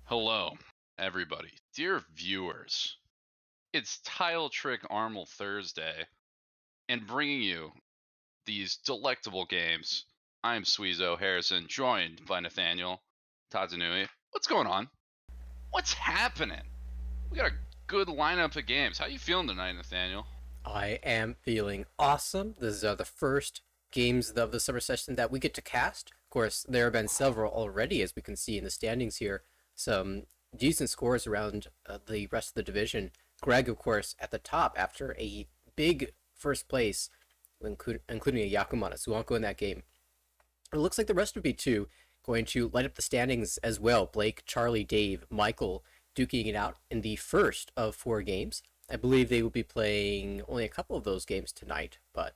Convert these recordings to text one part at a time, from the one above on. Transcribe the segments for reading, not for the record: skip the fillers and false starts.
Hello, everybody. Dear viewers, it's Tile Trick Armel Thursday, and bringing you these delectable games. I'm Sweezo Harrison, joined by Nathaniel Tazanui. What's going on? What's happening? We got a good lineup of games. How you feeling tonight, Nathaniel? I am feeling awesome. This is the first games of the summer session that we get to cast. Of course, there have been several already, as we can see in the standings here. Some decent scores around the rest of the division. Greg, of course, at the top after a big first place, including a Yakumana Suanko in that game. It looks like the rest of B2 going to light up the standings as well. Blake, Charlie, Dave, Michael duking it out in the first of 4 games. I believe they will be playing only a couple of those games tonight, but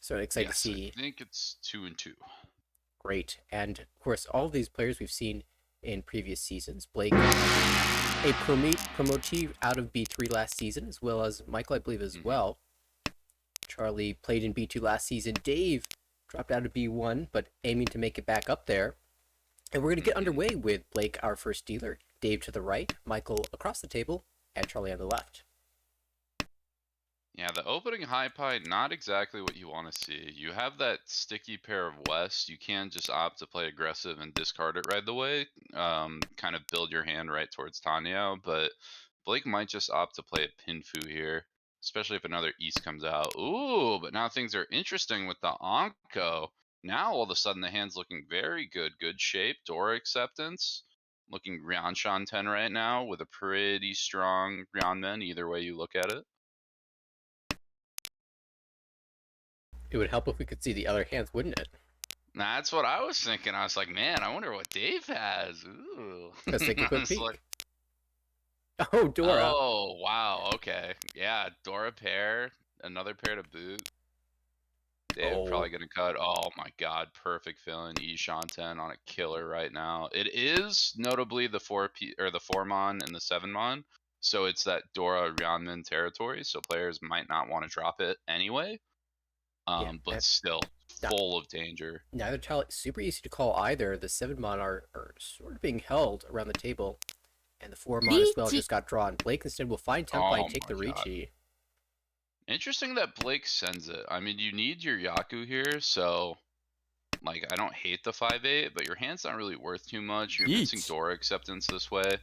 so excited to Yes, I see. think it's 2-2. Great. And of course, all of these players we've seen in previous seasons. Blake, a promotee out of B3 last season, as well as Michael, I believe, as well. Charlie played in B2 last season. Dave dropped out of B1, but aiming to make it back up there. And we're going to get underway with Blake, our first dealer. Dave to the right, Michael across the table, and Charlie on the left. Yeah, the opening high pie, not exactly what you want to see. You have that sticky pair of West. You can just opt to play aggressive and discard it right away. Kind of build your hand right towards Tanya, but Blake might just opt to play a Pinfu here, especially if another East comes out. Ooh, but now things are interesting with the Anko. Now all of a sudden the hand's looking very good. Good shape, Dora acceptance. Looking Ryanshan 10 right now with a pretty strong Ryanmen, either way you look at it. It would help if we could see the other hands, wouldn't it? That's what I was thinking. I was like, man, I wonder what Dave has. Ooh. Let's take a quick It's like, peek. Oh, Dora. oh, wow. Okay. Yeah, Dora pair, another pair to boot. Dave Oh, probably going to cut. Oh my God, perfect filling. Ishan 10 on a killer right now. It is notably the 4P or the 4 mon and the 7 mon. So it's that Dora Ryanman territory. So players might not want to drop it anyway. yeah. But still full of danger. Neither tile is super easy to call either. The 7 mon are sort of being held around the table, and the 4 mon as well just got drawn. Blake instead will find Tempai Oh and take my the God. Ricci. Interesting that Blake sends it. I mean, you need your Yaku here, so like I don't hate the 5-8, but your hand's not really worth too much. You're missing Yeet. Dora acceptance this way,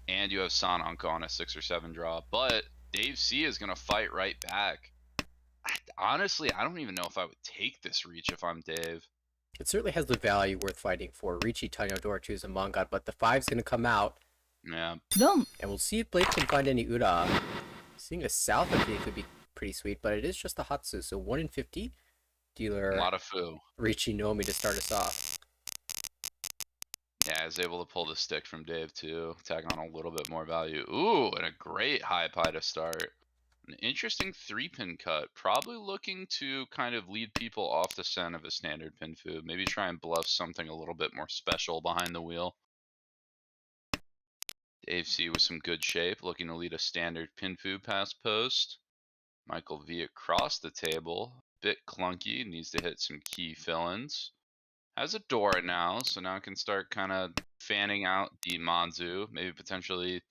and you have San Unko on a 6 or 7 draw. But Dave C is gonna fight right back. Honestly, I don't even know if I would take this reach if I'm Dave. It certainly has the value worth fighting for. Ricci, Tanya, Dora 2 is a Mongon, but the 5's going to come out, Yeah, and we'll see if Blake can find any Ura. Seeing a South of it could be pretty sweet, but it is just a Hatsu, so 1 in 50. a Dealer lot of foo. Ricci Nomi to start us off. Yeah, I was able to pull the stick from Dave too, tag on a little bit more value. Ooh, and a great high pie to start. An interesting 3-pin cut. Probably looking to kind of lead people off the scent of a standard pin food. Maybe try and bluff something a little bit more special behind the wheel. Dave C with some good shape, looking to lead a standard pin food pass post. Michael V across the table. Bit clunky, needs to hit some key fill-ins. Has a Dora now, so now can start kind of fanning out the Manzu. Maybe potentially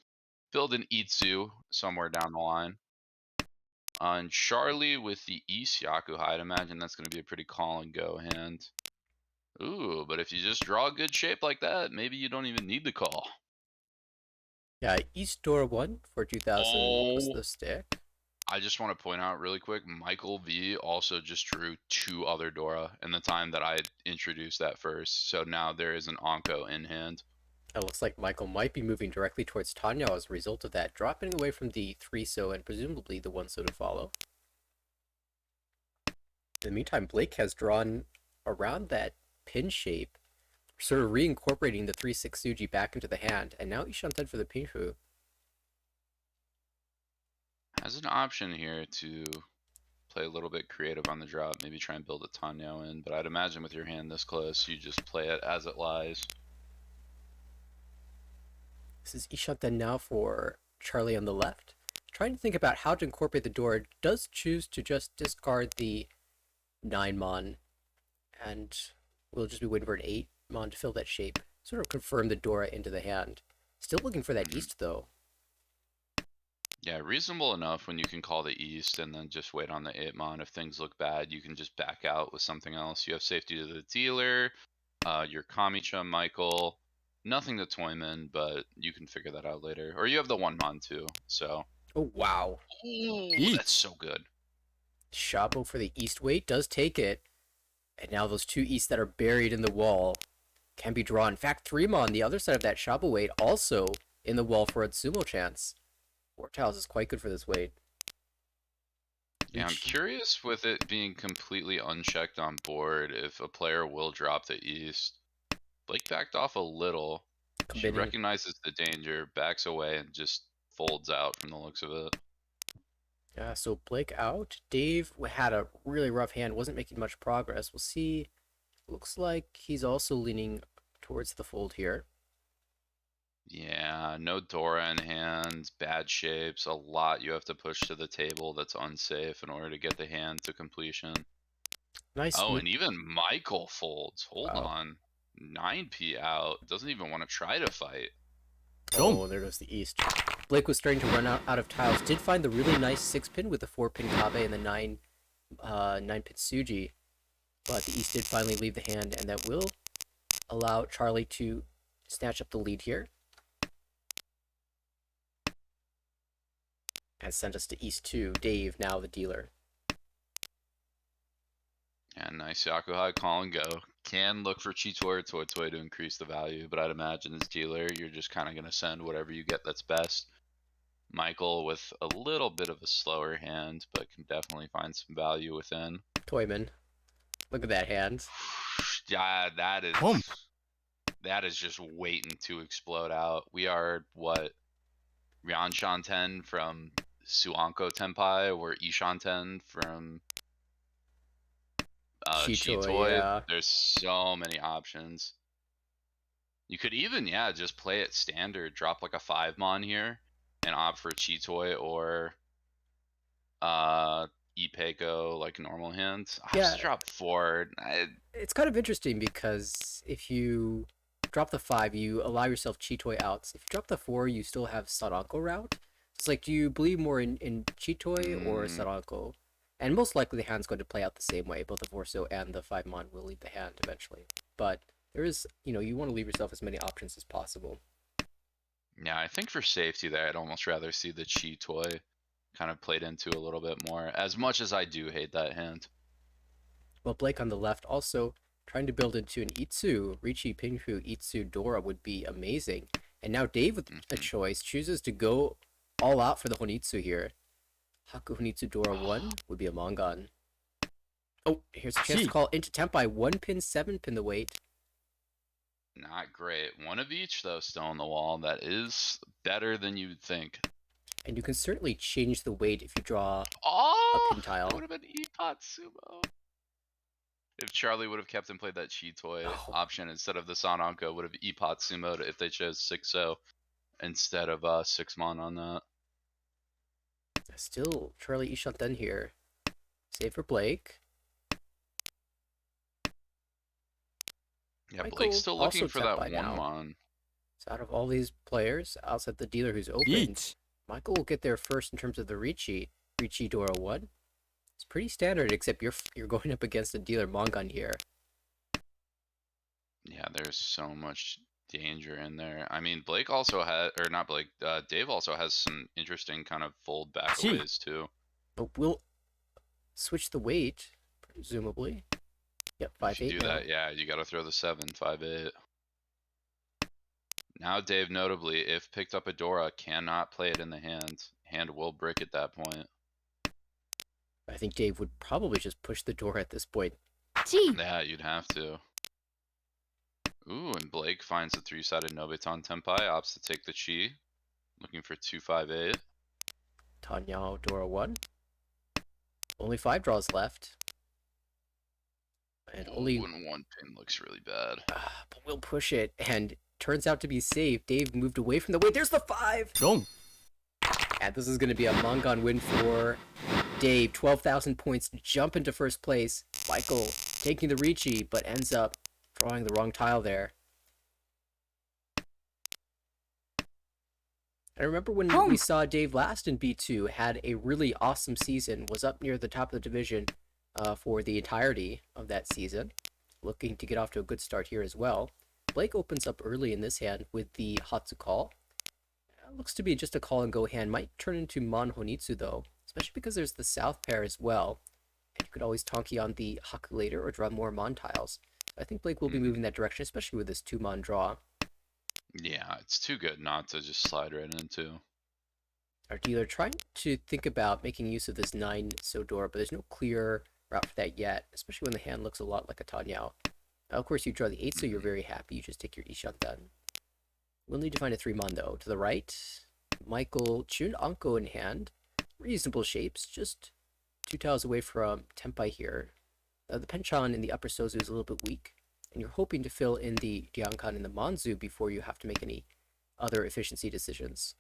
build an Itsu somewhere down the line. On Charlie with the East Yaku, I'd imagine that's going to be a pretty call and go hand. Ooh, but if you just draw a good shape like that, maybe you don't even need the call. Yeah, East Dora 1 for 2000 plus Oh, the stick. I just want to point out really quick, Michael V also just drew 2 other Dora in the time that I introduced that first. So now there is an Anko in hand. It looks like Michael might be moving directly towards Tanya as a result of that, dropping away from the 3-so and presumably the 1-so to follow. In the meantime, Blake has drawn around that pin shape, sort of reincorporating the 3-6 Suji back into the hand, and now Ishanten for the Pinfu. Has an option here to play a little bit creative on the drop, maybe try and build a Tanyo in, but I'd imagine with your hand this close, you just play it as it lies. This is Ishanten now for Charlie on the left. Trying to think about how to incorporate the door, does choose to just discard the 9-mon, and we'll just be waiting for an 8-mon to fill that shape. Sort of confirm the Dora into the hand. Still looking for that Mhm. east though. Yeah, reasonable enough when you can call the east and then just wait on the 8 mon. If things look bad, you can just back out with something else. You have safety to the dealer, your Kamicha, Michael. Nothing to Toyman, but you can figure that out later. Or you have the 1 mon too. So, Oh wow. ooh, that's Eat. so good. Shabo for the east weight does take it. And now those two east that are buried in the wall can be drawn. In fact, Threema on the other side of that Shabo weight also in the wall for a Tsumo chance. Four tiles is quite good for this weight. Yeah, I'm Reach curious with it being completely unchecked on board if a player will drop the east. Blake backed off a little. She committing. recognizes the danger, backs away, and just folds out from the looks of it. So Blake out. Dave had a really rough hand, wasn't making much progress. We'll see. Looks like he's also leaning towards the fold here. Yeah, no Dora in hand, bad shapes, a lot you have to push to the table that's unsafe in order to get the hand to completion. Nice. Oh, and even Michael folds. Hold Wow. on. 9p out. Doesn't even want to try to fight. Boom. Oh, there goes the east. Blake was starting to run out of tiles. Did find the really nice 6-pin with the 4-pin Kabe and the 9-pin Suji. But the east did finally leave the hand, and that will allow Charlie to snatch up the lead here. And send us to east 2. Dave, now the dealer. Yeah, nice Yakuhai call and go. Can look for Chitoi or Toitoi to increase the value, but I'd imagine as dealer, you're just kind of going to send whatever you get that's best. Michael with a little bit of a slower hand, but can definitely find some value within. Toyman. Look at that hand. Yeah, Boom. that is just waiting to explode out. We are what Ryan Shanten from Suanko Tenpai or Ishanten from Chitoi, Chitoi. yeah. There's so many options. You could even, yeah, just play it standard, drop like a 5 mon here, and opt for Chitoi or uh Ipeko like normal hands. Opts Yeah, to drop 4. it's kind of interesting because if you drop the 5, you allow yourself Chitoi outs. If you drop the 4, you still have Saranko route. It's like, do you believe more in Chitoi or Mm, Saranko? And most likely the hand's going to play out the same way. Both the Vorso and the 5-mon will leave the hand eventually. But there is, you want to leave yourself as many options as possible. yeah, I think for safety there, I'd almost rather see the Chitoi kind of played into a little bit more. As much as I do hate that hand. Well, Blake on the left also trying to build into an Itsu. Richi, Pinku, Itsu, Dora would be amazing. And now Dave with a Hmm. choice chooses to go all out for the Honitsu here. Haku Honitsu Dora 1 would be a Mongon. Oh, here's a chance to See. call into Tempai. 1-pin, 7-pin the weight. Not great. One of each, though, still on the wall. That is better than you'd think. And you can certainly change the weight if you draw a Oh, pin that tile. would have been Epot Sumo. If Charlie would have kept and played that Chitoi Oh, option instead of the Sananko, would have Epot Sumo'd if they chose 6-0 instead of 6-mon on that. still Charlie Ishanten here. Save for Blake. Yeah, Blake's Michael still also looking for that Tempai now. 1-mon. So out of all these players, outside the dealer who's opened, Eat. Michael will get there first in terms of the Richi. Richi Dora 1. It's pretty standard, except you're going up against a dealer Mongon here. Yeah, there's so much danger in there. I mean, Blake also had, or not Blake, Dave also has some interesting kind of fold See. backaways too. But we'll switch the weight, presumably. Yep, If you 5-8 do now. that, yeah, you got to throw the 7, 5-8. Now, Dave, notably, if picked up a Dora, cannot play it in the hand. Hand will brick at that point. I think Dave would probably just push the door at this point. See. Yeah, you'd have to. Ooh, and Blake finds the 3-sided Nobiton Tenpai, opts to take the Chi. Looking for 2-5-8. Tanyao Dora 1. Only 5 draws left. And only. Ooh, and 1-pin looks really bad. But we'll push it, and turns out to be safe. Dave moved away from the weight. There's the 5! Boom. And this is going to be a Mongon win for Dave. 12,000 points to jump into first place. Michael taking the Richi, but ends up drawing the wrong tile there. I remember when we saw Dave last in B2, had a really awesome season, was up near the top of the division for the entirety of that season, looking to get off to a good start here as well. Blake opens up early in this hand with the Hatsu call. Looks to be just a call and go hand. Might turn into Mon Honitsu though, especially because there's the south pair as well. And you could always Tonki on the Haku later or draw more Mon tiles. I think Blake will be Mhm. moving that direction, especially with this 2 Mon draw. Yeah, it's too good not to just slide right into. Our dealer trying to think about making use of this 9 Sodora, but there's no clear route for that yet, especially when the hand looks a lot like a Tanyao. Of course, you draw the 8, so you're Mhm. very happy. You just take your Ishanten. We'll need to find a 3 Mon though. To the right, Michael Chun Anko in hand. Reasonable shapes, just 2 tiles away from Tempai here. The Penchan in the upper Sozu is a little bit weak, and you're hoping to fill in the Diankan in the Manzu before you have to make any other efficiency decisions.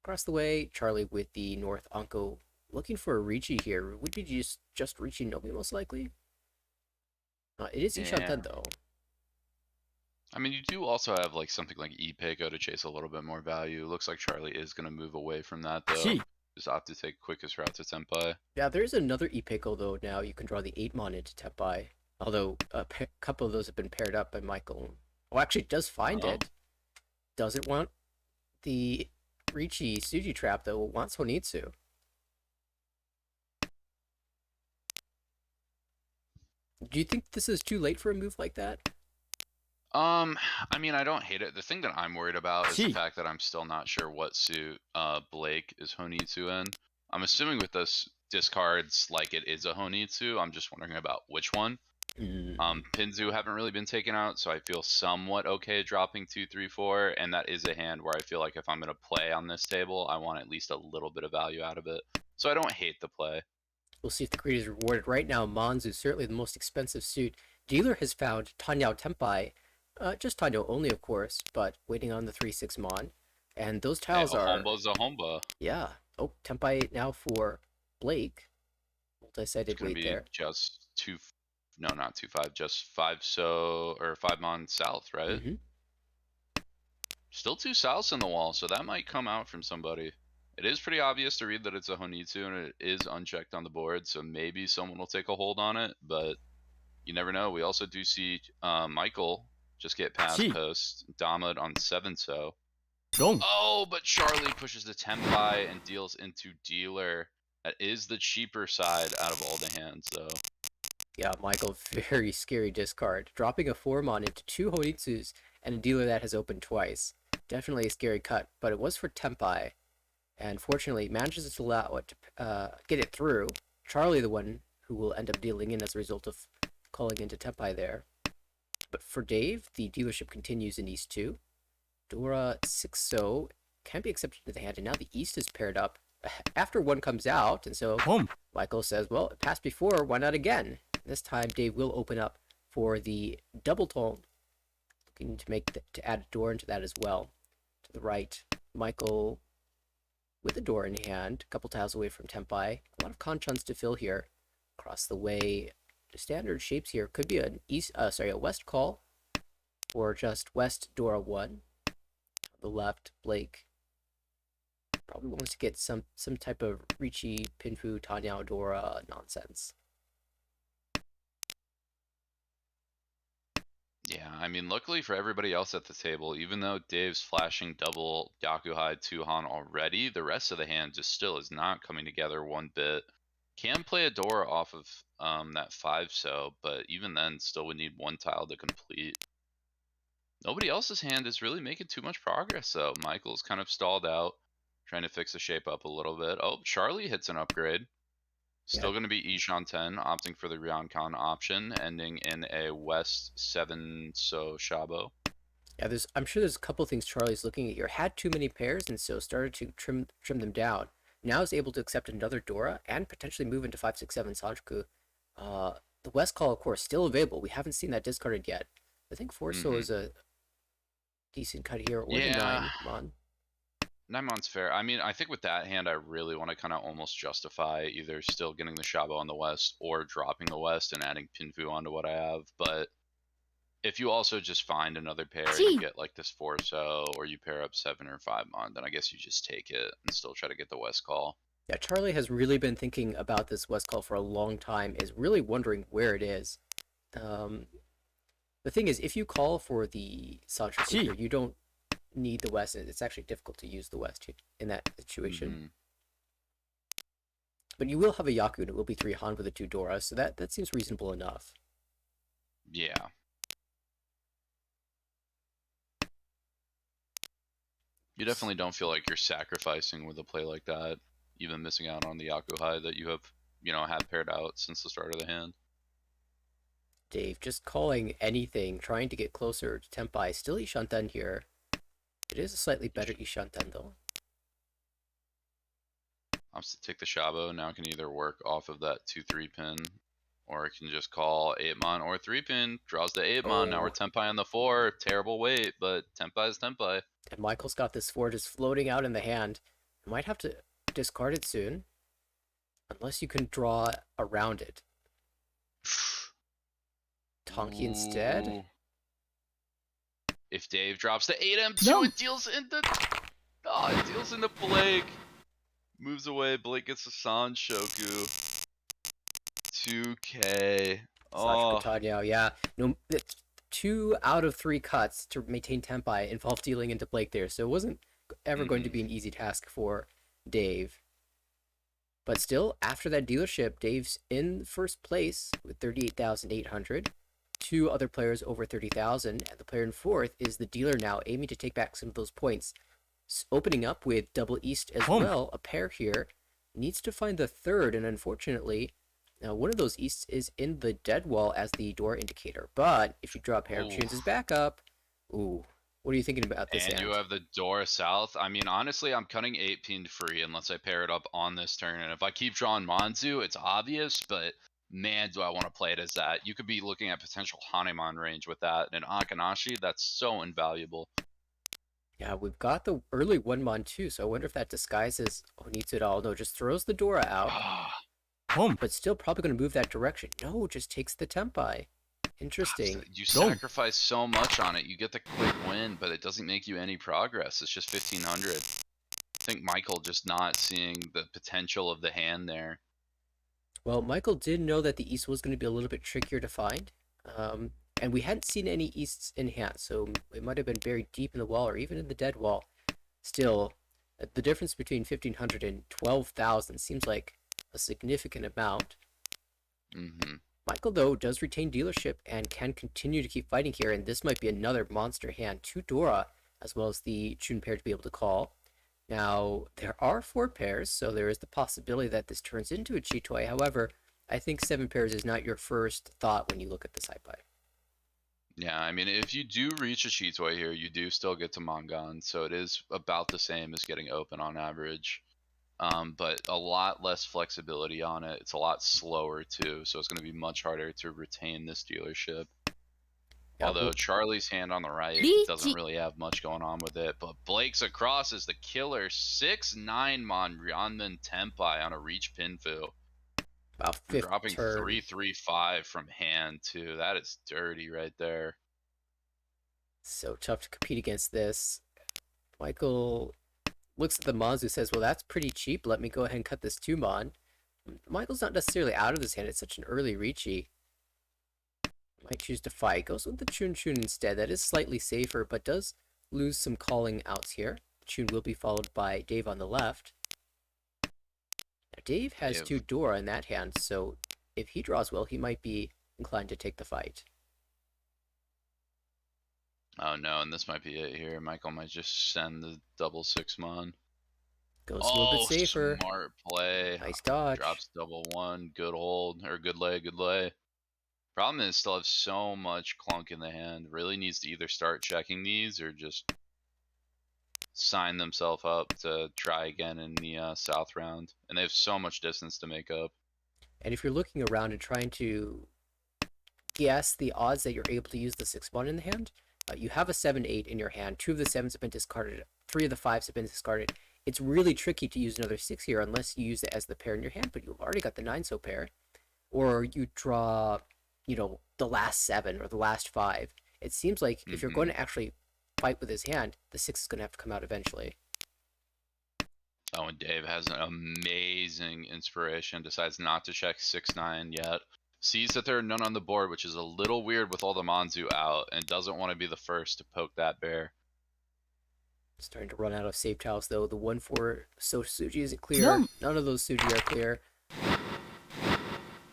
Across the way, Charlie with the North Anko looking for a Ricci here. Would be just Ricci Nomi most likely? It is Yeah. Ishanten though. I mean, you do also have like something like Ipeko to chase a little bit more value. Looks like Charlie is going to move away from that though. Just opt to take quickest route to Senpai. Yeah, there's another Ipeko though now. You can draw the 8 Mon into Tempai. Although a couple of those have been paired up by Michael. Oh, actually does find Oh. it. Doesn't want the Ricci Suji trap though. Wants Honitsu. Do you think this is too late for a move like that? Um, I mean, I don't hate it. The thing that I'm worried about is the fact that I'm still not sure what suit Blake is Honitsu in. I'm assuming with this discards like it is a Honitsu. I'm just wondering about which one. Mm. Pinzu haven't really been taken out, so I feel somewhat okay dropping 2, 3, 4, and that is a hand where I feel like if I'm gonna play on this table, I want at least a little bit of value out of it. So I don't hate the play. We'll see if the greed is rewarded. Right now, Monzu is certainly the most expensive suit. Dealer has found Tanyao Tempai, just Tanyao only, of course, but waiting on the 3/6 Mon. And those Hey, tiles a are, Homba's a Homba. yeah. Oh, Tempai now for Blake. It's Multi-sided gonna wait be there. just two, no, not 2, 5, just 5 south, right? Mm-hmm. Still 2 souths in the wall, so that might come out from somebody. It is pretty obvious to read that it's a Honitsu and it is unchecked on the board, so maybe someone will take a hold on it, but you never know. We also do see Michael just get past post, Damad on 7 so. Oh, but Charlie pushes the Tempai and deals into dealer. That is the cheaper side out of all the hands, though. Yeah, Michael, very scary discard. Dropping a 4 Mon into 2 Honitsus and a dealer that has opened twice. Definitely a scary cut, but it was for Tempai. And fortunately manages to allow it to get it through. Charlie, the one who will end up dealing in as a result of calling into Tempai there. But for Dave, the dealership continues in East 2. Dora 6-0 can be accepted into the hand, and now the East is paired up after one comes out, and so Michael says, well, it passed before, why not again? This time Dave will open up for the double tone, looking to to add a door into that as well. To the right, Michael with a door in hand, a couple tiles away from Tempai. A lot of Kanchans to fill here. Across the way, the standard shapes here could be a west call, or just west Dora 1. On the left, Blake probably wants to get some type of Ricci, Pinfu, Tanyao, Dora nonsense. Yeah, I mean, luckily for everybody else at the table, even though Dave's flashing double Yakuhai Tuhan already, the rest of the hand just still is not coming together one bit. Can play a door off of that 5 so, but even then still would need one tile to complete. Nobody else's hand is really making too much progress though. Michael's kind of stalled out, trying to fix the shape up a little bit. Oh, Charlie hits an upgrade. Yeah, Still going to be Ishan 10, opting for the Ryoncon option, ending in a West 7 so Shabo. yeah. I'm sure there's a couple things Charlie's looking at here. Had too many pairs, and so started to trim them down. Now is able to accept another Dora and potentially move into 5/6/7 Sanjuku. Uh, the West Call, of course, still available. We haven't seen that discarded yet. I think Forso Mm-hmm. is a decent cut here, or the Yeah, 9 Mon. 9 months fair. I mean, I think with that hand, I really want to kind of almost justify either still getting the Shabo on the West or dropping the West and adding Pinfu onto what I have. But If you also just find another pair and you get like this 4-so, or you pair up 7 or 5 mon, then I guess you just take it and still try to get the West call. Yeah, Charlie has really been thinking about this West call for a long time, is really wondering where it is. Um, the thing is, if you call for the Sanchoku here, you don't need the West, and it's actually difficult to use the West in that situation. Hmm. But you will have a Yaku, and it will be 3 Han with a 2 Dora, so that seems reasonable enough. Yeah. You definitely don't feel like you're sacrificing with a play like that, even missing out on the Yakuhai that you have, had paired out since the start of the hand. Dave, just calling anything, trying to get closer to Tenpai. Still Ishanten here. It is a slightly better Ishanten, though. I'll take the Shabo. Now I can either work off of that 2-3 pin, or I can just call 8-mon or 3 pin. Draws the 8-mon. Now we're Oh, Tenpai on the 4. Terrible weight, but Tenpai is Tenpai. and Michael's got this 4 just floating out in the hand. Might have to discard it soon. Unless you can draw around it. Tonki instead? Ooh. If Dave drops the 8M2, it deals into... Oh, it deals into Blake. Moves away. Blake gets a Sanshoku. 2K. Sachiko Oh. Tanyao, yeah. No, 2 out of 3 cuts to maintain Tenpai involved dealing into Blake there, so it wasn't ever going to be an easy task for Dave. But still, after that dealership, Dave's in first place with 38,800. 2 other players over 30,000, and the player in fourth is the dealer now, aiming to take back some of those points. Opening up with double East as well, a pair here. Needs to find the third, and unfortunately, one of those Easts is in the dead wall as the door indicator. But if you draw a pair of tunes as backup, ooh, what are you thinking about this And hand? you have the Dora South. I mean, honestly, I'm cutting 8 pin free unless I pair it up on this turn. And if I keep drawing Manzu, it's obvious, but man, do I want to play it as that. You could be looking at potential Hanemon range with that. And Akanashi, that's so invaluable. Yeah, we've got the early 1-mon too, so I wonder if that disguises Onitsu at all. No, just throws the Dora out. But still probably going to move that direction. No, just takes the Tenpai. Interesting. You sacrifice so much on it. You get the quick win, but it doesn't make you any progress. It's just 1500. I think Michael just not seeing the potential of the hand there. Well, Michael did know that the East was going to be a little bit trickier to find. And we hadn't seen any Easts in hand, so it might have been buried deep in the wall or even in the dead wall. Still, the difference between 1,500 and 12,000 seems like a significant amount. Michael, though, does retain dealership and can continue to keep fighting here, and this might be another monster hand. 2 Dora, as well as the Chun pair to be able to call. Now, there are 4 pairs, so there is the possibility that this turns into a Chitoi. However, I think 7 pairs is not your first thought when you look at this high pie. Yeah, I mean, if you do reach a Chitoi here, you do still get to Mangan, so it is about the same as getting open on average. But a lot less flexibility on it. It's a lot slower too, so it's going to be much harder to retain this dealership. Yeah, Although Charlie's hand on the right doesn't really have much going on with it, but Blake's across is the killer. 6-9 Mon Ryanman Tenpai on a reach pinfu. about And 5th dropping turn. 3-3-5 from hand too. That is dirty right there. So tough to compete against this. Michael looks at the Mons who says, well, that's pretty cheap. Let me go ahead and cut this 2-mon. Michael's not necessarily out of his hand. It's such an early reachy. Might choose to fight. Goes with the Chun Chun instead. That is slightly safer, but does lose some calling outs here. Chun will be followed by Dave on the left. Now, Dave has 2 Dora in that hand, so if he draws well, he might be inclined to take the fight. Oh no, and this might be it here. Michael might just send the double 6-mon. Goes a little bit safer. Smart play. Nice dodge. Drops double 1. Good hold. Or good lay, good lay. Problem is, still have so much clunk in the hand. Really needs to either start checking these or just sign themselves up to try again in the south round. And they have so much distance to make up. And if you're looking around and trying to guess the odds that you're able to use the 6-mon in the hand, you have a 7-8 in your hand. 2 of the 7s have been discarded. 3 of the 5s have been discarded. It's really tricky to use another 6 here unless you use it as the pair in your hand, but you've already got the 9-so pair. Or you draw, the last 7 or the last 5. It seems like if you're going Hmm. to actually fight with his hand, the 6 is going to have to come out eventually. Oh, and Dave has an amazing inspiration. Decides not to check 6-9 yet. Sees that there are none on the board, which is a little weird with all the Manzu out, and doesn't want to be the first to poke that bear. Starting to run out of save tiles though. The 1-4 Suji isn't clear. Yum. None of those Suji are clear.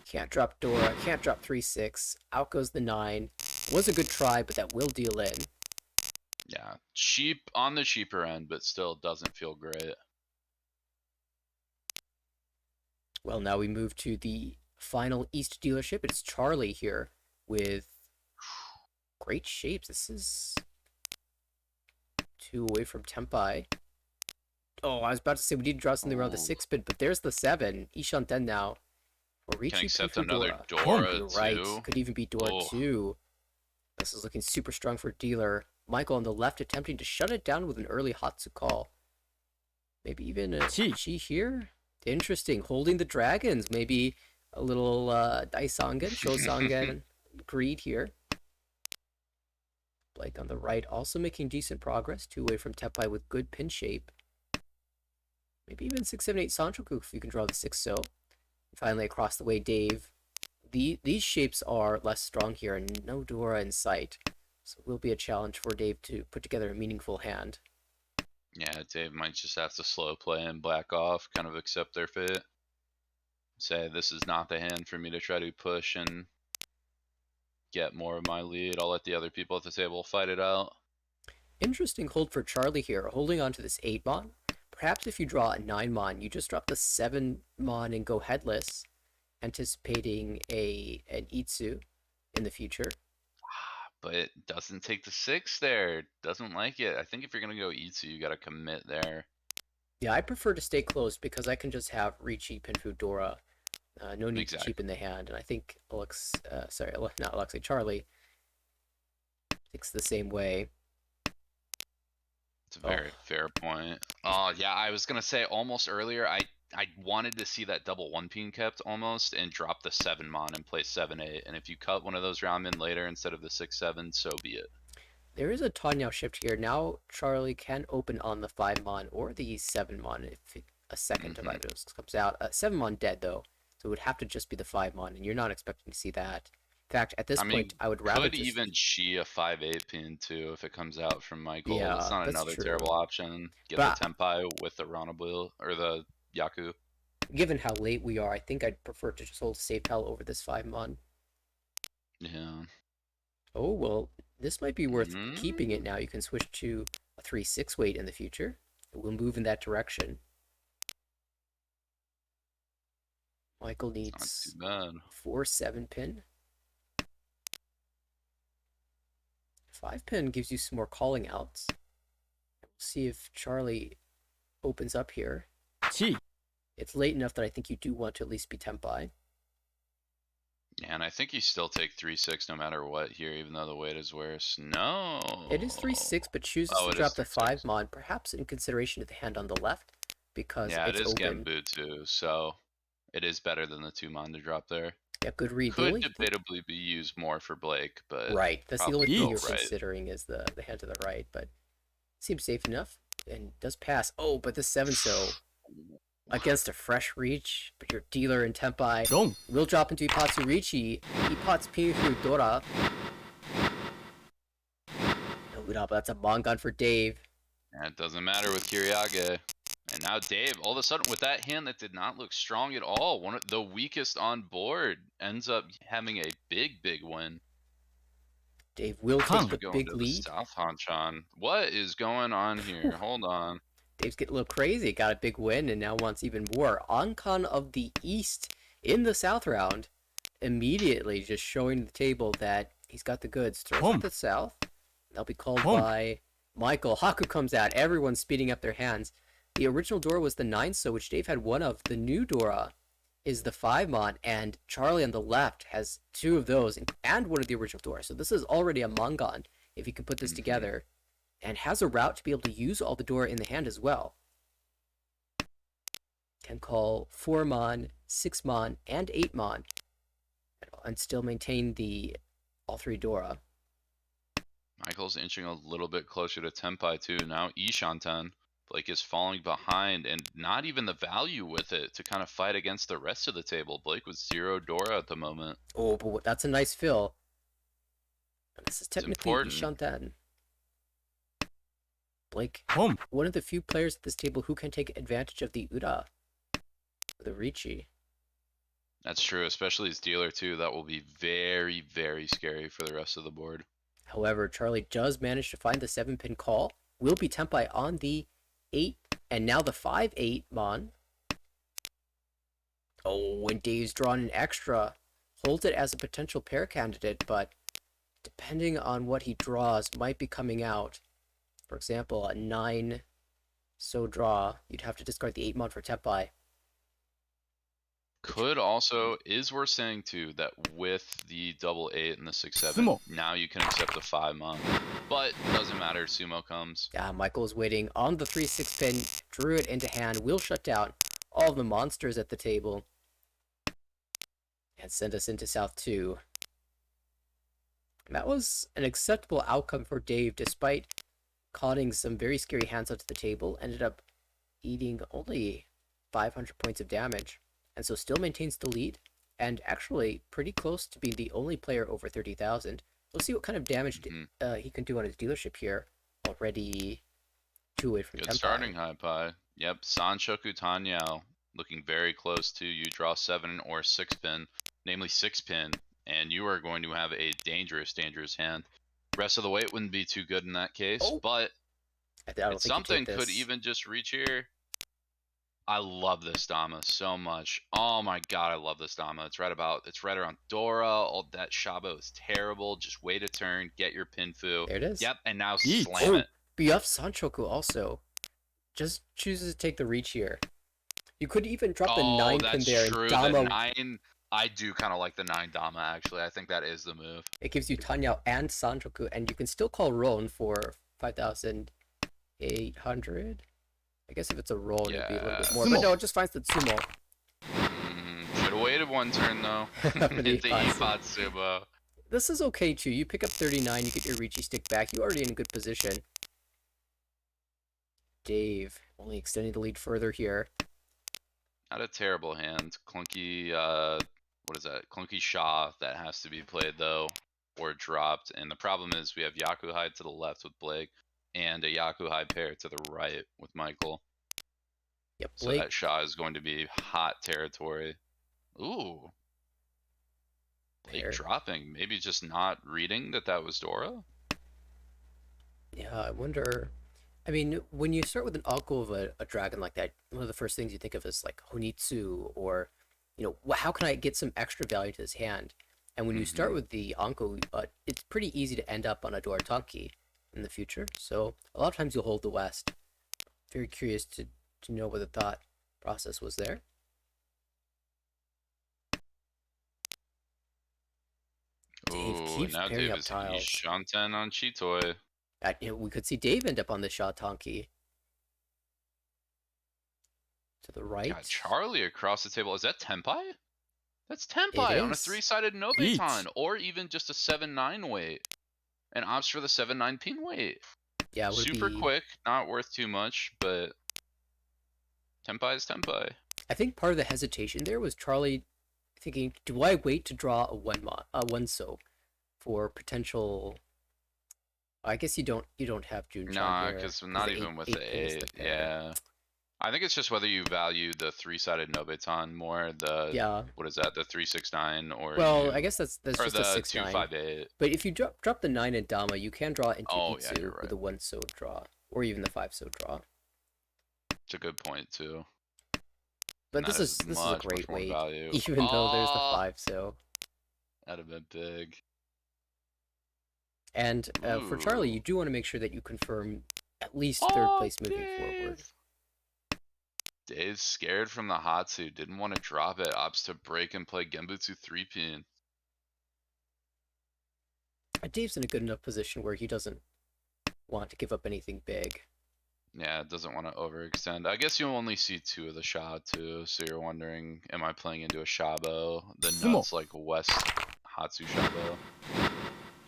Can't drop Dora. Can't drop 3-6. Out goes the 9. Was a good try, but that will deal in. Yeah, cheap on the cheaper end, but still doesn't feel great. Well, now we move to the final East dealership. It's Charlie here with great shapes. This is 2 away from Tempai. Oh, I was about to say we need to draw something around the Ooh. 6 pin, but there's the 7. Ishanten now. Can Orichi accept another Pinfudora. Dora You're right. too. Could even be Dora Oh, 2. This is looking super strong for dealer. Michael on the left attempting to shut it down with an early Hatsu call. Maybe even a Chi here? Interesting. Holding the dragons. Maybe a little Daisangen, Shosangen greed here. Blake on the right also making decent progress. 2 away from Tepai with good pin shape. Maybe even 6-7-8 Sanchoku if you can draw the 6 so. Finally across the way, Dave. These shapes are less strong here and no Dora in sight. So it will be a challenge for Dave to put together a meaningful hand. yeah, Dave might just have to slow play and black off, kind of accept their fate. Say, this is not the hand for me to try to push and get more of my lead. I'll let the other people at the table fight it out. Interesting hold for Charlie here, holding on to this 8 mon. Perhaps if you draw a 9 mon, you just drop the 7 mon and go headless, anticipating an Itsu in the future. But it doesn't take the 6 there. Doesn't like it. I think if you're going to go Itsu, you got to commit there. Yeah, I prefer to stay close because I can just have Ricci, Pinfu, Dora. No need to Exactly. cheapen the hand, and I think Charlie thinks the same way. It's a Oh, very fair point. Oh, yeah, I was going to say almost earlier, I wanted to see that double 1-pin kept almost and drop the 7 mon and play 7-8. And if you cut one of those round in later instead of the 6-7, so be it. there is a Tanya shift here. Now Charlie can open on the 5 mon or the 7 mon if a second of either comes out. 7 mon dead though, so it would have to just be the 5 mon, and you're not expecting to see that. In fact, at this I mean, point, I would rather could just even Chi a 5-8 pin too if it comes out from Michael. That's yeah, not that's another true. terrible option. Get the But Tenpai with the Ranabuil or the Yaku. given how late we are, I think I'd prefer to just hold save tile over this 5 mon. Yeah. Oh well, this might be worth keeping it Mm, now. You can switch to a 3-6 weight in the future. We'll move in that direction. Michael it's not too needs bad. 4-7 pin. 5 pin gives you some more calling outs. We'll see if Charlie opens up here. Chi. It's late enough that I think you do want to at least be Tempai. Yeah, and I think you still take 3-6 no matter what here, even though the weight is worse. No. It is 3-6, but chooses Oh, to it is drop the 3-6. 5 mon, perhaps in consideration of the hand on the left, because Yeah, it it's is open. Genbu too, so it is better than the 2 mon to drop there. Yeah, good read. The Could only debatably be used more for Blake, but right, that's the probably only thing felt you're right. considering is the hand to the right, but seems safe enough and does pass. Oh, but the 7 so against a fresh reach, but your dealer in Tempai Dong. will drop into Ipatsu Richi. Ipatsu Pinfu Dora. No, but that's a Mongon for Dave. And it doesn't matter with Kiriage. And now Dave, all of a sudden, with that hand that did not look strong at all, one of the weakest on board, ends up having a big win. Dave will Kang. take the Going big to the lead. South Hanchan. What is going on here? Whew. Hold on. Dave's getting a little crazy. Got a big win and now wants even more. Ankon of the East in the South round, immediately just showing the table that he's got the goods. Throws Boom. at the South. They'll be called Boom. by Michael. Haku comes out. Everyone's speeding up their hands. The original Dora was the 9 so, which Dave had one of. The new Dora is the 5 mon, and Charlie on the left has 2 of those and one of the original Dora. So this is already a Mongon if you can put this together, and has a route to be able to use all the Dora in the hand as well. Can call 4 mon, 6 mon, and 8 mon, and still maintain the all 3 Dora. Michael's inching a little bit closer to Tenpai too. Now Ishanten. Blake is falling behind and not even the value with it to kind of fight against the rest of the table. Blake with 0 Dora at the moment. Oh, but that's a nice fill. This is It's technically important. Ishanten. Blake, Home. one of the few players at this table who can take advantage of the Ura, the Ricci. That's true, especially his dealer too. That will be very, very scary for the rest of the board. However, Charlie does manage to find the 7-pin call. Will be Tenpai on the 8 and now the 5-8 Mon. Oh, and Dave's drawn an extra. Holds it as a potential pair candidate, but depending on what he draws, might be coming out. For example, a 9 so draw, you'd have to discard the 8 Mon for Tenpai. Could also, is worth saying too, that with the double 8 and the 6-7, Tsumo. now you can accept the 5 mon. But doesn't matter, Tsumo comes. Yeah, Michael is waiting on the 3-6 pin, drew it into hand, will shut down all of the monsters at the table, and send us into South 2. That was an acceptable outcome for Dave, despite calling some very scary hands onto the table, ended up eating only 500 points of damage, and so still maintains the lead, and actually pretty close to being the only player over 30,000. We'll see what kind of damage he can do on his dealership here. Already 2 away from Good Tenpai. starting high pie. Yep, Sanshoku Tanyao looking very close to you. Draw 7 or 6 pin, namely 6 pin, and you are going to have a dangerous, dangerous hand. Rest of the weight wouldn't be too good in that case, but I don't it's think you something take could this. even just reach here. I love this Dama so much. Oh my god, I love this Dama. It's right around Dora. All that Shabo is terrible. Just wait a turn, get your Pinfu. There it is. Yep, and now Yeet. slam it. BF Sanchoku also just chooses to take the reach here. You could even drop the 9 pin that's there true. and Dama. The 9, I do kind of like the 9 Dama actually. I think that is the move. It gives you Tanyao and Sanchoku, and you can still call Ron for 5,800. I guess if it's a roll, it'd be a little bit more. But Tsumo. no, it just finds the Tsumo. Should have waited one turn though. For the Hit the Ipatsu. Ipatsuba. This is okay too. You pick up 39, you get your Ricci stick back. You're already in a good position. Dave only extending the lead further here. Not a terrible hand. Clunky, what is that? Clunky Shaw that has to be played though, or dropped. And the problem is we have Yakuhai to the left with Blake, and a Yakuhai pair to the right with Michael. Yep, So Blake. that Shaw is going to be hot territory. Ooh. Blake Pair. dropping. Maybe just not reading that was Dora? Yeah, I wonder. I mean, when you start with an Anko of a dragon like that, one of the first things you think of is like Honitsu, or, how can I get some extra value to this hand? And when you start with the Anko, it's pretty easy to end up on a Doratanki in the future. So a lot of times you'll hold the West. Very curious to know what the thought process was there. Dave Ooh, keeps now pairing Dave up is tiles. Ishanten on Chitoi. We could see Dave end up on the Shatanki. To the right. Got Charlie across the table. Is that Tenpai? That's Tenpai on a is. 3-sided Nobeton, or even just a 7-9 weight. And opts for the 7-9 pin weight. Yeah, it would Super be... quick, not worth too much, but Tenpai is Tenpai. I think part of the hesitation there was Charlie thinking, do I wait to draw a one so for potential? I guess you don't have Junchan Nah, here, because not even with the pin is 8. pair. Yeah. I think it's just whether you value the 3-sided Nobeton more, Yeah. what is that, the 369, or Well, I guess that's or just a the 6-9. 258. But if you drop the 9 in Dama, you can draw into Oh, yeah, Itsu you're right. with a 1 so draw, or even the 5 so draw. It's a good point too. But And this that is a much great more weight, value. even though there's the 5 so. That'd have been big. And for Charlie, Ooh. you do want to make sure that you confirm at least third place moving forward. Dave's scared from the Hatsu, didn't want to drop it, opts to break and play Genbutsu 3-pin. Dave's in a good enough position where he doesn't want to give up anything big. Yeah, doesn't want to overextend. I guess you'll only see 2 of the Sha too, so you're wondering, am I playing into a Shabo? The Tsumo. nuts like West Hatsu Shabo.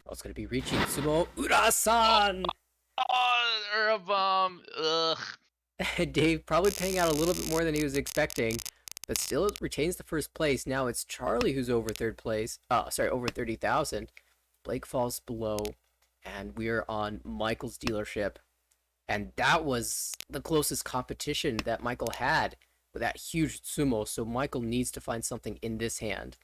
Oh, it's going to be reaching Tsumo Urasan! Oh, a bomb. Ugh. Dave probably paying out a little bit more than he was expecting, but still retains the first place. Now it's Charlie who's over third place. Sorry, over 30,000. Blake falls below, and we're on Michael's dealership. And that was the closest competition that Michael had with that huge sumo. So Michael needs to find something in this hand.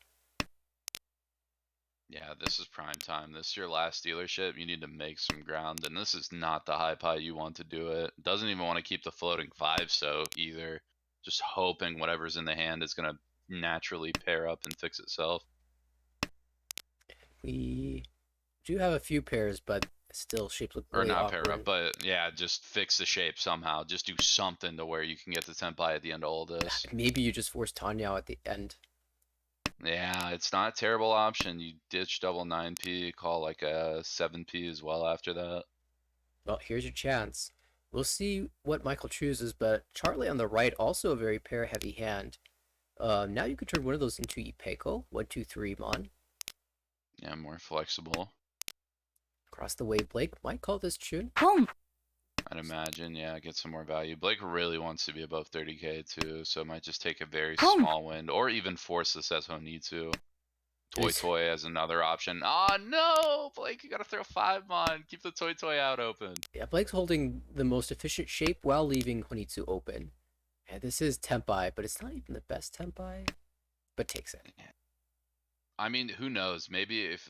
Yeah, this is prime time. This is your last dealership. You need to make some ground, and this is not the high pie you want to do it. Doesn't even want to keep the floating five so either. Just hoping whatever's in the hand is gonna naturally pair up and fix itself. We do have a few pairs, but still shapes look Or really not pair awkward. up, but yeah, just fix the shape somehow. Just do something to where you can get the tempai at the end of all this. Maybe you just force Tanya at the end. Yeah, it's not a terrible option. You ditch double 9p, call like a 7p as well after that. Well, here's your chance. We'll see what Michael chooses, but Charlie on the right, also a very pair heavy hand. Now you could turn one of those into Ipeco. 1, 2, 3 Mon. Yeah, more flexible. Across the way, Blake might call this tune. I'd imagine, yeah, get some more value. Blake really wants to be above 30k too, so it might just take a very small win, or even force this as Honitsu. Toy Toy as another option. Oh no, Blake, you gotta throw 5 on. Keep the Toy Toy out open. Yeah, Blake's holding the most efficient shape while leaving Honitsu open. And this is Tempai, but it's not even the best Tempai, but takes it. I mean, who knows? Maybe if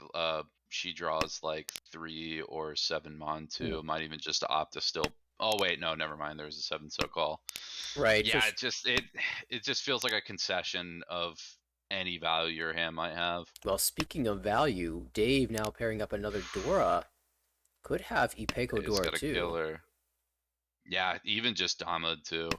she draws like 3 or 7 mon too, Ooh. might even just opt to still. Oh wait, no, never mind. There's a 7 so call. Right, Yeah, just it just feels like a concession of any value your hand might have. well, speaking of value, Dave now pairing up another Dora. Could have Ipeco It's Dora got a too. killer. Yeah, even just Damud too.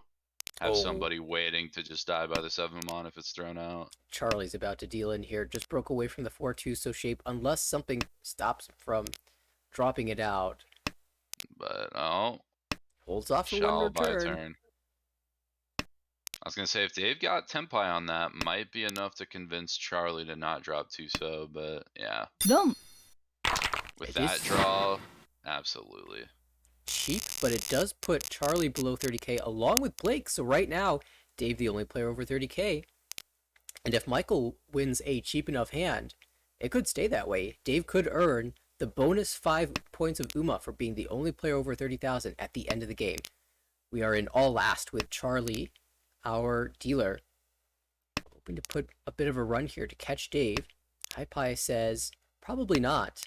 Have Oh, somebody waiting to just die by the 7 mon if it's thrown out. Charlie's about to deal in here. Just broke away from the 4-2 so shape, unless something stops him from dropping it out. But oh, Holds off for one shall more by a turn. turn. I was gonna say if Dave got Tempai on that, might be enough to convince Charlie to not drop Tuso, but yeah. With It that is draw, absolutely. cheap, but it does put Charlie below 30k along with Blake. So right now, Dave the only player over 30k. And if Michael wins a cheap enough hand, it could stay that way. Dave could earn the bonus 5 points of Uma for being the only player over 30,000 at the end of the game. We are in all last with Charlie, our dealer, hoping to put a bit of a run here to catch Dave. High Pie says probably not,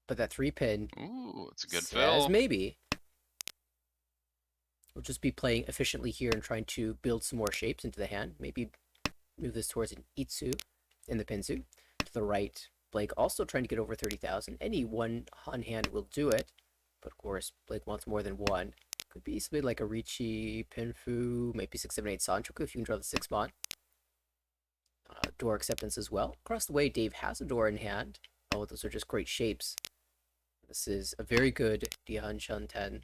but that 3 pin Ooh, it's a good says fill. maybe. We'll just be playing efficiently here and trying to build some more shapes into the hand. Maybe move this towards an Itsu in the Pinsu. To the right, Blake also trying to get over 30,000. Any one on hand will do it, but of course, Blake wants more than one. Could be something like a Ricci, Pinfu, maybe 6, 7, 8 Sanchoku if you can draw the 6 mon. Door acceptance as well. Across the way, Dave has a door in hand. Oh, those are just great shapes. This is a very good Dihan Shanten.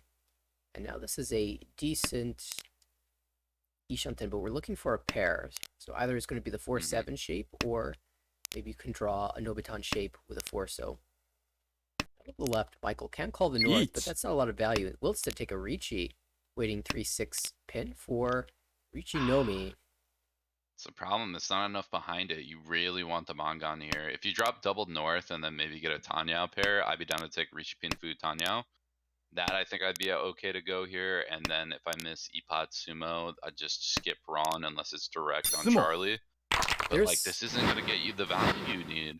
And now this is a decent Ishanten, but we're looking for a pair. So either it's going to be the 4-7 shape, or maybe you can draw a Nobitan shape with a 4-so. To the left, Michael can call the north, but that's not a lot of value. It will instead take a Ricci, waiting 3-6 pin for Ricci Nomi. It's a problem. It's not enough behind it. You really want the Mongon here. If you drop double north and then maybe get a Tanyao pair, I'd be down to take Rishi Pinfu Tanyao. That I think I'd be okay to go here. And then if I miss Ipad Sumo, I'd just skip Ron unless it's direct on Charlie. But like There's this isn't gonna get you the value you need.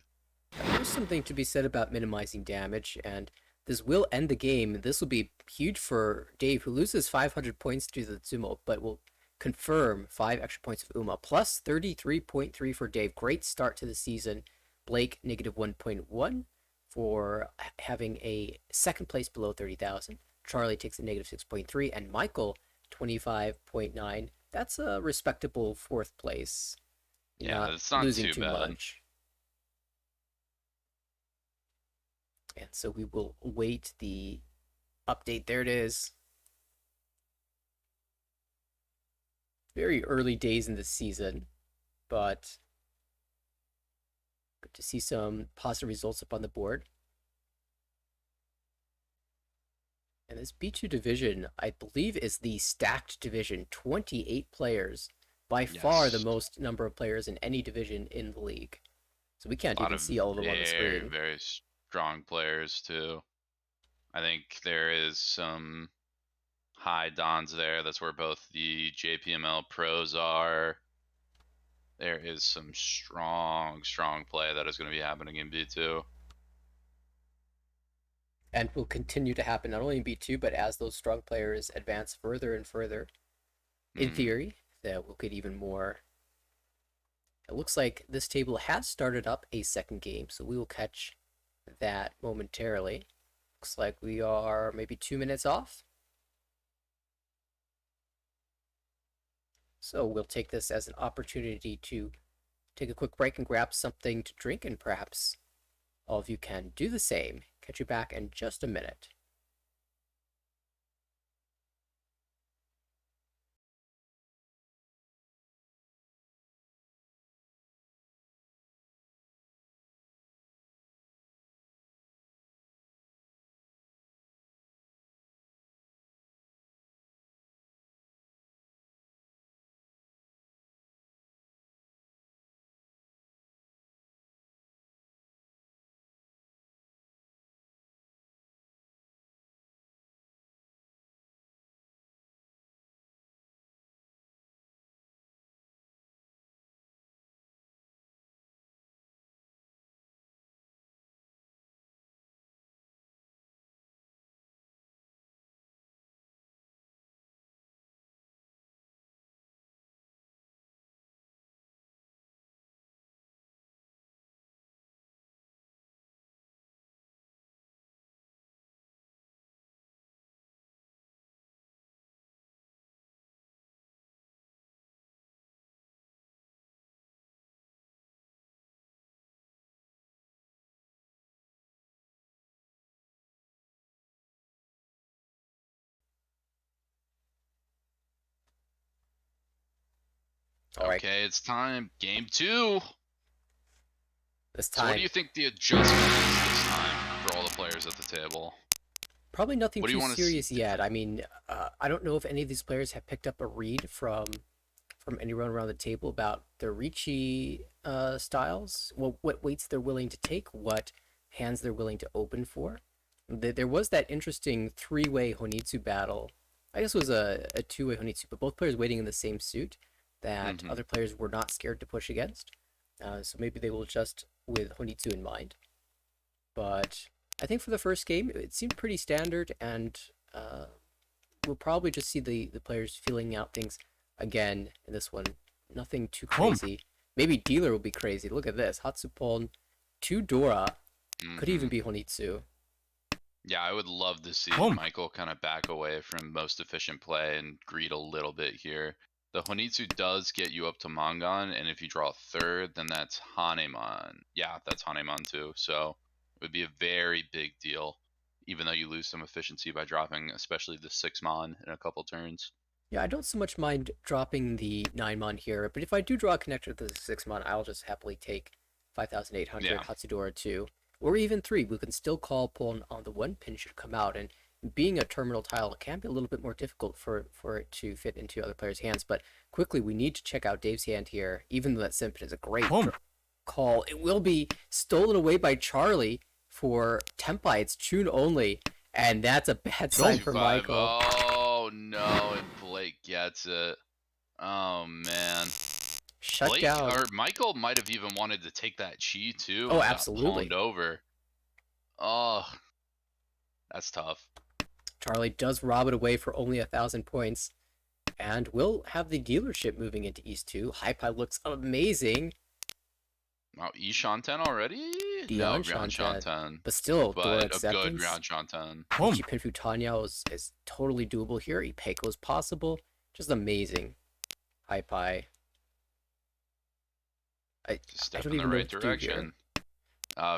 There's something to be said about minimizing damage, and this will end the game. This will be huge for Dave, who loses 500 points to the Tsumo, but will confirm 5 extra points of Uma, plus 33.3 for Dave. Great start to the season. Blake, negative 1.1 for having a second place below 30,000. Charlie takes a negative 6.3, and Michael, 25.9. That's a respectable fourth place. Yeah, Not it's not losing too too bad. much. And so we will await the update. There it is. Very early days in the season, but good to see some positive results up on the board. And this B2 division, I believe, is the stacked division, 28 players, by far the Yes. most number of players in any division in the league. So we can't A lot even of see all of them on the very, screen. very strong players too. I think there is some high dons there. That's where both the JPML pros are. There is some strong, strong play that is going to be happening in B2. And will continue to happen not only in B2, but as those strong players advance further and further. In Hmm. theory, that will get even more. It looks like this table has started up a second game, so we will catch that momentarily. Looks like we are maybe 2 minutes off. So we'll take this as an opportunity to take a quick break and grab something to drink, and perhaps all of you can do the same. Catch you back in just a minute. All right, Okay, it's time. Game two. this So, what do time, you think the adjustment is this time for all the players at the table? probably nothing What do you too want to see serious yet. different? I mean, I don't know if any of these players have picked up a read from anyone around the table about their Ricci styles, what weights they're willing to take, what hands they're willing to open for. There was that interesting three-way Honitsu battle. I guess it was a two-way Honitsu, but both players waiting in the same suit that Hmm. other players were not scared to push against. So maybe they will adjust with Honitsu in mind. But I think for the first game, it seemed pretty standard, and uh, we'll probably just see the players feeling out things again in this one. Nothing too crazy. Maybe Dealer will be crazy. Look at this. Hatsupon to Dora. Could even Hmm. be Honitsu. Yeah, I would love to see Michael kind of back away from most efficient play and greed a little bit here. The Honitsu does get you up to Mangan, and if you draw a third, then that's Hanemon. Yeah, that's Hanemon too. So it would be a very big deal, even though you lose some efficiency by dropping, especially the 6 Mon in a couple turns. Yeah, I don't so much mind dropping the 9 mon here, but if I do draw a connector to the 6 mon, I'll just happily take 5,800 Yeah. Hatsudora 2, or even 3. We can still call upon on the 1 pin should come out, and being a terminal tile, it can be a little bit more difficult for it to fit into other players' hands. But quickly, we need to check out Dave's hand here, even though that Simpin is a great call. It will be stolen away by Charlie for Tempai. It's Tune only, and that's a bad sign for 2-5. Michael. Oh no, and Blake gets it. Oh man. Shut Blake down. or Michael might have even wanted to take that chi too Oh, and got pawned absolutely. over. Oh, that's tough. Charlie does rob it away for only 1,000 points. And we'll have the dealership moving into East 2. Hypie looks amazing. Wow, E Shanten already? No, Beyond Ryan Shantan. Shanten. But still, Dora But a good acceptance. Ryan Shanten. Ichi Pinfu Tanya is totally doable here. Ipeiko is possible. Just amazing. Hypie. I, Just I step don't in the even know right what to do here. direction.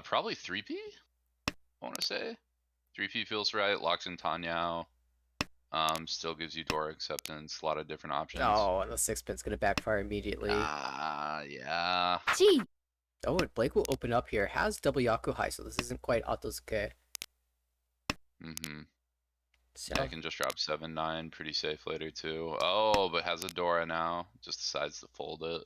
Probably 3P, I want to say. 3P feels right, locks in Tanyao. Still gives you Dora acceptance, a lot of different options. Oh, and the sixpence gonna backfire immediately. Yeah. Oh, and Blake will open up here. Has double Yakuhai, so this isn't quite Otosuke. Mm-hmm. Yeah, I Sound can just drop 7-9 pretty safe later too. Oh, but has a Dora now. Just decides to fold it.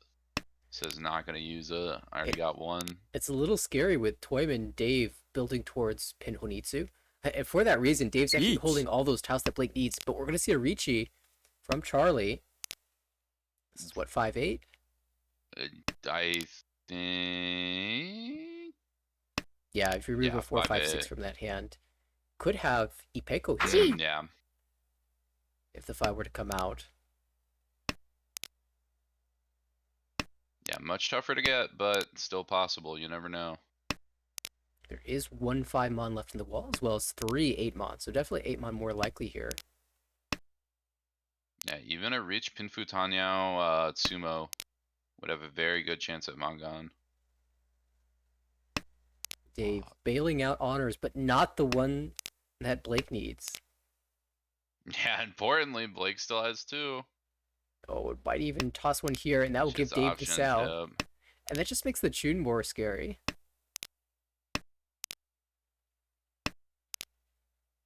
Says not gonna use it. I already it got one. it's a little scary with Toyman Dave building towards Pin Honitsu. And for that reason, Dave's actually holding Eat. all those tiles that Blake needs. But we're gonna see a Ricci from Charlie. This is what 5-8. Uh, I think. Yeah, if you remove a Yeah, 4-5-6 5-8. from that hand, could have Ipeko here Yeah. if the 5 were to come out. Yeah, much tougher to get, but still possible. You never know. There is one 5-mon left in the wall, as well as 3 8-mon. So definitely 8-mon more likely here. Yeah, even a reach Pinfu Tanyao Tsumo would have a very good chance at Mangan. Dave bailing out honors, but not the one that Blake needs. Yeah, importantly, Blake still has two. Oh, it might even toss one here, and that will She has give the Dave the option and sell. pip. And that just makes the tune more scary.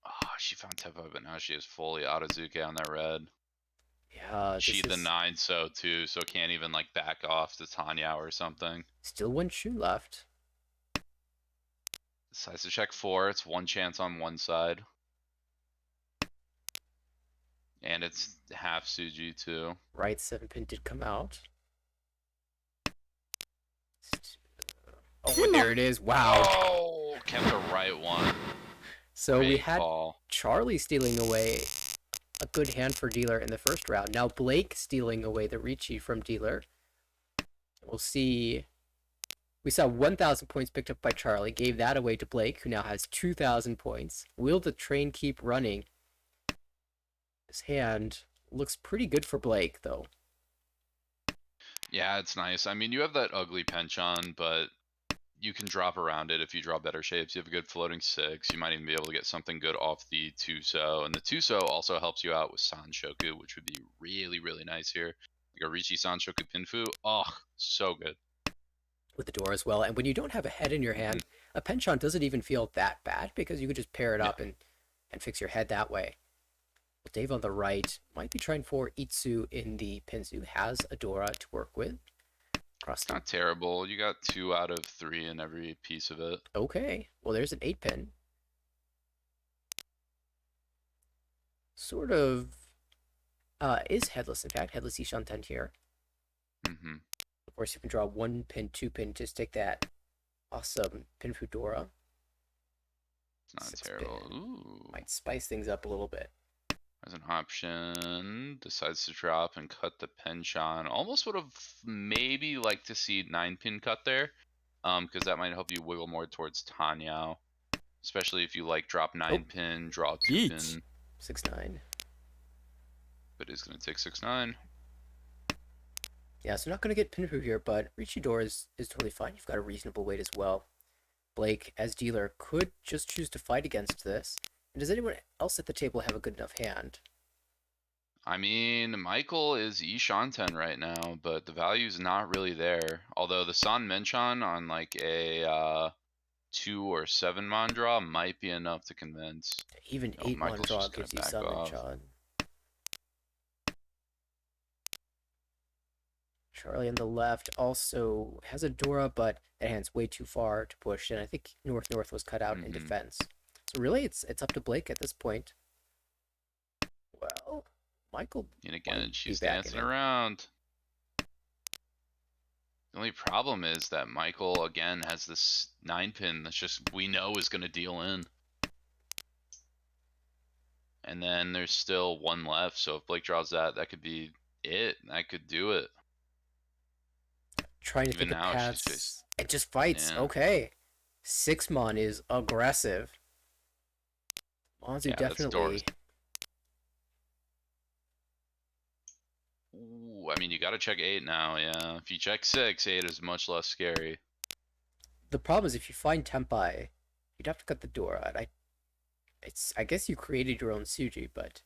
Oh, she found Tepa, but now she is fully Atazuke on that red. Yeah, She this the is 9 so too, so can't even like back off to Tanya or something. still one tune left. Decides to check 4. It's one chance on one side. And it's half Suji too. Right 7-pin did come out. Oh, and there it is. Wow. Oh, kept the right one. So we Great had call. Charlie stealing away a good hand for dealer in the first round. Now Blake stealing away the Ricci from dealer. We'll see. We saw 1,000 points picked up by Charlie, gave that away to Blake, who now has 2,000 points. Will the train keep running? This hand looks pretty good for Blake, though. Yeah, it's nice. I mean, you have that ugly penchant, but you can drop around it if you draw better shapes. You have a good floating 6. You might even be able to get something good off the Tuso. And the Tuso also helps you out with Sanshoku, which would be really, really nice here. Like a Richi Sanshoku Pinfu. Oh, so good. With the door as well. And when you don't have a head in your hand, a penchant doesn't even feel that bad because you could just pair it up and fix your head that way. Well, Dave on the right might be trying for Itsu in the pins who has Adora to work with. Across It's not terrible. You got 2 out of 3 in every piece of it. Okay. Well, there's an 8-pin. Sort of is headless, in fact. Headless Ishanten here. Mm-hmm. Of course, you can draw 1-pin, 2-pin, just take that awesome Pin Fudora. It's not terrible. Ooh. Might spice things up a little bit. As an option, decides to drop and cut the penchant. Almost would have maybe liked to see 9-pin cut there, because that might help you wiggle more towards Tanyao, especially if you like drop 9-pin, draw 2-pin. 6-9. But it's gonna take 6-9. Yeah, so not going to get Pinfu here, but Richidor is totally fine. You've got a reasonable weight as well. Blake, as dealer, could just choose to fight against this. And does anyone else at the table have a good enough hand? I mean, Michael is Ishanten right now, but the value's not really there. Although the San Menchan on like a 2 or 7 mon draw might be enough to convince. Even Oh, 8-mon Michael's draw just gonna gives you back some off. Chad. Charlie on the left also has a Dora, but that hand's way too far to push, and I think North was cut out in defense. So really, it's up to Blake at this point. Well, Michael. And again, she's dancing around. The only problem is that Michael again has this 9-pin that's just we know is gonna deal in. And then there's still one left, so if Blake draws that, that could be it. That could do it. Trying to Even think of now, paths. she's just It just fights. yeah. Okay. 6-mon is aggressive. Monzu Yeah, that's definitely. Doris. Ooh, I mean, you gotta check 8 now, yeah. If you check 6, 8 is much less scary. The problem is if you find Tempai, you'd have to cut the Dora. I guess you created your own Suji, but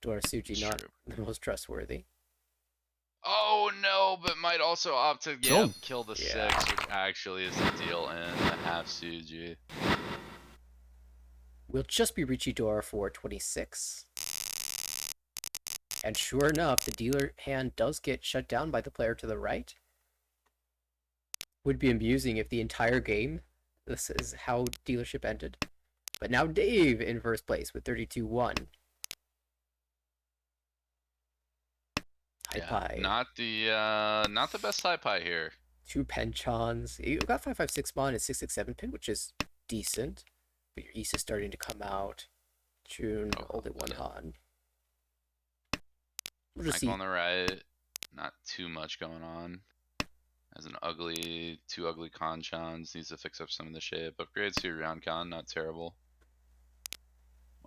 Dora Suji It's not true. the most trustworthy. Oh no, but might also opt to kill the 6, which actually is the deal in the half Suji. will just be Richidora for 26. And sure enough, the dealer hand does get shut down by the player to the right. Would be amusing if the entire game, this is how dealership ended. But now Dave in first place with 32-1. High Yeah, pie. not the best high pie here. Two penchons. You got 556 mon and 667 pin, which is decent. But your Issa starting to come out. June, Oh, only one yeah. Han. We'll just Michael see. on the right, not too much going on. Has two ugly conchons. Needs to fix up some of the shape. Upgrades to your round con, not terrible.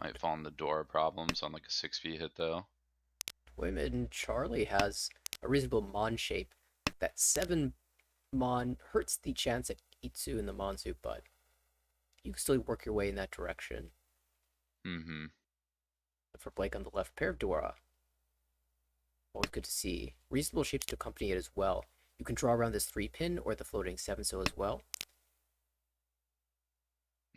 Might fall in the door problems on like a 6 feet hit though. Women Charlie has a reasonable mon shape. That 7 mon hurts the chance at Itsu in the Monzu, but you can still work your way in that direction. Mm-hmm. For Blake on the left, pair of Dora. Always good to see. Reasonable shapes to accompany it as well. You can draw around this 3 pin or the floating 7 so as well.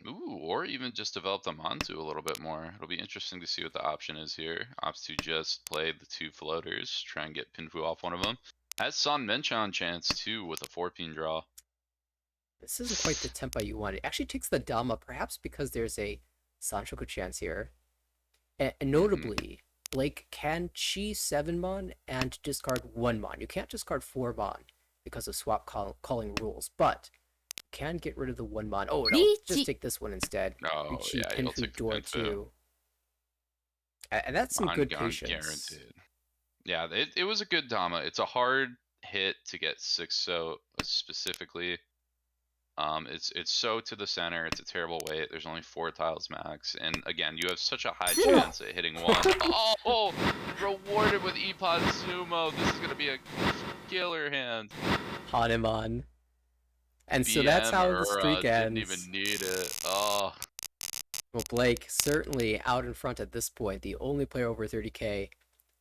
Ooh, or even just develop the Manzu a little bit more. It'll be interesting to see what the option is here. Opts to just play the 2 floaters, try and get Pinfu off one of them. Has Son Menchon chance too with a 4-pin draw. This isn't quite the tempo you want. It actually takes the Dama, perhaps because there's a Sanchoku chance here. And notably, Blake can chi 7 mon and discard 1 mon. You can't discard 4 mon because of calling rules, but can get rid of the 1 mon. Oh no, just take this one instead. Oh Richi yeah, you'll Pinfu take the Door Pinfu. 2. And that's some good On patience. guaranteed. Yeah, it was a good Dama. It's a hard hit to get 6 so specifically. It's so to the center. It's a terrible weight. There's only 4 tiles max, and again, you have such a high chance at hitting 1. Oh, rewarded with Epod Tsumo. This is gonna be a killer hand. Hanuman. And so that's BM how the streak didn't ends. even need it. Oh, Well, Blake certainly out in front at this point, the only player over 30k.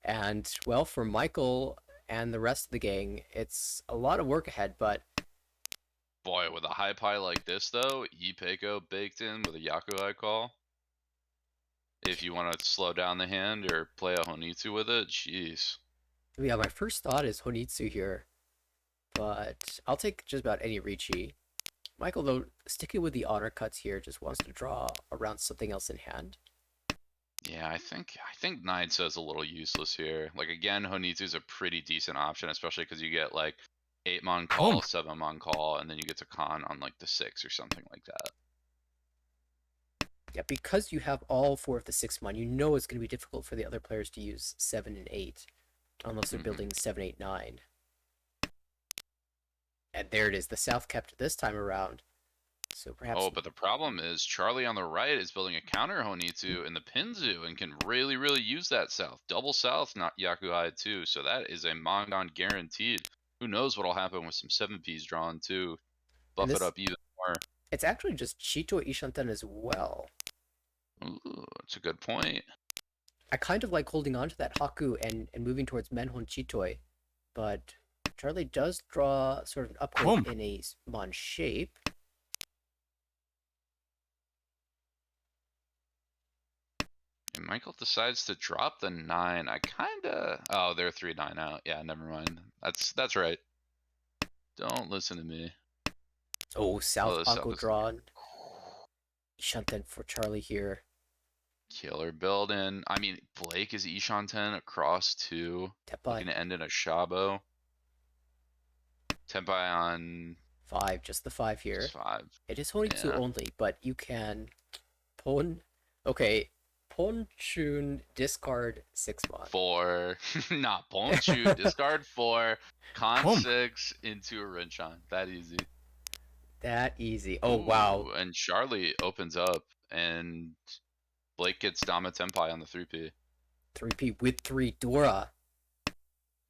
And, well, for Michael and the rest of the gang, it's a lot of work ahead, but boy, with a high pie like this though, Ipeko baked in with a Yakuai call. If you want to slow down the hand or play a Honitsu with it, jeez. yeah, my first thought is Honitsu here. But I'll take just about any Ricci. Michael, though, sticking with the honor cuts here, just wants to draw around something else in hand. Yeah, I think Naitsu's a little useless here. Like again, Honitsu's a pretty decent option, especially because you get like 8-mon call, 7-mon call, and then you get to con on like the 6 or something like that. Yeah, because you have all 4 of the 6 mon, you know it's going to be difficult for the other players to use 7 and 8, unless they're building 7, 8, 9. And there it is, the South kept this time around. So perhaps. Oh, but the problem is Charlie on the right is building a counter Honitsu in the Pinzu and can really, really use that South. Double South, not Yakuhai too, so that is a Mongon guaranteed. Who knows what'll happen with some 7Ps drawn too. And Buff it this, up even more. it's actually just Chito Ishanten as well. Ooh, that's a good point. I kind of like holding on to that Haku and moving towards Menhon Chitoi, but Charlie does draw sort of an upgrade in a Mon shape. And Michael decides to drop the 9. I kinda... Oh, they're 3-9 out. Yeah, never mind. That's right. Don't listen to me. Oh, South Oh, Haku drawn. Ishanten for Charlie here. Killer building. I mean, Blake is Ishanten across 2. Tepai. Looking to end in a Shabo. Tenpai on 5, just the 5 here. 5. It is Honitsu Yeah. only, but you can Pon. Okay, Pon Chun discard 6 mon. 4. Not Ponchu. Discard 4. Con 6 into a Rinchon. That easy. That easy. Oh, Ooh, wow. and Charlie opens up and Blake gets Dama Tenpai on the 3P. 3P with 3 Dora.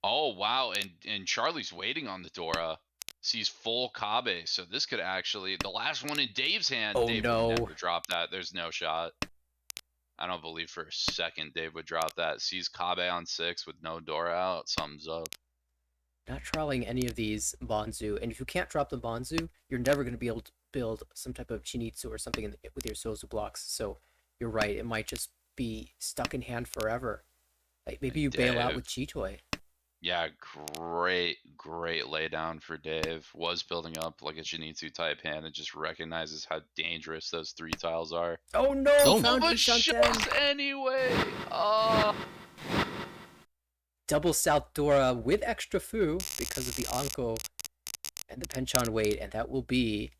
Oh wow, and Charlie's waiting on the Dora. Sees full Kabe, so this could actually the last one in Dave's hand. Oh, Dave no. would never drop that. There's no shot. I don't believe for a second Dave would drop that. Sees Kabe on 6 with no Dora out. Something's up. Not trialing any of these Bonzu, and if you can't drop the Bonzu, you're never going to be able to build some type of Chinitsu or something with your Sozu blocks, so you're right. It might just be stuck in hand forever. Like maybe And you bail out Dave, with Chitoy. yeah, great laydown for Dave. Was building up like a Zenitsu type hand and just recognizes how dangerous those three tiles are. Oh no! Oh, Found but Ishanten. shoves anyway. Double South Dora with extra Fu because of the Anko and the Penchon weight, and that will be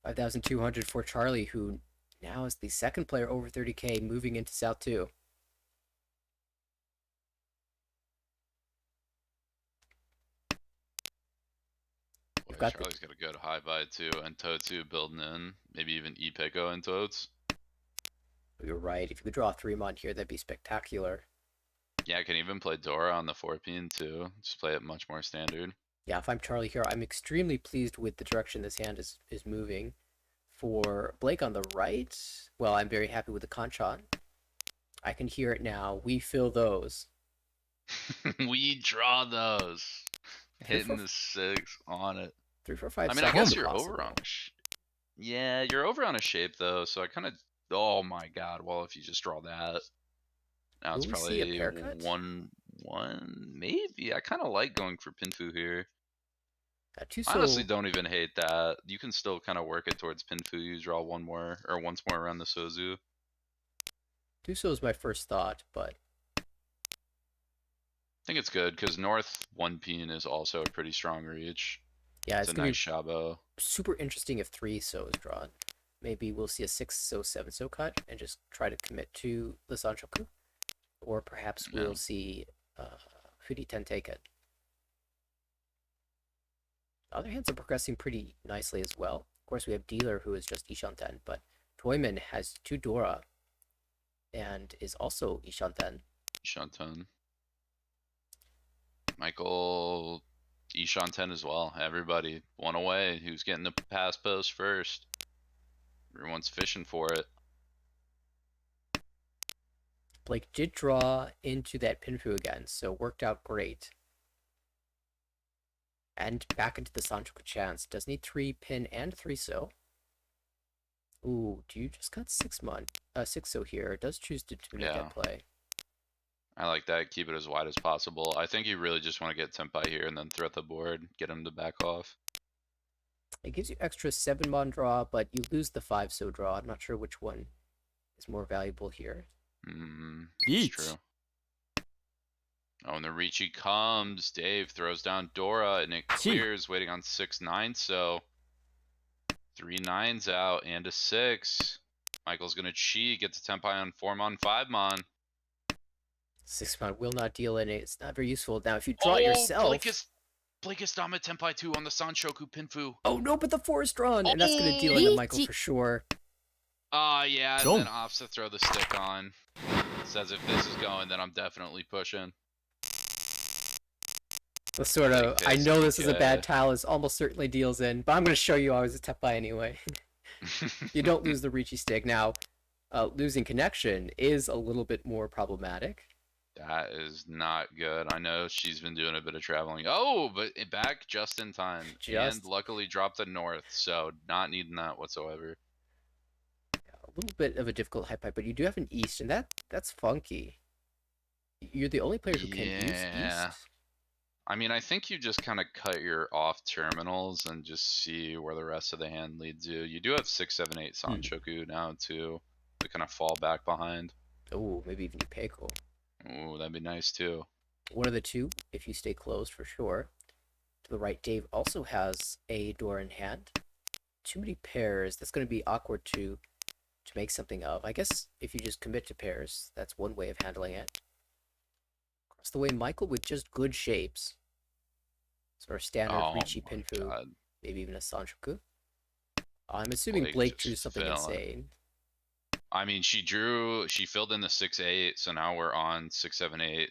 5,200 for Charlie, who now is the second player over 30k moving into South 2. We've Boy, got the. Charlie's got a good high buy too, and Totsu building in. Maybe even Epeko and Tots. You're right. If you could draw a 3-mon here, that'd be spectacular. Yeah, I can even play Dora on the 4-pin too. Just play it much more standard. Yeah, if I'm Charlie here, I'm extremely pleased with the direction this hand is moving. For Blake on the right, well, I'm very happy with the Conchon. I can hear it now. We fill those. We draw those. Three, Hitting four, the 6 on it. three, four, five, I mean, I seven is guess you're over on possible. a yeah, you're over on a shape though, so I kind of. Oh my god! Well, if you just draw that, now Will it's we see a probably pair cut? 1-1. Maybe I kind of like going for Pinfu here. I honestly Tuso, don't even hate that. You can still kind of work it towards Pinfu. You draw one more or once more around the Sozu. Tuso is my first thought, but I think it's good because North 1-pin is also a pretty strong reach. yeah, It's it's a gonna nice be Shabo. super interesting if 3 so is drawn. Maybe we'll see a 6 so 7 so cut and just try to commit to the Sanchoku. Or perhaps Yeah. we'll see Furiten take it. Other hands are progressing pretty nicely as well. Of course, we have Dealer, who is just Ishanten, but Toyman has 2 Dora and is also Ishanten. Shanten. Michael Ishanten as well. Everybody one away. Who's getting the pass post first? Everyone's fishing for it. Blake did draw into that Pinfu again, so worked out great. And back into the Sanchoku chance. Does need 3-pin and 3 so. Ooh, do you just got 6 so here? It does choose to make Yeah, that play. I like that. Keep it as wide as possible. I think you really just want to get Tempai here and then threat the board, get him to back off. It gives you extra 7-mon draw, but you lose the 5 so draw. I'm not sure which one is more valuable here. It's true. Oh, and the Ricci comes. Dave throws down Dora, and it clears, waiting on 6-9. So 3 9s out and a 6. Michael's gonna cheat, gets a Tempai on 4-mon, 5-mon. 6-mon will not deal any. It's not very useful. Now, if you draw it Oh, yourself. Blakist Dama Tempai 2 on the Sanshoku Pinfu. Oh no, but the 4 is drawn, and that's going to deal Oh! into Michael for sure. Yeah, and then opts to throw the stick on. Says if this is going, then I'm definitely pushing. The sort Blake of, I pissed know this is a bad DK. tile, is almost certainly deals in, but I'm going to show you I was a Tepai anyway. You don't lose the Ricci stick. Now, losing connection is a little bit more problematic. That is not good. I know she's been doing a bit of traveling. Oh, but back just in time. And Just luckily dropped the north, so not needing that whatsoever. a little bit of a difficult high pipe, but you do have an east, and that's funky. You're the only player who can use Yeah. east. I mean, I think you just kind of cut your off terminals and just see where the rest of the hand leads you. You do have 6, 7, 8 Sanchoku now, too, to kind of fall back behind. Oh, maybe even Peko. Ooh, that'd be nice, too. One of the two, if you stay closed for sure. To the right, Dave also has a door in hand. Too many pairs. That's going to be awkward to make something of. I guess if you just commit to pairs, that's one way of handling it. Across the way, Michael with just good shapes. Sort of standard Oh Ricci my Pinfu, god. maybe even a Sanchoku. I'm assuming Blake drew Just something failing. insane. I mean, she filled in the 6-8, so now we're on 6, 7, 8,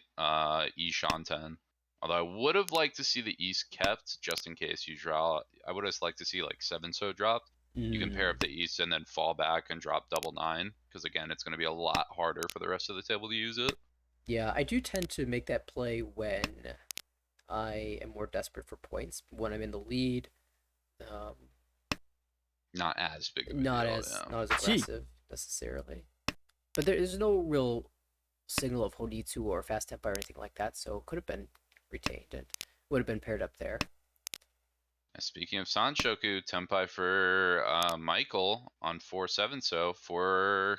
E Shanten. Although I would have liked to see the East kept, just in case you draw. I would have liked to see like 7 so dropped. You can pair up the East and then fall back and drop double 9, because again, it's going to be a lot harder for the rest of the table to use it. Yeah, I do tend to make that play when I am more desperate for points. When I'm in the lead, Not as big of a not deal, as yeah. not as aggressive necessarily. But there is no real signal of Honitsu or Fast Tempo or anything like that, so it could have been retained and would have been paired up there. Speaking of Sanshoku, Tenpai for Michael on 4-7, so for...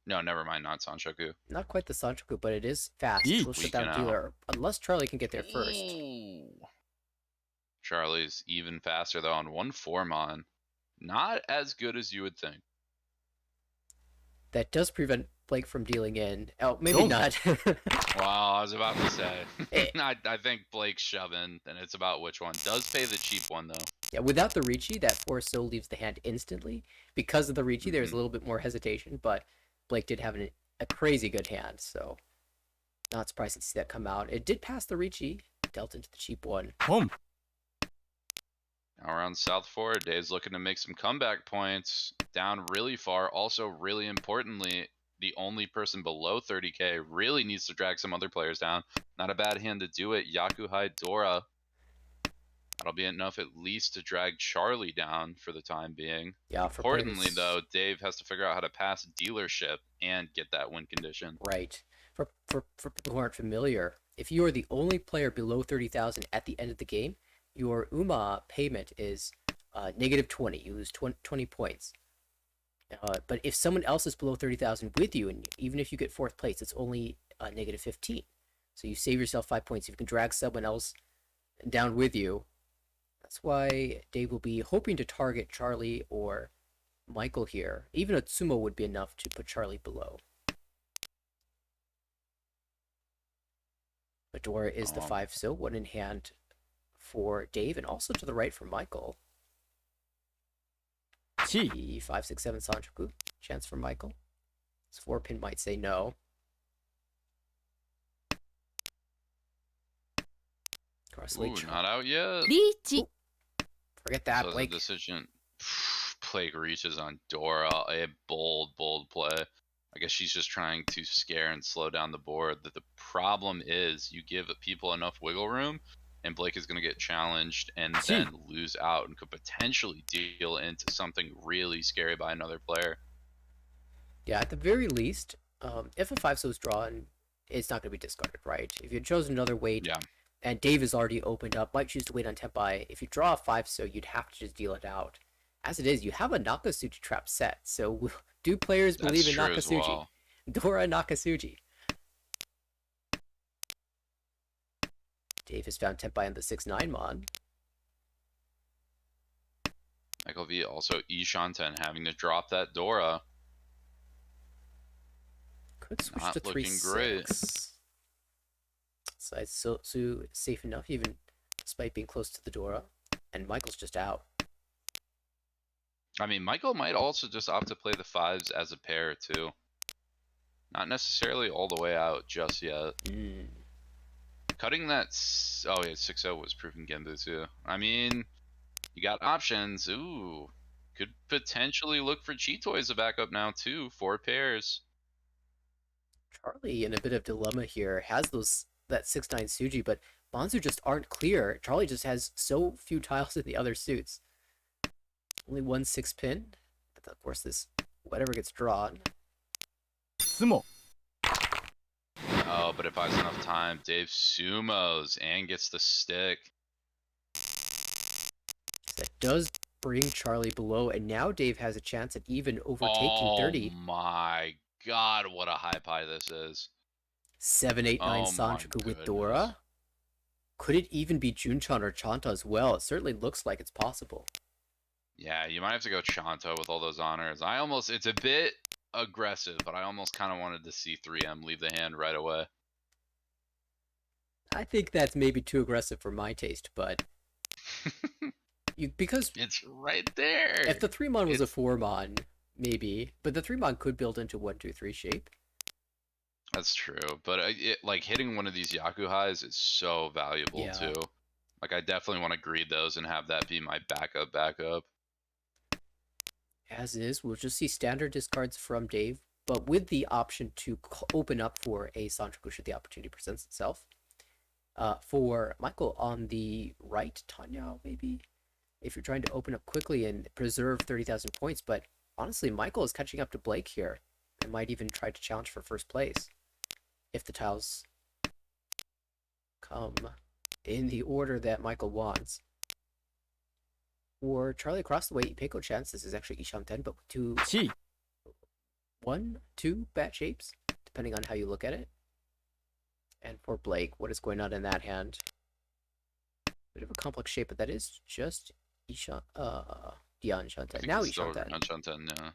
No, never mind, not Sanshoku. Not quite the Sanchoku, but it is fast. It will shut Weaken down out. dealer, unless Charlie can get there first. Ooh. Charlie's even faster, though, on 1-4 Not as good as you would think. That does prevent Blake from dealing in. Oh, maybe not. Wow, I was about to say. Eh, I think Blake's shoving, and it's about which one. Does pay the cheap one, though. yeah, without the Ricci, that 4 so leaves the hand instantly. Because of the Ricci, there's a Mm-hmm. little bit more hesitation, but Blake did have a crazy good hand, so not surprised to see that come out. It did pass the Ricci, dealt into the cheap one. Now we're on South 4. Dave's looking to make some comeback points. Down really far. Also, really importantly, the only person below 30k really needs to drag some other players down. Not a bad hand to do it. Yakuhai Dora. That'll be enough at least to drag Charlie down for the time being. Yeah, for playing Importantly, this though, Dave has to figure out how to pass dealership and get that win condition. right. For people who aren't familiar, if you are the only player below 30,000 at the end of the game, your UMA payment is -20. You lose 20 points. But if someone else is below 30,000 with you, and even if you get fourth place, it's only -15. So you save yourself 5 points. If you can drag someone else down with you, that's why Dave will be hoping to target Charlie or Michael here. Even a Tsumo would be enough to put Charlie below. Medora is the 5 so, one in hand for Dave, and also to the right for Michael. The 5, 6, 7 Sanchoku. Chance for Michael. His 4 pin might say no. Ooh, not out yet. Ooh, forget that, So the Blake. decision. Blake reaches on Dora. A bold, bold play. I guess she's just trying to scare and slow down the board. The problem is you give people enough wiggle room, and Blake is going to get challenged and then lose out and could potentially deal into something really scary by another player. Yeah, at the very least, if a 5 so is drawn, it's not going to be discarded, right? If you chose another weight, Yeah, and Dave is already opened up, might choose to wait on Tenpai. If you draw a 5 so, you'd have to just deal it out. As it is, you have a Nakasuji trap set, so do players that's believe in true as Nakasuji? well. Dora Nakasuji. Dave has found Tenpai on the 6-9 mon. Michael V also Ishanten having to drop that Dora. Could switch Not to 3 looking great. 6. So safe enough, even despite being close to the Dora. And Michael's just out. I mean, Michael might also just opt to play the 5s as a pair, too. Not necessarily all the way out just yet. Cutting that... Oh, yeah, 6-0 was proven Genbu, too. I mean, you got options. Ooh. Could potentially look for Cheetoy as a backup now, too. 4 pairs. Charlie in a bit of dilemma here. Has that 6-9 Suji, but Bonzu just aren't clear. Charlie just has so few tiles in the other suits. Only one 6 pin. But of course, this whatever gets drawn. Tsumo. Oh, but it buys enough time. Dave sumos and gets the stick. That does bring Charlie below, and now Dave has a chance at even overtaking 30. Oh my god, what a high pie this is. 7-8-9 Oh my Sanchoku with goodness. Dora. Could it even be Junchan or Chanta as well? It certainly looks like it's possible. Yeah, you might have to go Chanta with all those honors. It's a bit aggressive, but I almost kind of wanted to see 3M leave the hand right away. I think that's maybe too aggressive for my taste, but because It's right there. if the 3-mon was a 4-mon, maybe, but the 3-mon could build into 1-2-3 shape. That's true, but like hitting one of these Yaku highs is so valuable too. Like I definitely want to greed those and have that be my backup. As is, we'll just see standard discards from Dave, but with the option to open up for a Sanchoku should the opportunity presents itself. For Michael on the right, Tanya, maybe? If you're trying to open up quickly and preserve 30,000 points, but honestly, Michael is catching up to Blake here. and might even try to challenge for first place if the tiles come in the order that Michael wants. For Charlie across the way, Peiko chance, this is actually Isham 10, but with two, 1 one, two bad shapes, depending on how you look at it. And for Blake, what is going on in that hand? Bit of a complex shape, but that is just Isham, Dion I Shanten. think Now it's still Isham 10. Shanten, yeah.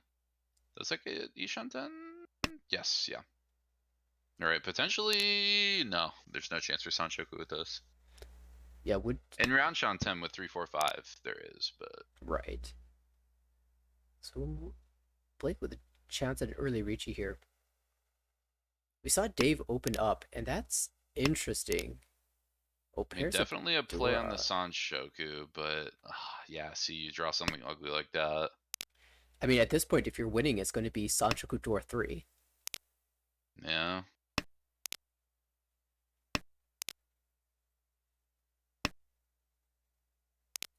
That's like a Shanten? Yes, yeah. Alright, potentially... No, there's no chance for Sanchoku with this. Yeah, would... In round Shanten with 3-4-5, there is, but... Right. So, Blake with a chance at an early Ricci here. We saw Dave open up, and that's interesting. Oh, I mean, pairs of definitely a play on the Dora. Sanshoku, but... yeah, see, you draw something ugly like that. I mean, at this point, if you're winning, it's going to be Sanchoku Dora 3. Yeah.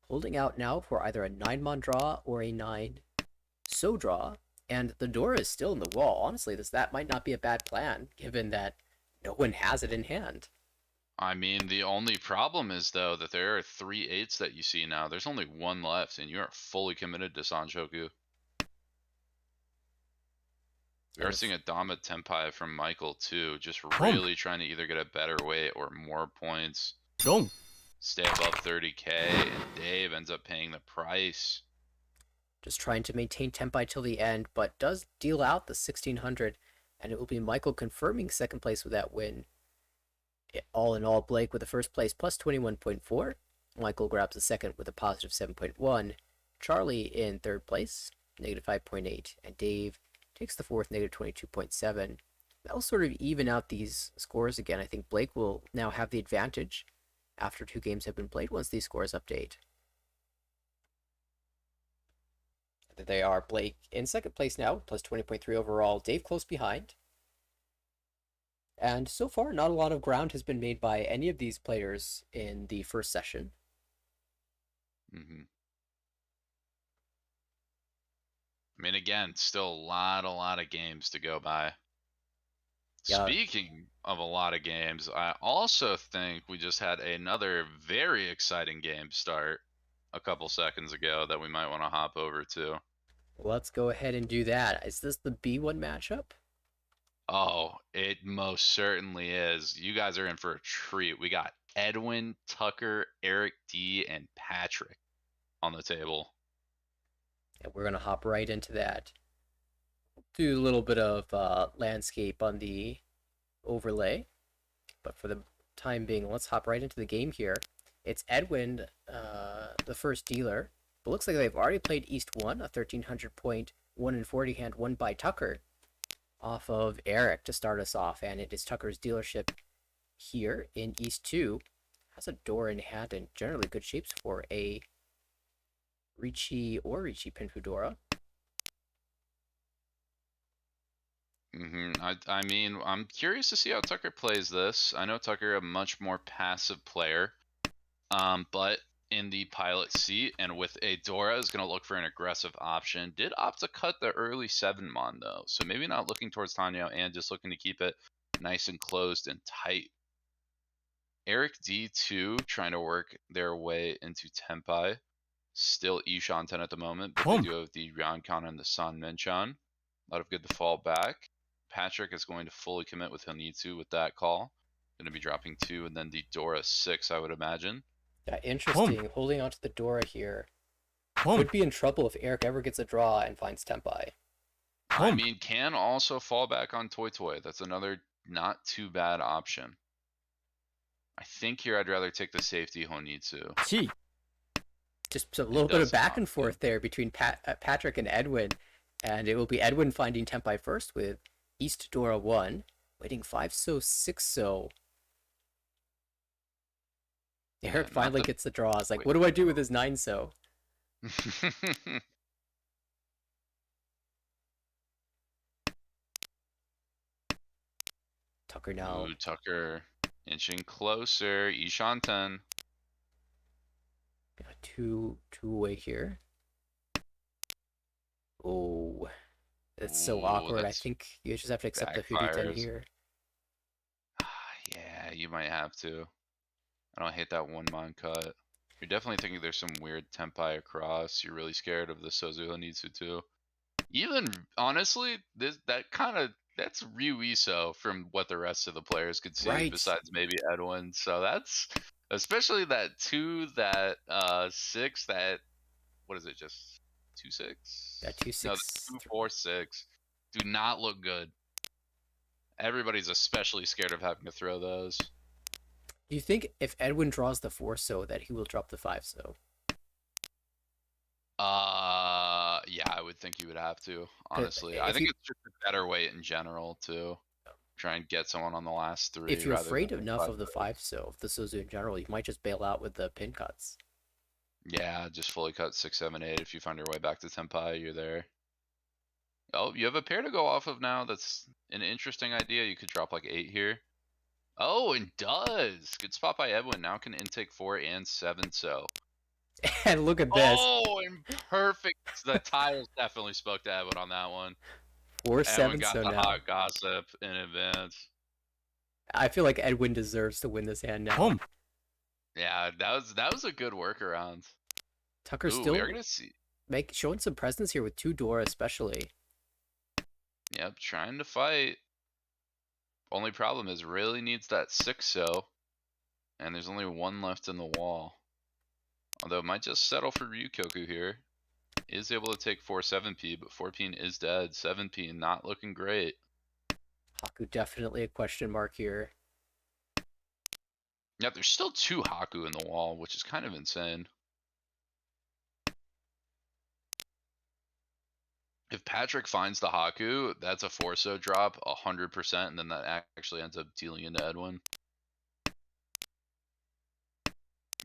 Holding out now for either a 9-mon draw or a 9 so draw, and the Dora is still in the wall. Honestly, that might not be a bad plan, given that no one has it in hand. I mean, the only problem is, though, that there are 3 8s that you see now. There's only one left, and you are fully committed to Sanshoku. We are And seeing a Dama Tenpai from Michael, too, just Boom. really trying to either get a better weight or more points, 4 stay above 30k, and Dave ends up paying the price. just trying to maintain Tempai till the end, but does deal out the 1600, and it will be Michael confirming second place with that win. All in all, Blake with the first place plus 21.4. Michael grabs the second with a positive 7.1. Charlie in third place, negative 5.8. And Dave takes the fourth, negative 22.7. That'll sort of even out these scores again. I think Blake will now have the advantage after 2 games have been played once these scores update. There they are. Blake in second place now, plus 20.3 overall. Dave close behind. And so far, not a lot of ground has been made by any of these players in the first session. I mean, again, still a lot of games to go by. Yeah. Speaking of a lot of games, I also think we just had another very exciting game start a couple seconds ago that we might want to hop over to. Let's go ahead and do that. Is this the B1 matchup? Oh, it most certainly is. You guys are in for a treat. We got Edwin, Tucker, Eric D, and Patrick on the table. And we're going to hop right into that. Do a little bit of landscape on the overlay. But for the time being, let's hop right into the game here. It's Edwin, the first dealer. But looks like they've already played East 1, a 1300 point 1 in 40 hand won by Tucker off of Eric to start us off. And it is Tucker's dealership here in East 2. Has a door in hand and generally good shapes for a Ricci or Ricci Pinfudora. I mean, I'm curious to see how Tucker plays this. I know Tucker a much more passive player, but in the pilot seat and with a Dora is going to look for an aggressive option. Did opt to cut the early 7-mon though, so maybe not looking towards Tanyo and just looking to keep it nice and closed and tight. Eric D2 trying to work their way into Tenpai. Still Ishan 10 at the moment, but they do have the Ryanchan and the San Minchan. A lot of good to fall back. Patrick is going to fully commit with Honitsu with that call. Going to be dropping 2 and then the Dora 6, I would imagine. Yeah, interesting. Holding onto the Dora here. Could be in trouble if Eric ever gets a draw and finds Tempai. I mean, can also fall back on Toy Toy. That's another not too bad option. I think here I'd rather take the safety Honitsu. Just a little bit of back and forth there between Patrick and Edwin. And it will be Edwin finding Tempai first with East Dora 1. Waiting 5 so, 6 so. Eric finally gets the draw. It's like, what do I do with his 9 so? Tucker now. Ooh, Tucker inching closer. Ishan 10. Got two away here. Oh. It's so Ooh, awkward. I that's think you just have to accept the Furiten backfires. here. Yeah, you might have to. I don't hate that one mon cut. You're definitely thinking there's some weird tempai across. You're really scared of the Sozu Honitsu too. Even honestly, that's Ryuiso from what the rest of the players could see, Right. besides maybe Edwin. So that's especially that 2, that 6, that what is it, just 2-6? That two No, the six. 2-4-6 do not look good. Everybody's especially scared of having to throw those. Do you think if Edwin draws the 4 so that he will drop the 5 so? Yeah, I would think you would have to, Because honestly. I think it's just a better way in general to try and get someone on the last if 3 you're rather than afraid enough five of the throws. 5 so of the Sozu in general, you might just bail out with the pin cuts. Yeah, just fully cut 6, 7, 8. If you find your way back to Tenpai, you're there. Oh, you have a pair to go off of now. That's an interesting idea. You could drop like 8 here. Oh, and does. Good spot by Edwin. Now can intake 4 and 7 so. And look at this. Oh, and perfect. The tiles definitely spoke to Edwin on that one. 4 Edwin 7 got so the now. hot gossip in advance. I feel like Edwin deserves to win this hand now. Boom. Yeah, that was a good workaround. Tucker's Ooh, we are still gonna see. showing some presence here with 2 Dora especially. Yep, trying to fight. Only problem is really needs that 6 so, and there's only 1 left in the wall. Although it might just settle for Ryukoku here. Is able to take 4 7p, but 4p is dead. 7p not looking great. Haku definitely a question mark here. Yeah, there's still 2 Haku in the wall, which is kind of insane. If Patrick finds the Haku, that's a 4 so drop 100%, and then that actually ends up dealing into Edwin.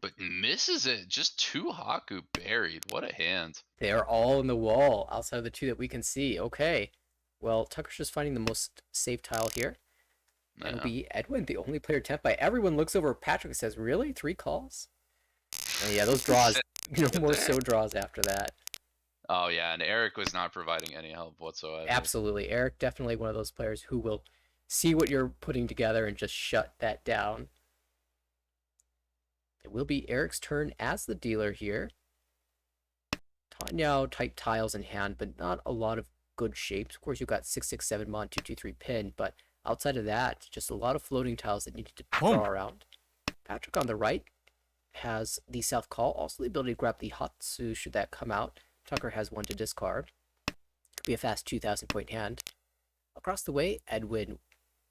But misses it. Just 2 Haku buried. What a hand. They are all in the wall outside of the 2 that we can see. Okay. Well, Tucker's just finding the most safe tile here. And it'll Yeah. be Edwin, the only player tapped by. Everyone looks over at Patrick and says, really? 3 calls? And yeah, those draws, no more so draws after that. Oh yeah, and Eric was not providing any help whatsoever. Absolutely. Eric, definitely one of those players who will see what you're putting together and just shut that down. It will be Eric's turn as the dealer here. Tanyao type tiles in hand, but not a lot of good shapes. Of course, you've got 667 Mon, 223 pin, but outside of that, just a lot of floating tiles that need to draw around. Patrick on the right has the South Call, also the ability to grab the Hatsu should that come out. Tucker has 1 to discard. Could be a fast 2,000 point hand. Across the way, Edwin,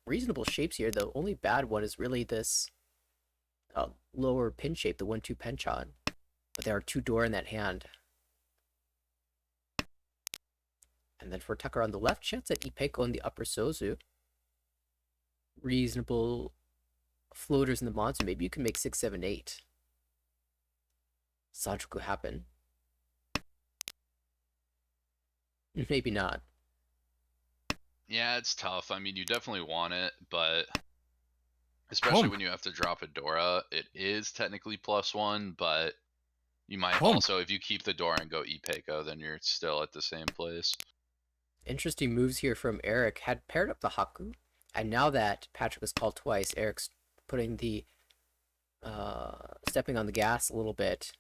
reasonable shapes here. The only bad one is really this lower pin shape, the 1-2 penchon. But there are 2 door in that hand. And then for Tucker on the left, chance at Ipeko in the upper Sozu. Reasonable floaters in the monster. Maybe you can make 6, 7, 8. Sanchoku happen. Maybe not. Yeah, it's tough. I mean, you definitely want it, but especially when you have to drop a Dora, it is technically +1, but you might also, if you keep the Dora and go Ipeko, then you're still at the same place. Interesting moves here from Eric. Had paired up the Haku, and now that Patrick was called twice, Eric's putting the stepping on the gas a little bit,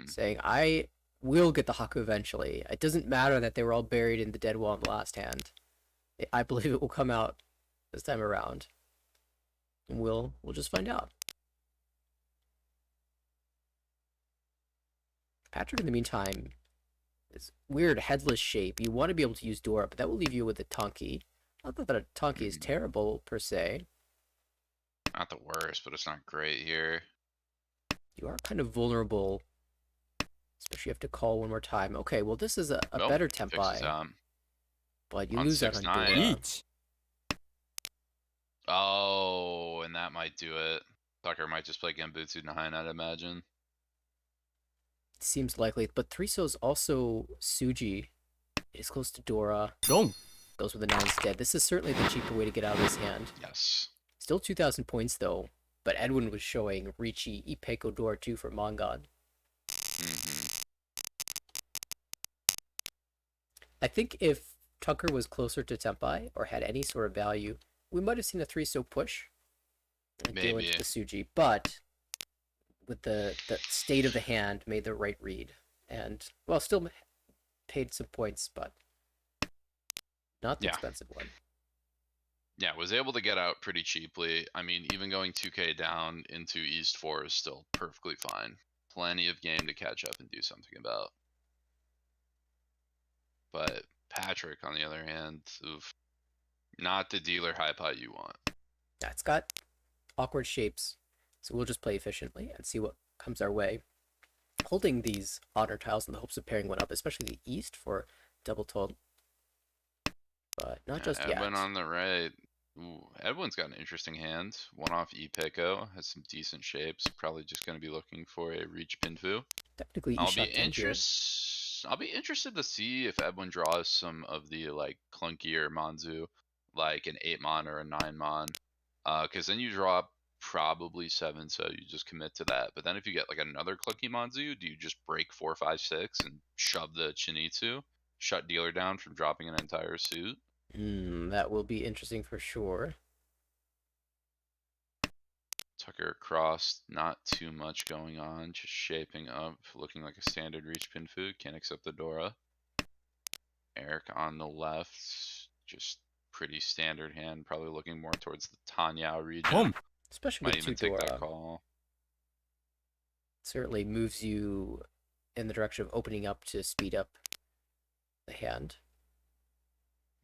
saying, I will get the Haku eventually. It doesn't matter that they were all buried in the dead wall in the last hand. I believe it will come out this time around. And we'll just find out. Patrick, in the meantime, this weird headless shape. You want to be able to use Dora, but that will leave you with a Tonki. Not that a Tonki is terrible, per se. Not the worst, but it's not great here. You are kind of vulnerable. Especially if you have to call 1 more time. Okay, well, this is a better Tempai. But you lose that on Dora. Oh, and that might do it. Tucker might just play Genbutsu 9, I'd imagine. Seems likely, but 3 is also Suji. It is close to Dora. Goes with a 9 instead. This is certainly the cheaper way to get out of this hand. Yes. Still 2,000 points, though. But Edwin was showing Richi, Ipeko, Dora 2 for Mongon. I think if Tucker was closer to Tempai or had any sort of value, we might have seen a 3-so push and deal into Maybe. the Suji, but with the state of the hand, made the right read. And, well, still paid some points, but not the Yeah. expensive one. Yeah, was able to get out pretty cheaply. I mean, even going 2k down into East 4 is still perfectly fine. Plenty of game to catch up and do something about. But Patrick, on the other hand, oof, not the dealer high pot you want. Yeah, it's got awkward shapes, so we'll just play efficiently and see what comes our way. Holding these honor tiles in the hopes of pairing one up, especially the East for double total, but not just Edwin yet. on the right. Ooh, Edwin's got an interesting hand. One off Epico, has some decent shapes. Probably just going to be looking for a reach pinfu. Technically, I'll be Ishot 10 here. interested to see if Edwin draws some of the like clunkier Manzu, like an 8 mon or a 9 mon. Because then you draw probably 7, so you just commit to that. But then if you get like another clunky Manzu, do you just break 4, 5, 6 and shove the Chinitsu? Shut dealer down from dropping an entire suit? That will be interesting for sure. Tucker across, not too much going on, just shaping up, looking like a standard reach pin food. Can't accept the Dora. Eric on the left, just pretty standard hand, probably looking more towards the Tanya region. Home. Especially Might with even take that Tudora. call. Certainly moves you in the direction of opening up to speed up the hand.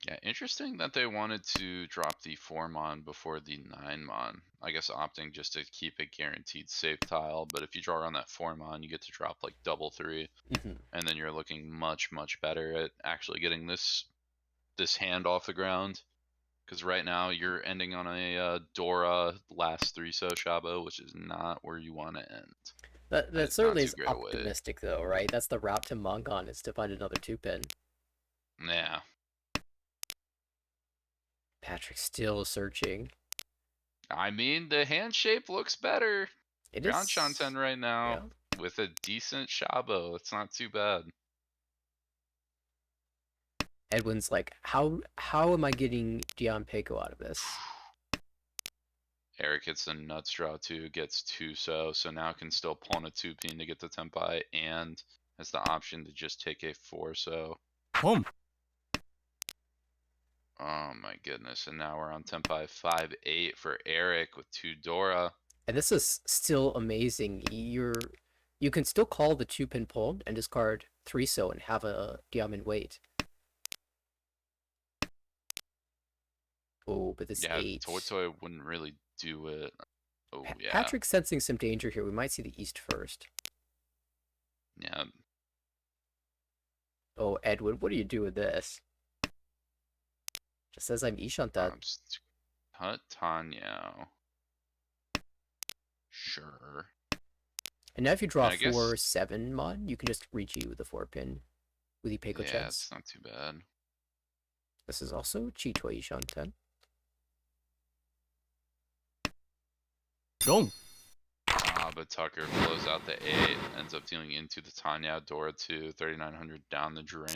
Yeah, interesting that they wanted to drop the 4 mon before the 9 mon. I guess opting just to keep a guaranteed safe tile, but if you draw on that 4 mon, you get to drop like double 3, Mm-hmm. and then you're looking much, much better at actually getting this hand off the ground. Because right now you're ending on a Dora last 3-so Shabo, which is not where you want to end. That That is not certainly too is great a way. optimistic, though, right? That's the route to Mongon, is to find another 2-pin. Yeah. Patrick still searching. I mean, the hand shape looks better. It You're on is. Shanten right now Yeah. with a decent Shabo. It's not too bad. Edwin's like, how am I getting Dion Peiko out of this? Eric hits a nuts draw too, gets 2-so, so now can still pawn a 2-pin to get the Tempai and has the option to just take a 4-so. Home. Oh my goodness, and now we're on Tempai 5-8 for Eric with 2 Dora. And this is still amazing. You can still call the 2-pin pull and discard 3-so and have a Diamond wait. Oh, but this Yeah, 8. Toy wouldn't really do it. Oh yeah, Patrick's sensing some danger here. We might see the East first. yeah. Oh, Edwin, what do you do with this? Just says I'm Ishantat. Cut Tanya. Sure. And now if you draw I guess 4-7 mon, you can just reach you with the 4-pin with Ipeco yeah, chance. it's not too bad. This is also Chitoi Ishanten. Long. But Tucker blows out the 8, ends up dealing into the Tanya Dora 2, 3900 down the drain.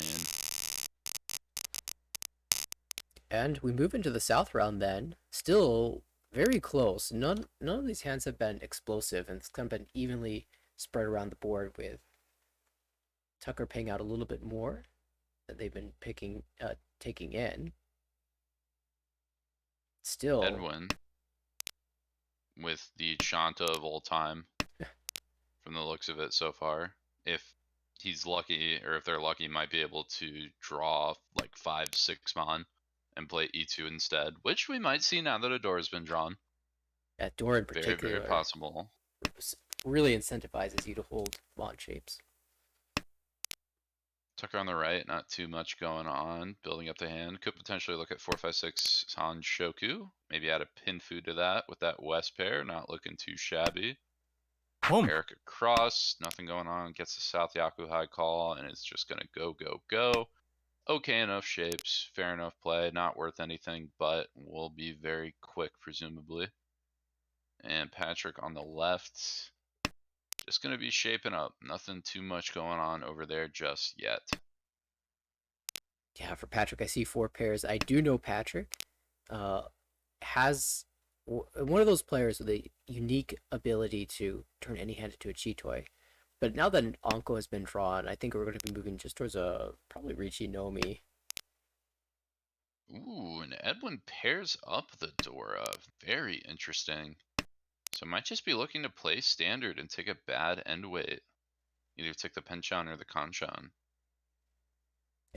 And we move into the south round then. Still very close. None of these hands have been explosive, and it's kind of been evenly spread around the board with Tucker paying out a little bit more that they've been taking in. Still, Edwin with the Chanta of all time from the looks of it so far. If he's lucky, or if they're lucky, might be able to draw like 5, 6 mon and play E2 instead, which we might see now that a door has been drawn. that door in Very, very particular possible. really incentivizes you to hold mon shapes. Tucker on the right, not too much going on. Building up the hand. Could potentially look at 4, 5, 6 Han Shoku. Maybe add a pin food to that with that West pair. Not looking too shabby. Home. Eric across. Nothing going on. Gets the South Yaku high call, and it's just going to go, go, go. Okay enough shapes. Fair enough play. Not worth anything, but will be very quick, presumably. And Patrick on the left. Just going to be shaping up. Nothing too much going on over there just yet. Yeah, for Patrick, I see four pairs. I do know Patrick uh, has one of those players with a unique ability to turn any hand into a cheat toy. But now that an Anko has been drawn, I think we're going to be moving just towards a probably Riichi Nomi. Ooh, and Edwin pairs up the Dora. Very interesting. So might just be looking to play standard and take a bad end weight. Either take the Penchant or the Kanchan.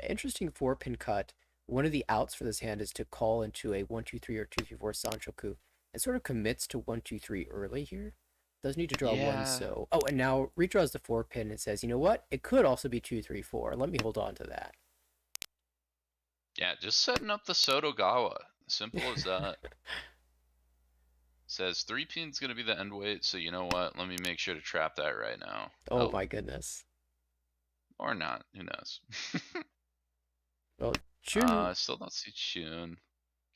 Interesting four pin cut. One of the outs for this hand is to call into a 1-2-3 or 2-3-4 Sanchoku. It sort of commits to 1-2-3 early here. Does need to draw one, Yeah. so. Oh, and now redraws the four pin and says, you know what? It could also be 2-3-4. Let me hold on to that. Yeah, just setting up the Sotogawa. Simple as that. Says 3 pin's gonna be the end weight, so you know what? Let me make sure to trap that right now. Oh my goodness. Or not. Who knows? Well, Chun. Still don't see Chun.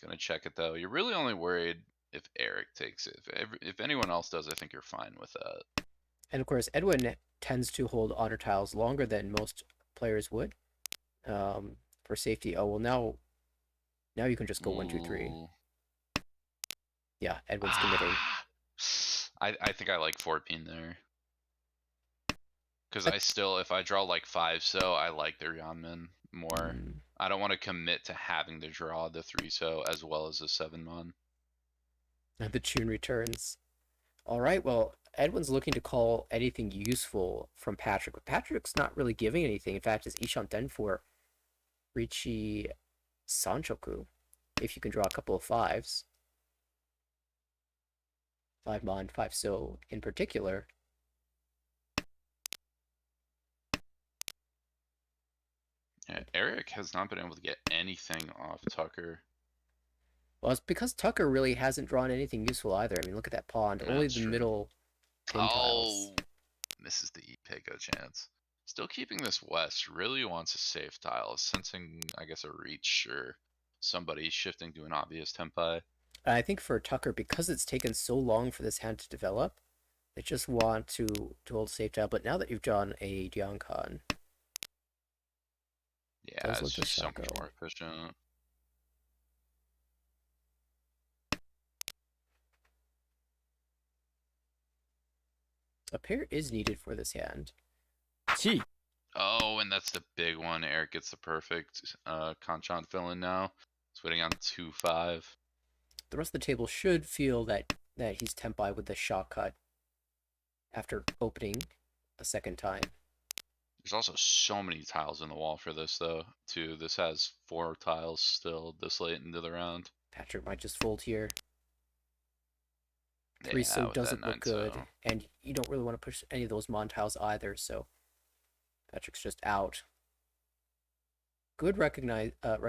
Gonna check it though. You're really only worried if Eric takes it. If anyone else does, I think you're fine with that. And of course, Edwin tends to hold honor tiles longer than most players would, for safety. Oh well, now you can just go 1-2-3. Ooh. Yeah, Edwin's committing. I think I like 4 pin there. Because I- I still, if I draw like 5 so, I like the Ryanman more. Mm, I don't want to commit to having to draw the 3 so as well as a 7 mon. the Chun returns. All right, well, Edwin's looking to call anything useful from Patrick, but Patrick's not really giving anything. In fact, it's Ishanten for Riichi Sanchoku. If you can draw a couple of fives. 5 mon, 5 so in particular. Yeah, Eric has not been able to get anything off Tucker. Well, it's because Tucker really hasn't drawn anything useful either. I mean, look at that pond. Only That's the true. middle pin tiles. Oh, misses the Pego chance. Still keeping this west. Really wants a safe tile. Sensing, I guess, a reach or somebody shifting to an obvious tempi. And I think for Tucker, because it's taken so long for this hand to develop, they just want to hold safe tile. But now that you've drawn a Diancon, Yeah, does it's let the just so shot much go. more efficient. A pair is needed for this hand. 地 Oh, and that's the big one. Eric gets the perfect Kanchan fill in now. It's waiting on 2-5. The rest of the table should feel that he's tempi with the shot cut after opening a second time. There's also so many tiles in the wall for this, though, too. This has 4 tiles still this late into the round. Patrick might just fold here. 3 Yeah, so with that doesn't 9 look good, so. and you don't really want to push any of those mon tiles either, so Patrick's just out. Good recognize what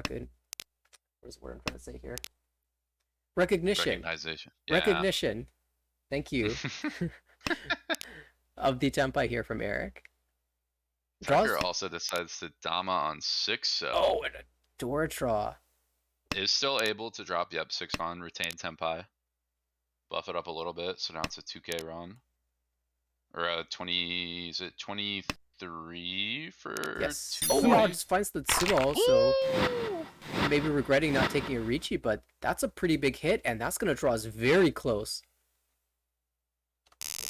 is the word I'm trying to say here? Recognition. Recognition. Yeah. Recognition. Thank you. Of the tempi here from Eric. Tucker also decides to Dama on 6 so. Oh, and a door draw. Is still able to drop, yep, 6 mon, retain tempi. Buff it up a little bit, so now it's a 2k run. Or a 20, is it 23 for Yes. 2? Oh, wow, just finds the Tsumo, so Woo! maybe regretting not taking a Riichi, but that's a pretty big hit, and that's going to draw us very close.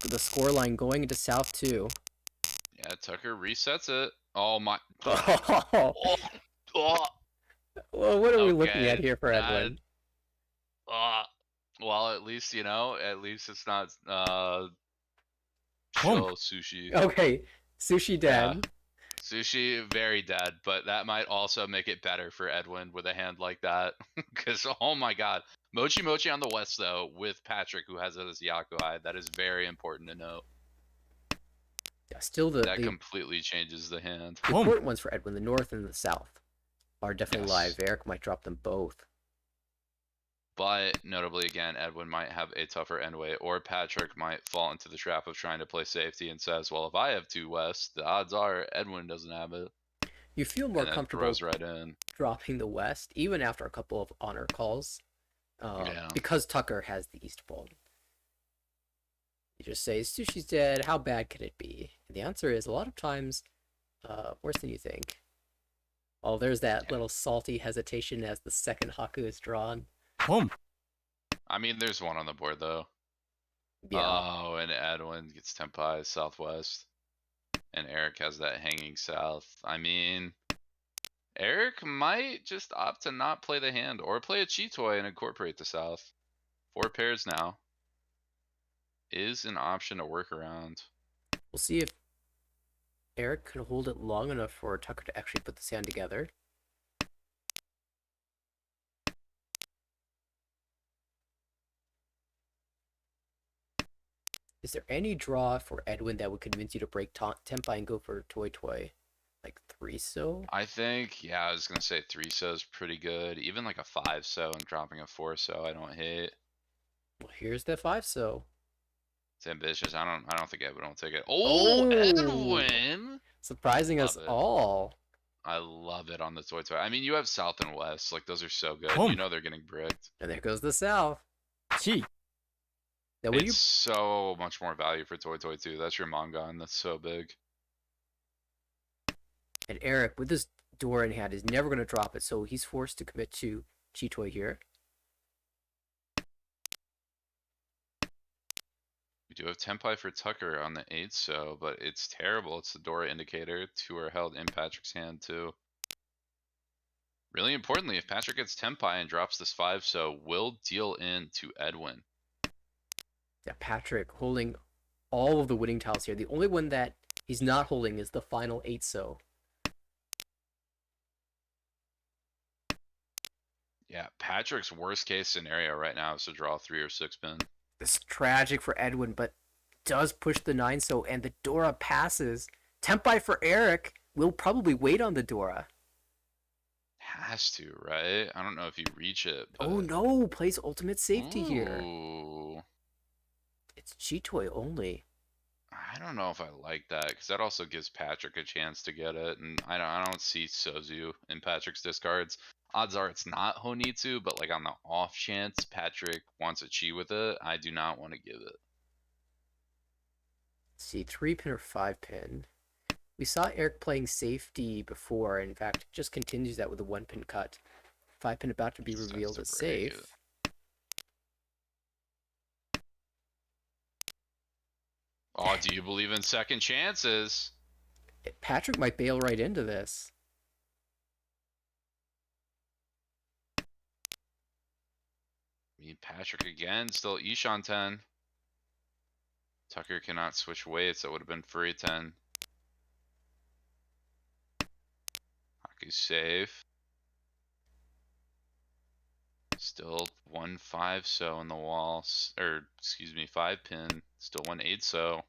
Look at the scoreline going into South 2. Yeah, Tucker resets it. Oh my. Oh, Oh, oh, well, what are we looking okay. at here for Edwin? Well, at least, at least it's not Pump. chill sushi. Okay, Sushi Yeah. Den. Sushi, very dead, but that might also make it better for Edwin with a hand like that. Because, oh my god. Mochi Mochi on the west, though, with Patrick, who has it as Yakuai. That is very important to note. Yeah, still That completely changes the hand. the important ones for Edwin, the north and the south, are definitely Yes. live. Eric might drop them both. But notably, again, Edwin might have a tougher end weight, or Patrick might fall into the trap of trying to play safety and says, well, if I have 2 west, the odds are Edwin doesn't have it. You feel more And then comfortable throws right in. dropping the west, even after a couple of honor calls, Yeah. because Tucker has the east fold. You just say, Sushi's dead, how bad could it be? And the answer is, a lot of times, worse than you think. Oh, there's that Yeah. little salty hesitation as the second Haku is drawn. ポン I mean, there's one on the board though. Yeah. Oh, and Edwin gets Tempai southwest, and Eric has that hanging south. I mean, Eric might just opt to not play the hand or play a Cheetoy and incorporate the south. 4 pairs now is an option to work around. We'll see if Eric can hold it long enough for Tucker to actually put this hand together. Is there any draw for Edwin that would convince you to break Tempai and go for Toy Toy? Like 3-so? I think, yeah, I was gonna say 3-so is pretty good. Even like a 5-so and dropping a 4-so, I don't hate. Well, here's the 5-so. It's ambitious. I don't think Edwin will take it. Oh, Oh! Edwin! Surprising us Love it. all. I love it on the toy. I mean, you have South and West. Like, those are so good. Boom. You know they're getting bricked. And there goes the South. チ Now, when It's you so much more value for Toy too. That's your Mongon. That's so big. and Eric with his door in hand is never going to drop it, so he's forced to commit to Cheetoy here. We do have Tempai for Tucker on the 8-so, but it's terrible. It's the Dora indicator. 2 are held in Patrick's hand too. Really importantly, if Patrick gets Tempai and drops this 5-so, will deal in to Edwin. Yeah, Patrick holding all of the winning tiles here. The only one that he's not holding is the final 8-so. Yeah, Patrick's worst case scenario right now is to draw 3 or 6 pin. This is tragic for Edwin, but does push the 9-so, and the Dora passes. Tempai for Eric will probably wait on the Dora. Has to, right? I don't know if you reach it. But... Oh no, plays ultimate safety here. Ooh. It's Cheetoy only. I don't know if I like that because that also gives Patrick a chance to get it, and I don't see Sozu in Patrick's discards. Odds are it's not Honitsu, but like on the off chance Patrick wants a Chi with it, I do not want to give it. Let's see, 3-pin or 5-pin. We saw Eric playing safety before. In fact, just continues that with a 1-pin cut. 5-pin about to be Just revealed has as to break safe. it. Oh, do you believe in second chances? Patrick might bail right into this. I mean, Patrick again, still Ishan 10. Tucker cannot switch weights. That would have been free 10. Haku's safe. Still 1-5-so in the wall, or excuse me, 5-pin. Still 1-8-so.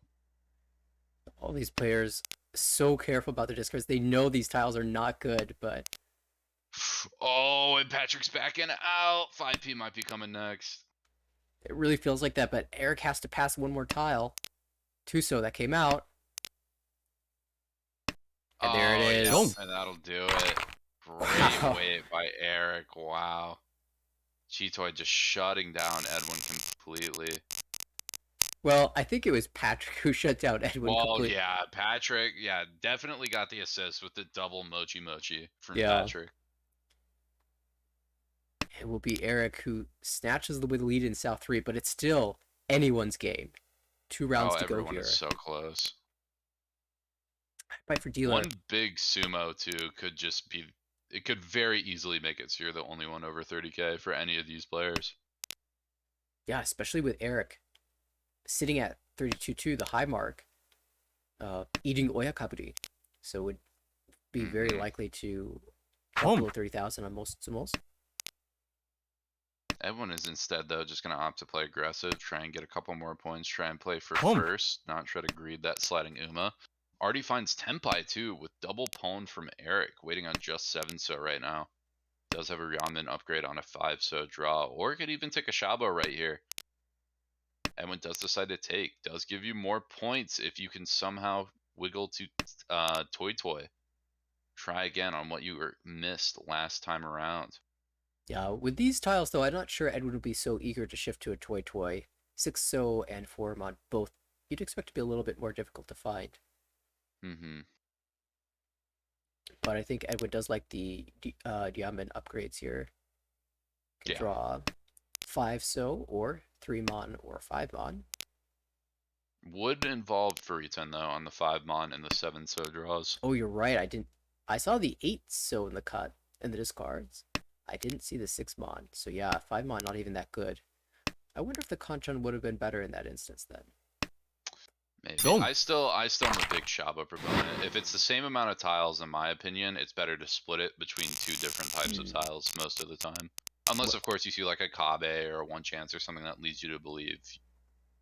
All these players so careful about their discards. They know these tiles are not good, but Oh, and Patrick's back and out. 5P might be coming next. it really feels like that. But Eric has to pass one more tile. 2-so that came out. And there it is. Yeah, and that'll do it. Great Wow. weight by Eric. Wow. Cheetoy just shutting down Edwin completely. Well, I think it was Patrick who shut down Edwin completely. Yeah, Patrick, definitely got the assist with the double Mochi Mochi from Yeah. Patrick. It will be Eric who snatches the lead in South 3, but it's still anyone's game. 2 rounds to go Everyone here. is so close. Fight for dealer. One big sumo too could just be. It could very easily make it so you're the only one over 30k for any of these players. Yeah, especially with Eric sitting at 32.2, the high mark, eating Oyakaburi. So would be very likely to drop below 30,000 on most sumos. Edwin is instead though just gonna opt to play aggressive, try and get a couple more points, try and play for first, not try to greed that sliding Uma. Already finds Tempai too with double pwn from Eric, waiting on just 7-so right now. Does have a Ramen upgrade on a 5-so draw, or could even take a Shabo right here. Edwin does decide to take, does give you more points if you can somehow wiggle to Toy. Try again on what you missed last time around. Yeah, with these tiles though, I'm not sure Edwin would be so eager to shift to a Toy. 6-so and 4-mon both you'd expect to be a little bit more difficult to find. Mm-hmm. But I think Edwin does like the Diamond upgrades here. Can Yeah. draw 5 so or 3 mon or 5 mon. Would involve Furiton though on the 5 mon and the 7 so draws. Oh, you're right. I didn't. I saw the 8 so in the cut in the discards. I didn't see the 6 mon. So yeah, 5 mon not even that good. I wonder if the Kanchan would have been better in that instance then. Maybe. Don't. I still am a big Shaba proponent. If it's the same amount of tiles, in my opinion, it's better to split it between two different types of Hmm. tiles most of the time. Unless, of course, you see like a Kabe or a one chance or something that leads you to believe,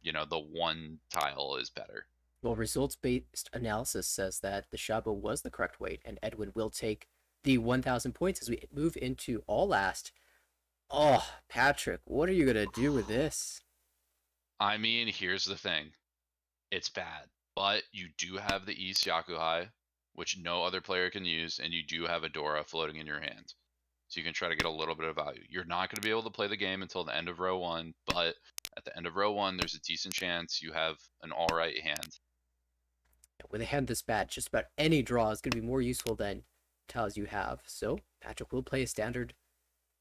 the one tile is better. Well, results-based analysis says that the Shabo was the correct weight, and Edwin will take the 1,000 points as we move into all last. Oh, Patrick, what are you gonna do with this? I mean, here's the thing. It's bad, but you do have the East Yakuhai, which no other player can use, and you do have a Dora floating in your hand. So you can try to get a little bit of value. You're not going to be able to play the game until the end of row one, but at the end of row one, there's a decent chance you have an all right hand. With a hand this bad, just about any draw is gonna be more useful than tiles you have. So Patrick will play a standard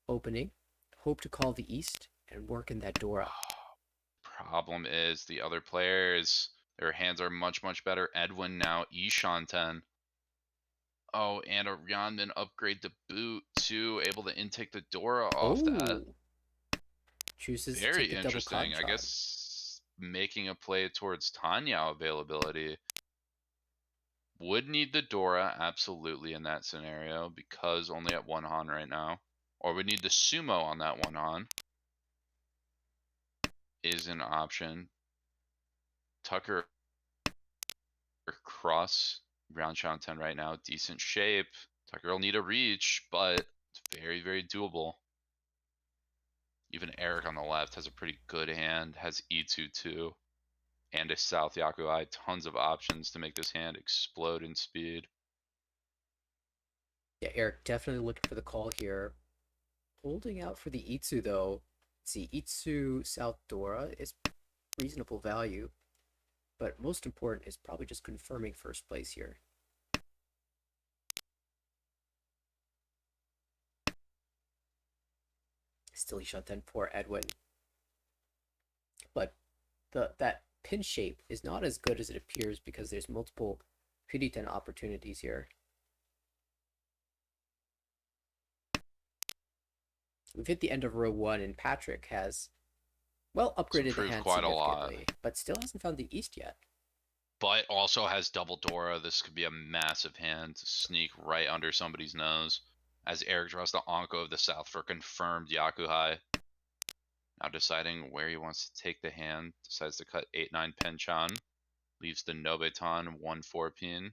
opening, hope to call the East, and work in that Dora. Problem is the other players, their hands are much, much better. Edwin now, Ishan 10. Oh, and a Ryanman upgrade to boot too, able to intake the Dora off that. Oh, chooses to take Very the double interesting. I Kanchan. guess making a play towards Tanya availability. Would need the Dora absolutely in that scenario because only at one Han right now. Or would need the Sumo on that one Han. Is an option. Tucker cross ground shot 10 right now. Decent shape. Tucker will need a reach, but it's very, very doable. Even Eric on the left has a pretty good hand. Has E2 too. And a South Yakuai. Tons of options to make this hand explode in speed. Yeah, Eric definitely looking for the call here. Holding out for the Itsu though. Let's see, Itsu South Dora is reasonable value, but most important is probably just confirming first place here. Still he shot then for Edwin, but that pin shape is not as good as it appears because there's multiple Piritan opportunities here. We've hit the end of row one, and Patrick has, well, It's upgraded the improved hand quite a lot. significantly, but still hasn't found the East yet. But also has double Dora. This could be a massive hand to sneak right under somebody's nose. As Eric draws the Anko of the South for confirmed Yakuhai. Now deciding where he wants to take the hand. Decides to cut 8-9 Penchan. Leaves the Nobeton 1-4 pin.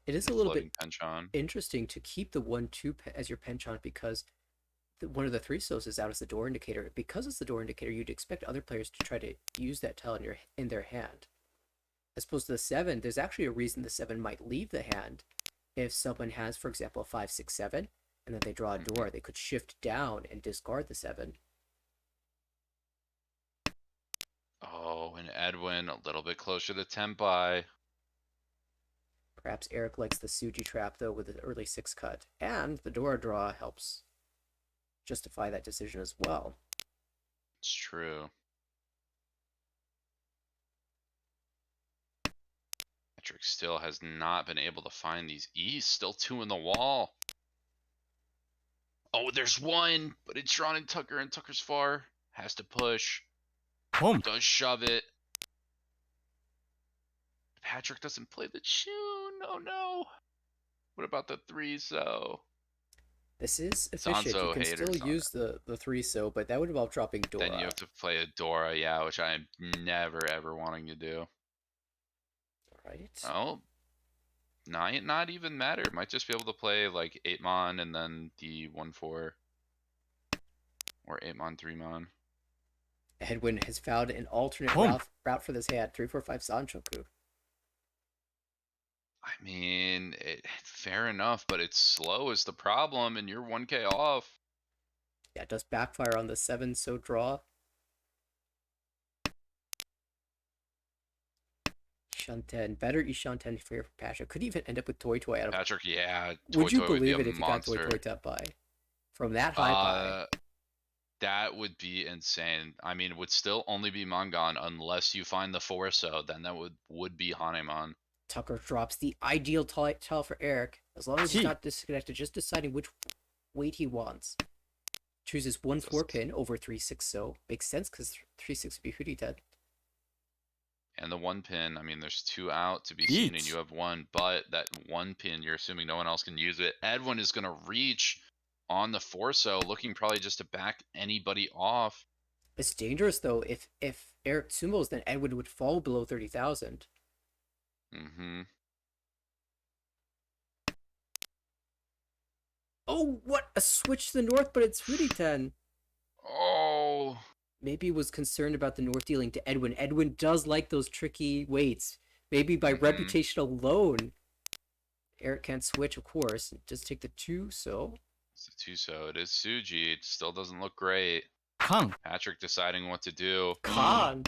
It And is the a little bit floating Penchan. interesting to keep the 1-2 as your penchant because one of the three souls is out as the door indicator. Because it's the door indicator, you'd expect other players to try to use that tile in their hand. As opposed to the 7, there's actually a reason the 7 might leave the hand. If someone has, for example, a 5, 6, 7, and then they draw a door, they could shift down and discard the 7. Oh, and Edwin a little bit closer to Tenpai. Perhaps Eric likes the Suji trap, though, with the early 6 cut. And the door draw helps justify that decision as well. It's true. Patrick still has not been able to find these E's. Still 2 in the wall. Oh, there's one, but it's drawn in Tucker, and Tucker's far. Has to push. Pump. Does shove it. Patrick doesn't play the tune. Oh no. What about the 3 so? This is efficient. You Sanso can still haters on it. use the 3 so, but that would involve dropping Then you Dora. have to play a Dora, yeah, which I am never ever wanting to do. Right? Oh, not even matter. Might just be able to play like 8 mon and then the 1-4 or 8 mon 3 mon. Edwin has found an alternate Pump. route for this hand. 345 Sanchoku. I mean, fair enough, but it's slow is the problem, and you're 1k off. Yeah, it does backfire on the 7 so draw. Ishanten, better Ishanten for Patrick. Could even end up with Toy Toy out of. Patrick, yeah, Would Toy you Toy would be a believe it if he got Toy monster. Toy Tenpai from that high pie? Uh, that would be insane. I mean, it would still only be Mangan unless you find the Forso, then that would be Hanemon. Tucker drops the ideal tile for Eric, as long as he's キ not disconnected, just deciding which weight he wants. Chooses 1-4 Just pin over 3-6, so makes sense because 3-6 would be Hootie and the one pin, I mean, there's two out to be seen, and you 1 have one, but that one pin, you're assuming no one else can use it. Edwin is going to reach on the Forso, looking probably just to back anybody off. It's dangerous though. If Eric Tsumos, then Edwin would fall below 30,000. Mm-hmm. Oh, what a switch to the north, but it's Hootie Oh, Maybe he was concerned about the north dealing to Edwin. Edwin does like those tricky weights. Maybe by mm-hmm. reputation alone, Eric can't switch, of course. Just take the 2, so. It's a two-so. It is Suji. It still doesn't look great. 缶 Patrick deciding what to do. Khan.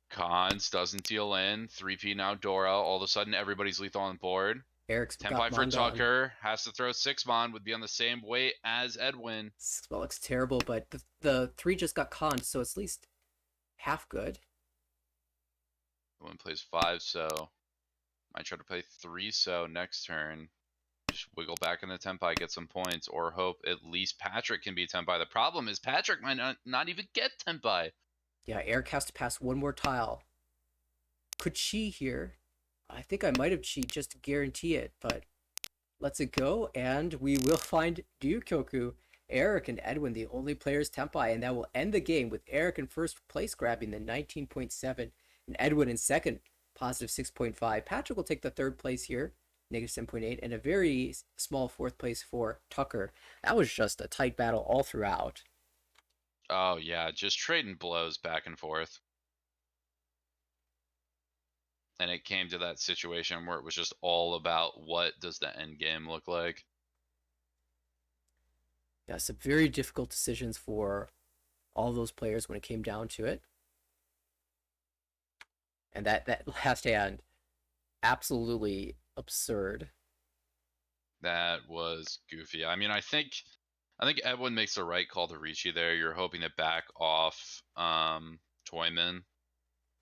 Cons doesn't deal in. 3P now Dora. All of a sudden, everybody's lethal on board. Eric's got Tenpai for Mongon. Tucker. Has to throw 6-mon. Would be on the same weight as Edwin. Spell looks terrible, but the 3 just got conned, so it's at least half good. Edwin plays 5-so. Might try to play 3-so next turn. Just wiggle back in the Tenpai, get some points, or hope at least Patrick can be Tenpai. The problem is Patrick might not even get Tenpai. Yeah, Eric has to pass one more tile. Could cheat here. I think I might have cheat just to guarantee it, but let's it go, and we will find Ryukyoku. Eric and Edwin, the only players Tenpai, and that will end the game with Eric in first place grabbing the 19.7 and Edwin in second, positive 6.5. Patrick will take the third place here, negative 7.8, and a very small fourth place for Tucker. That was just a tight battle all throughout. Oh, yeah, just trading blows back and forth. And it came to that situation where it was just all about what does the end game look like. Yeah, some very difficult decisions for all those players when it came down to it. And that last hand, absolutely absurd. That was goofy. I mean, I think Edwin makes the right call to Ricci there. You're hoping to back off Toyman,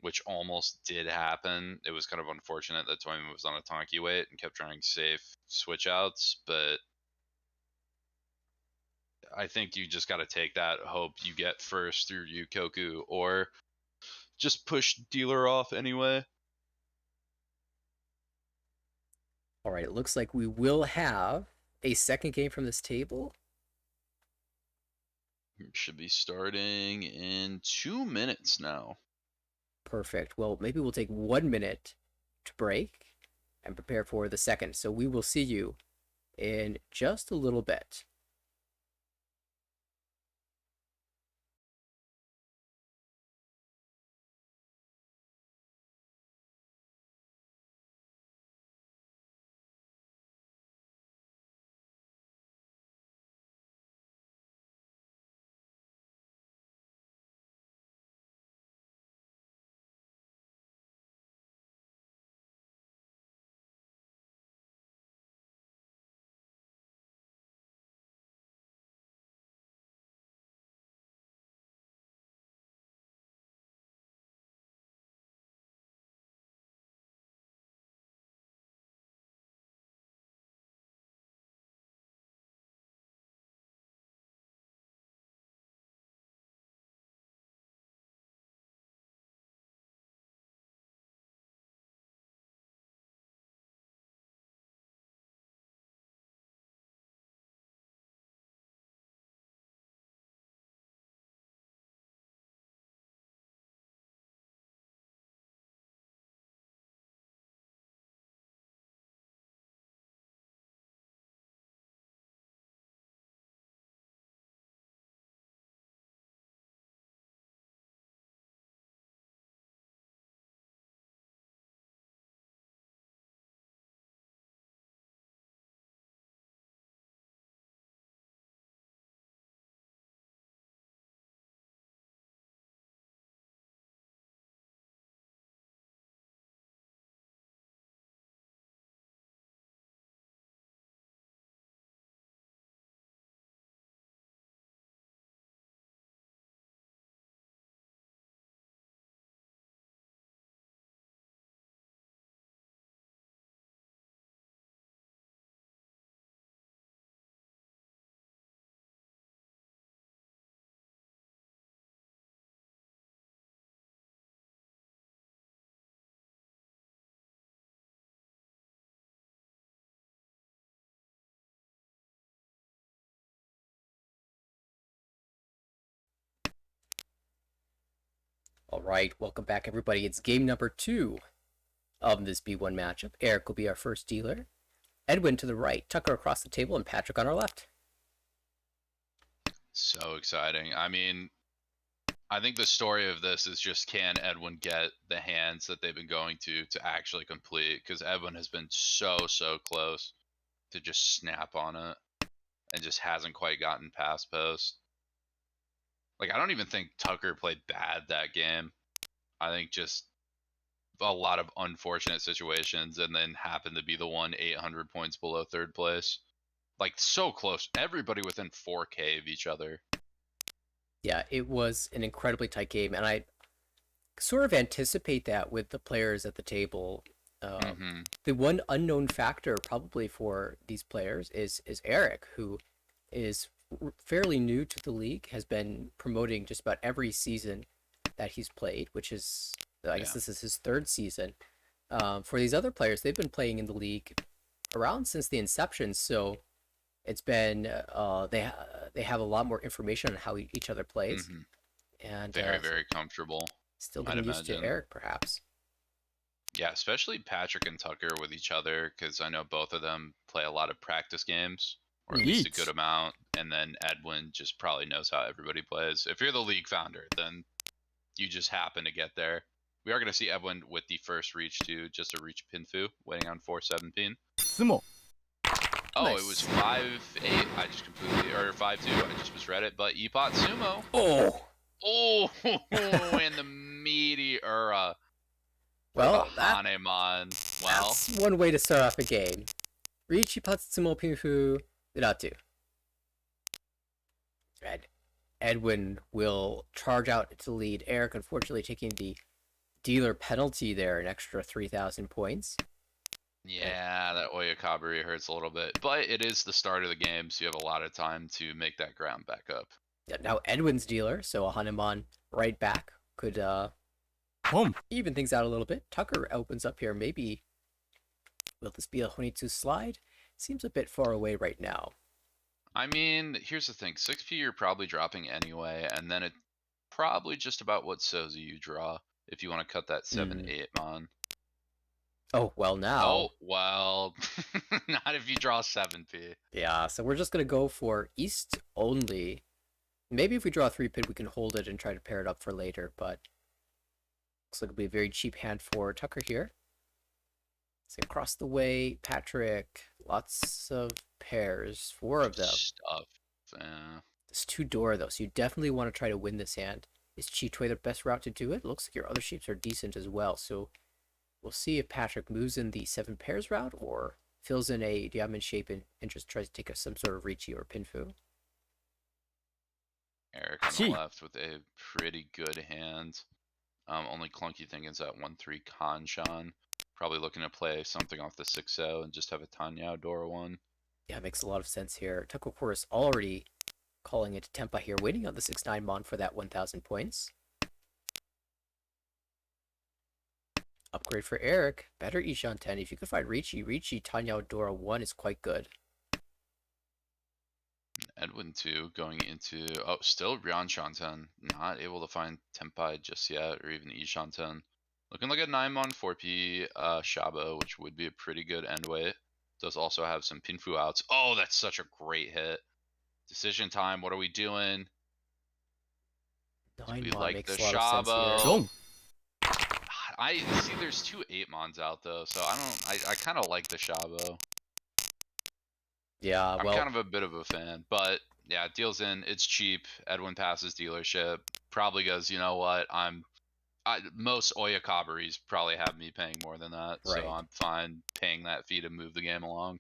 which almost did happen. It was kind of unfortunate that Toyman was on a Tonki weight and kept trying safe switch outs, but I think you just got to take that hope you get first through Yukoku, or just push dealer off anyway. All right, it looks like we will have a second game from this table. Should be starting in 2 minutes now. Perfect. Well, maybe we'll take 1 minute to break and prepare for the second. So we will see you in just a little bit. All right, welcome back, everybody. It's game number 2 of this B1 matchup. Eric will be our first dealer. Edwin to the right, Tucker across the table, and Patrick on our left. So exciting. I mean, I think the story of this is just, can Edwin get the hands that they've been going to actually complete? Because Edwin has been so close to just snap on it and just hasn't quite gotten past post. Like, I don't even think Tucker played bad that game. I think just a lot of unfortunate situations, and then happened to be the one 800 points below third place. Like, so close. Everybody within 4K of each other. Yeah, it was an incredibly tight game, and I sort of anticipate that with the players at the table. The one unknown factor probably for these players is Eric, who is fairly new to the league, has been promoting just about every season that he's played, which is, I guess this is his third season. For these other players, they've been playing in the league around since the inception, so it's been they have a lot more information on how each other plays, and very comfortable. Still getting used to Eric, perhaps. Yeah, especially Patrick and Tucker with each other, because I know both of them play a lot of practice games, or at least a good amount, and then Edwin just probably knows how everybody plays. If you're the league founder, then you just happen to get there. We are going to see Edwin with the first reach too, just a reach Pinfu, waiting on 4-7 pin. Tsumo. Oh, Nice. It was 5-8. I just completely, or 5-2. I just misread it. But Epot Tsumo. Oh, and the meaty Well, the Hanemon. Well, that's one way to start off a game. Riichi Patsumo Pinfu Iratu. And Edwin will charge out to lead. Eric, unfortunately, taking the dealer penalty there, an extra 3,000 points. Yeah, that Oyakabari hurts a little bit. But it is the start of the game, so you have a lot of time to make that ground back up. Yeah, now Edwin's dealer, so a Hanemon right back could even things out a little bit. Tucker opens up here. Maybe will this be a Honitsu slide? Seems a bit far away right now. I mean, here's the thing. 6P you're probably dropping anyway, and then it's probably just about what Sozi you draw if you want to cut that 7-8 mon. Oh, well now. Oh, well, not if you draw 7P. Yeah, so we're just going to go for East only. Maybe if we draw a 3-pin, we can hold it and try to pair it up for later, but looks like it'll be a very cheap hand for Tucker here. So across the way, Patrick, lots of pairs, 4 of them. Stuff. It's 2 Dora though, so you definitely want to try to win this hand. Is Chitui the best route to do it? Looks like your other shapes are decent as well, so we'll see if Patrick moves in the 7 pairs route or fills in a diamond shape and just tries to take some sort of Riichi or Pinfu. Eric on the left with a pretty good hand. Only clunky thing is that 1-3 Kanshan. Probably looking to play something off the 6-0 and just have a Tanyao Dora 1. Yeah, it makes a lot of sense here. Tucker, of course, already calling it Tempa here, waiting on the 6-9 Mon for that 1,000 points. Upgrade for Eric. Better Ishan 10. If you could find Riichi Tanyao Dora 1 is quite good. Edwin 2 going into, still Ryan Shanten. Not able to find Tempai just yet, or even Ishan 10. Looking like a 9-mon 4P Shabo, which would be a pretty good end weight. Does also have some Pinfu outs. Oh, that's such a great hit. Decision time. What are we doing? 9-mon like makes the a lot of sense here. I see there's 2 8-mons out though, so I kind of like the Shabo. Yeah, well, I'm kind of a bit of a fan, but yeah, deals in. It's cheap. Edwin passes dealership. Probably goes, you know what? Most Oyakabaris probably have me paying more than that, right. so I'm fine paying that fee to move the game along.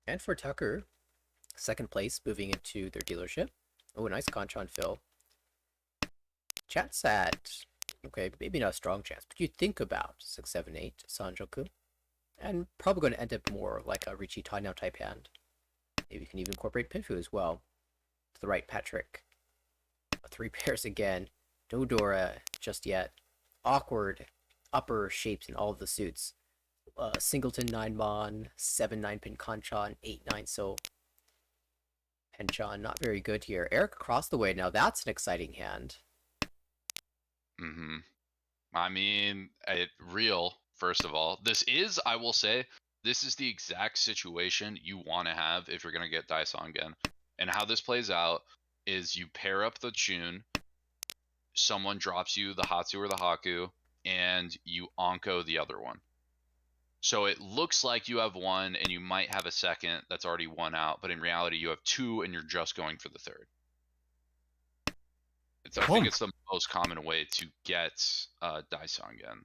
And for Tucker, second place, moving into their dealership. Oh, nice Kanchan fill. Chat's at, okay, maybe not a strong chance, but you think about 6, 7, 8 Sanjoku, and probably going to end up more like a Riichi Tanyao type hand. Maybe you can even incorporate Pinfu as well. To the right, Patrick. 3 pairs again. No Dora just yet. Awkward upper shapes in all of the suits. Singleton 9-mon, 7-9 pin Kanchan, 8-9 so Penchan, not very good here. Eric across the way, now that's an exciting hand. Mm-hmm. I mean, real, first of all. This is, I will say, this is the exact situation you want to have if you're going to get Daisongen. And how this plays out is you pair up the Chun, someone drops you the Hatsu or the Haku, and you Onko the other one. So it looks like you have one and you might have a second that's already one out, but in reality you have two and you're just going for the third. I think it's the most common way to get Daisongen.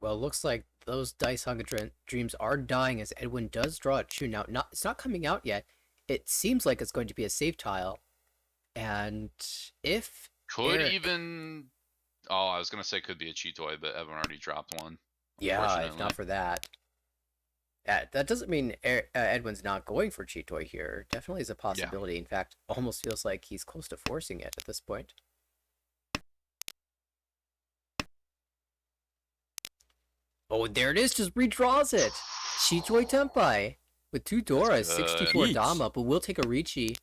Well, it looks like those Dice Hunger dreams are dying as Edwin does draw a Chew. Now, it's not coming out yet. It seems like it's going to be a save tile. And if Could Eric... even... Oh, I was going to say could be a Cheetoy, but Evan already dropped one. Yeah, if Unfortunately. not for that. That doesn't mean Edwin's not going for Cheetoy here. Definitely is a possibility. Yeah. In fact, almost feels like he's close to forcing it at this point. Oh, there it is. Just redraws it. Cheetoy Tenpai with 2 Doras, 64 Each. Dama, but we'll take a Richi.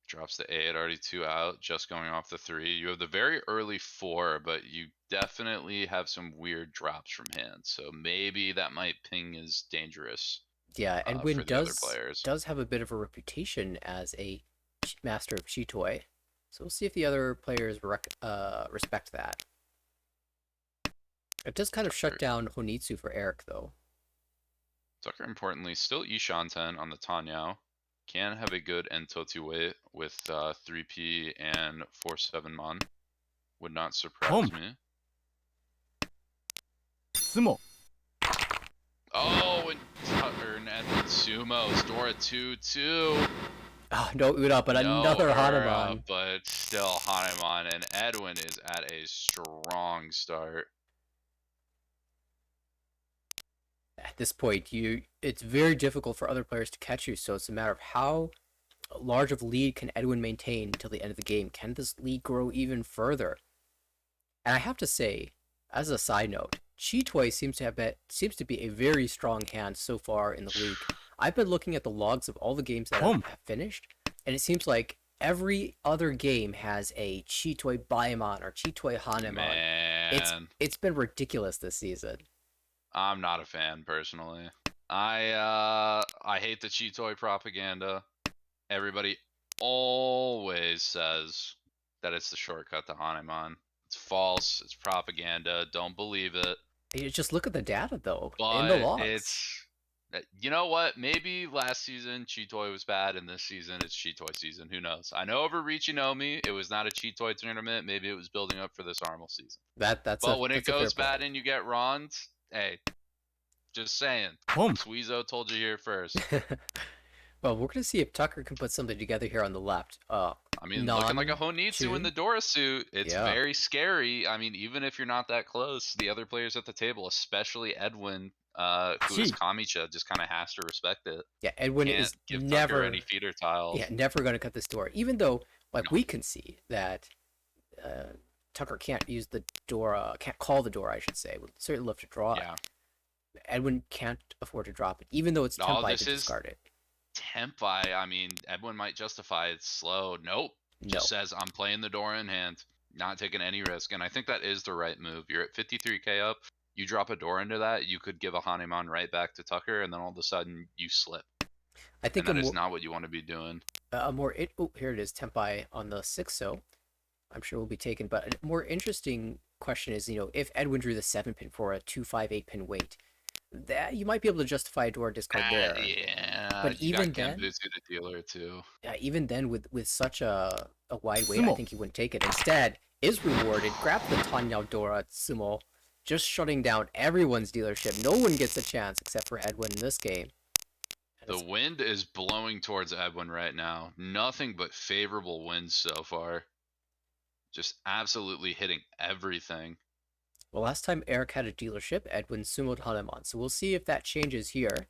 Drops the 8, already 2 out, just going off the 3. You have the very early 4, but you definitely have some weird drops from hand. So maybe that might ping as dangerous Yeah, Edwin for the other players. does have a bit of a reputation as a master of Cheetoy. So we'll see if the other players respect that. It does kind of shut down Honitsu for Eric, though. Tucker, importantly, still Ishanten on the Tanyao. Can have a good Entoti weight with 3P and 4-7 Mon. Would not surprise me. Tsumo. Oh, and Tucker and Tsumo's Dora 2-2. Oh, no Uda, but No another Ura, Hanuman. but still Hanuman, and Edwin is at a strong start. At this point, it's very difficult for other players to catch you, so it's a matter of how large of a lead can Edwin maintain until the end of the game. Can this lead grow even further? And I have to say, as a side note, Cheetoy seems to be a very strong hand so far in the league. I've been looking at the logs of all the games that have finished, and it seems like every other game has a Cheetoy Baimon or Cheetoy Hanemon. Man, It's been ridiculous this season. I'm not a fan personally. I hate the Cheetoy propaganda. Everybody always says that it's the shortcut to Hanuman. It's false. It's propaganda. Don't believe it. You just look at the data though in the But logs. you know what? Maybe last season Cheetoy was bad, and this season it's Cheetoy season. Who knows? I know over Reachinomi, it was not a Cheetoy tournament. Maybe it was building up for this Armal season. But when it That's a fair goes bad point. and you get Rons, hey, just saying. Suizo told you here first. Well, we're gonna see if Tucker can put something together here on the left. I mean, looking like a Honitsu in the Dora suit, it's very scary. I mean, even if you're not that close, the other players at the table, especially Edwin, who is Kamicha, just kind of has to respect it. Yeah, Edwin Can't is give never Tucker any feeder tiles. Yeah, never gonna cut this door. Even though, like, we can see that Tucker can't use the Dora, can't call the door, I should say. Would certainly love to draw it. Edwin can't afford to drop it, even though it's Tenpai to discard it. Tenpai, I mean, Edwin might justify it's slow. Nope. Just says, I'm playing the door in hand, not taking any risk. And I think that is the right move. You're at 53k up. You drop a door into that, you could give a Hanuman right back to Tucker, and then all of a sudden you slip. I think that is not what you want to be doing. Here it is, Tenpai on the 6, so I'm sure will be taken. But a more interesting question is, if Edwin drew the 7-pin for a 2-5-8 pin weight, that you might be able to justify a door discard there. Yeah, but even then, the dealer too. Yeah, even then, with such a wide weight, I think he wouldn't take it. Instead, is rewarded. Grab the Tanyao Dora Tsumo, just shutting down everyone's dealership. No one gets a chance except for Edwin in this game. The wind is blowing towards Edwin right now. Nothing but favorable winds so far. Just absolutely hitting everything. Well, last time Eric had a dealership, Edwin sumoed Hanuman, so we'll see if that changes here.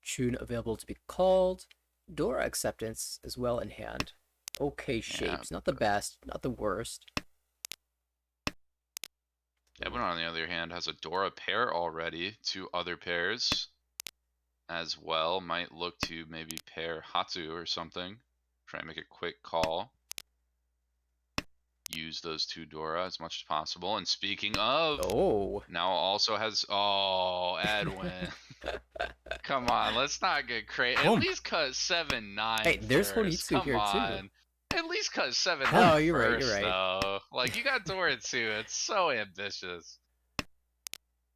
Chun available to be called. Dora acceptance as well in hand. Okay shapes, not the best, not the worst. Edwin, on the other hand, has a Dora pair already. 2 other pairs as well. Might look to maybe pair Hatsu or something. Try and make a quick call. use those 2 Dora as much as possible. And speaking of, Oh. now also has Edwin. Come on, let's not get crazy. At Pump. least cut 7-9 Hey, there's first. Honitsu Come here too. on. At least cut 7-9 Pump. Oh, you're right, you're first, right. though. Like, you got Dora too. It's so ambitious.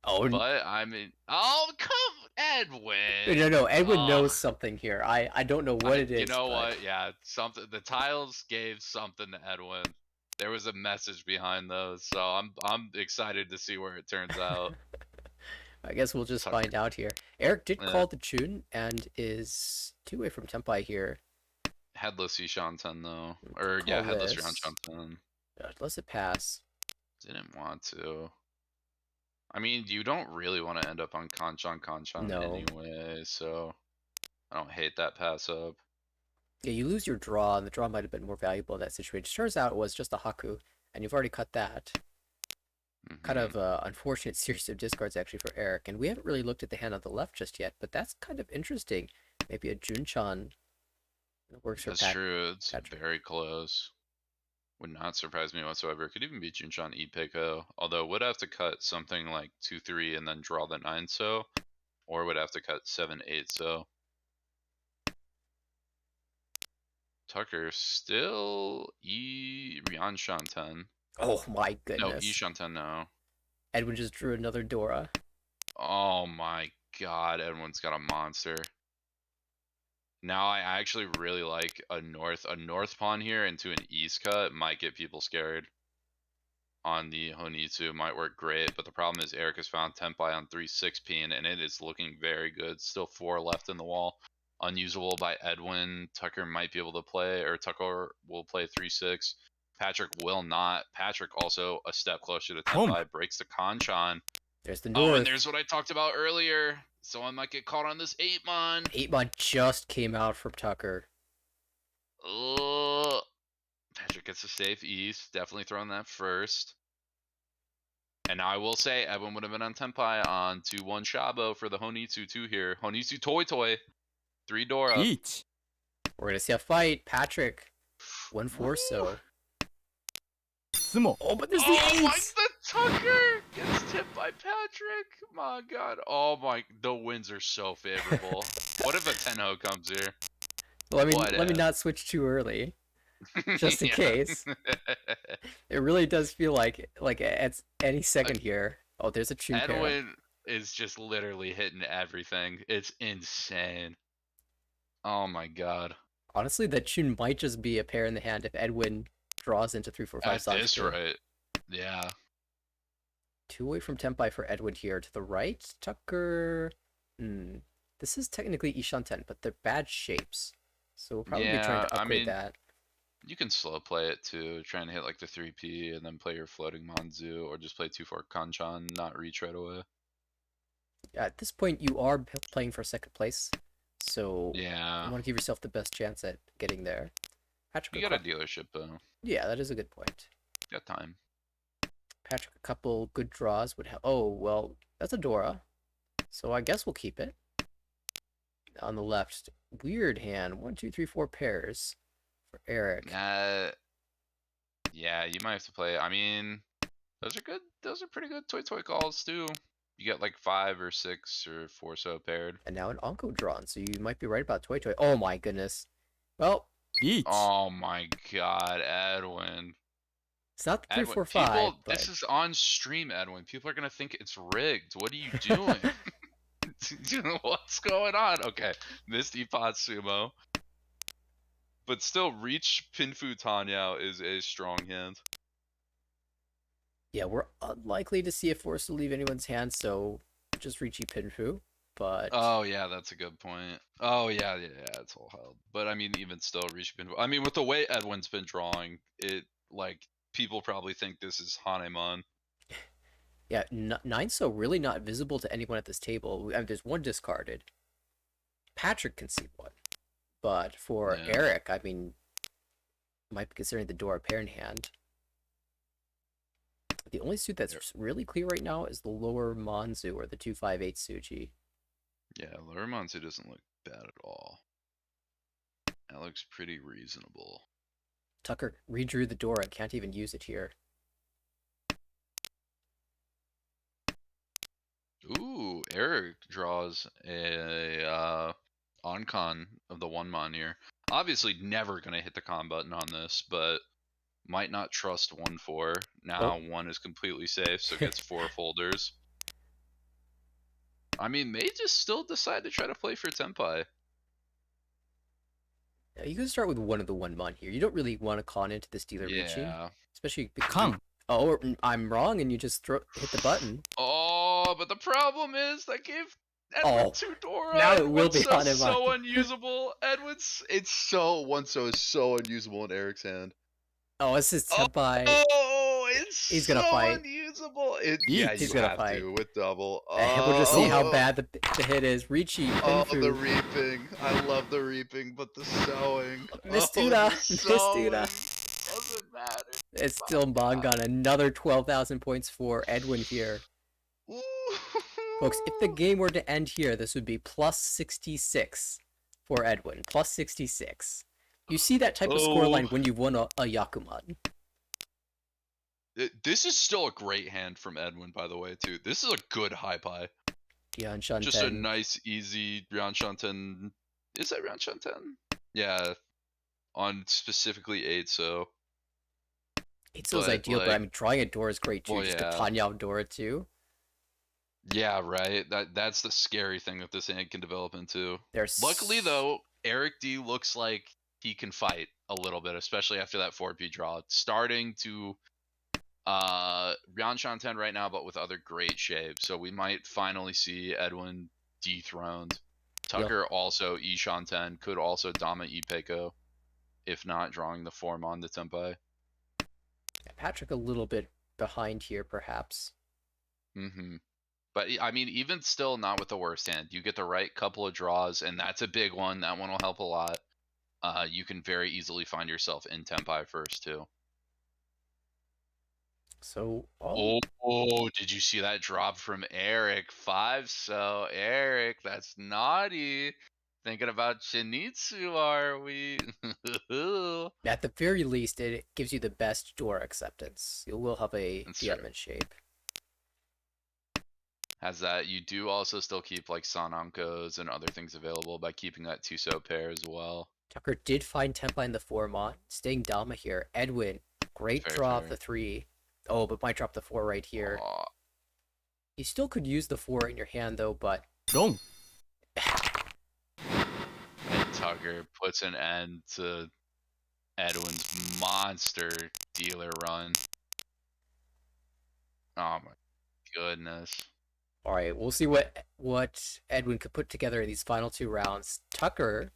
Oh, But, I mean, oh, come, no, Edwin. no, Edwin Oh, knows something here. I don't know what it you is, know but what? Yeah, something. The tiles gave something to Edwin. There was a message behind those, so I'm excited to see where it turns out. I guess we'll just Tucker, find out here. Eric did yeah, call the tune and is 2 away from Tempai here. headless Ishan 10 though, Could or yeah, call headless this. Ishan 10. Let it pass. Didn't want to. I mean, you don't really want to end up on Kanchan No. anyway, so I don't hate that pass up. Yeah, you lose your draw, and the draw might have been more valuable in that situation. Turns out it was just a Haku, and you've already cut that. Kind Hmm. of unfortunate series of discards actually for Eric, and we haven't really looked at the hand on the left just yet, but that's kind of interesting. Maybe a Junchan works for That's true. It's Patrick. very close. Would not surprise me whatsoever. It could even be Junchan Ipeko, although would have to cut something like 2-3 and then draw the 9 so, or would have to cut 7-8 so. Tucker still Rian Shanten. Oh my No, goodness. Ishanten now. Edwin just drew another Dora. Oh my god, everyone's got a monster. Now I actually really like a north pawn here into an east cut might get people scared. On the Honitsu might work great, but the problem is Eric has found Tempai on 3-6 pin, and it is looking very good. Still 4 left in the wall. Unusable by Edwin. Tucker might be able to play, or Tucker will play 3-6. Patrick will not. Patrick also a step closer to Pump. Tempai, breaks the Kanchan. There's the Oh, North. and there's what I talked about earlier. Someone might get caught on this 8-mon. 8-mon just came out from Tucker. Ugh. Patrick gets a safe east. Definitely throwing that first. And now I will say, Edwin would have been on Tempai on 2-1 Shabo for the Honitsu 2 here. Honitsu Toy. 3 Dora. Peach. We're gonna see a fight. Patrick. 1-4 Woo! so. Tsumo. Oh, but there's the Oh my, 8s! the Tucker gets tipped by Patrick. My god. Oh my, the wins are so favorable. What if a Tenho comes here? Well, What let me if? not switch too early. Just in Yeah. case. It really does feel like at any second here. Oh, there's a Chun pair. Edwin is just literally hitting everything. It's insane. Oh my god. Honestly, that Chun might just be a pair in the hand if Edwin draws into 3-4-5 At this Sansuke. rate. Yeah. 2 away from Tempai for Edwin here. To the right, Tucker. This is technically Ishanten, but they're bad shapes. So we'll probably be trying Yeah, to I upgrade mean, that. you can slow play it too, trying to hit like the 3P and then play your floating Manzu, or just play 2-4 Kanchan, not reach right away. At this point, you are playing for second place, so you Yeah. want to give yourself the best chance at getting there. Patrick, You got a dealership though. yeah, that is a good point. Got time. Patrick, a couple good draws would have. Oh, well, that's a Dora, so I guess we'll keep it. On the left, weird hand. 1, 2, 3, 4 pairs for Eric. Yeah, you might have to play. I mean, those are good. Those are pretty good toy calls too. You get like 5 or 6 or 4 so paired. And now an Onko drawn, so you might be right about Toy Toy. Oh my goodness. Well, Peach. Oh my god, Edwin. it's not the 3, Edwin, 4, 5, people, but this is on stream, Edwin. People are gonna think it's rigged. What are you doing? What's going on? Okay, missed Epod Sumo. But still, Reach Pinfu Tanyao is a strong hand. yeah, we're unlikely to see a force to leave anyone's hand, so just Richie Pinfu. But Oh yeah, that's a good point. Oh yeah, it's all held. But I mean, even still, Reach Pinfu. I mean, with the way Edwin's been drawing, it like people probably think this is Hanemon. yeah, 9 so really not visible to anyone at this table. I mean, there's one discarded. Patrick can see one. But for Yeah. Eric, I mean, might be considering the Dora pair in hand. The only suit that's really clear right now is the lower Manzu or the 258 Suji. Yeah, Lurimonsu doesn't look bad at all. That looks pretty reasonable. Tucker redrew the door and can't even use it here. Ooh, Eric draws a on-con of the 1-mon here. Obviously never going to hit the con button on this, but might not trust 1-4. Now Oh. 1 is completely safe, so gets 4 folders. I mean, may just still decide to try to play for Tenpai. Now, you can start with one of the 1-mon here. You don't really want to con into this dealer Ricci. Yeah. Especially because Con. oh, I'm wrong, and you just hit the button. Oh, but the problem is that gave Edwin Oh, 2 Dora now it and will 1 be so on him. unusable. Edwin's it's so 1 so is so unusable in Eric's hand. Oh, this is Tenpai. Oh, it's He's so gonna fight. unusable. Yeah, Eat. He's you gonna have fight. to with double. We'll just see how Oh, bad the hit is. Ricci, oh, Pinfu. the reaping. I love the reaping, but the sewing. Missed Oh, Duda. the Missed sewing Duda. doesn't matter. It's My still God. Mongon. Another 12,000 points for Edwin here. Folks, if the game were to end here, this would be plus 66 for Edwin. Plus 66. You see that type of Oh, scoreline when you've won a Yakuman. this is still a great hand from Edwin, by the way, too. This is a good high pie. Dian Just a Shanten. nice, easy Ryan Shanten. Is that Ryan Shanten? Yeah, on specifically 8, so. Itzo's But, ideal, but I like, mean, drawing a door is great too. well, Just a yeah. Tanyav Dora too. Yeah, right. That's the scary thing that this hand can develop into. There's Luckily, though, Eric D looks like he can fight a little bit, especially after that 4P draw. It's starting to Ryan Shanten right now, but with other great shapes. So we might finally see Edwin dethroned. Tucker also E Shanten, could also Dama E Peiko, if not drawing the form on the Tempai. Patrick a little bit behind here, perhaps. Mm-hmm. But I mean, even still, not with the worst hand. You get the right couple of draws, and that's a big one. That one will help a lot. You can very easily find yourself in Tempai first too. So, Oh, did you see that drop from Eric? 5, so Eric, that's naughty. Thinking about Shinitsu, are we? at the very least, it gives you the best door acceptance. You will have a That's true. Diamond shape. Has that. You do also still keep like Sanankos and other things available by keeping that Tuso pair as well. Tucker did find Tempa in the 4-mon, staying Dama here. Edwin, great Fair, draw of fair. the 3. Oh, but might drop the 4 right here. Aw. You still could use the 4 in your hand though, but Wrong. And Tucker puts an end to Edwin's monster dealer run. Oh my goodness. all right, we'll see what Edwin could put together in these final 2 rounds. Tucker,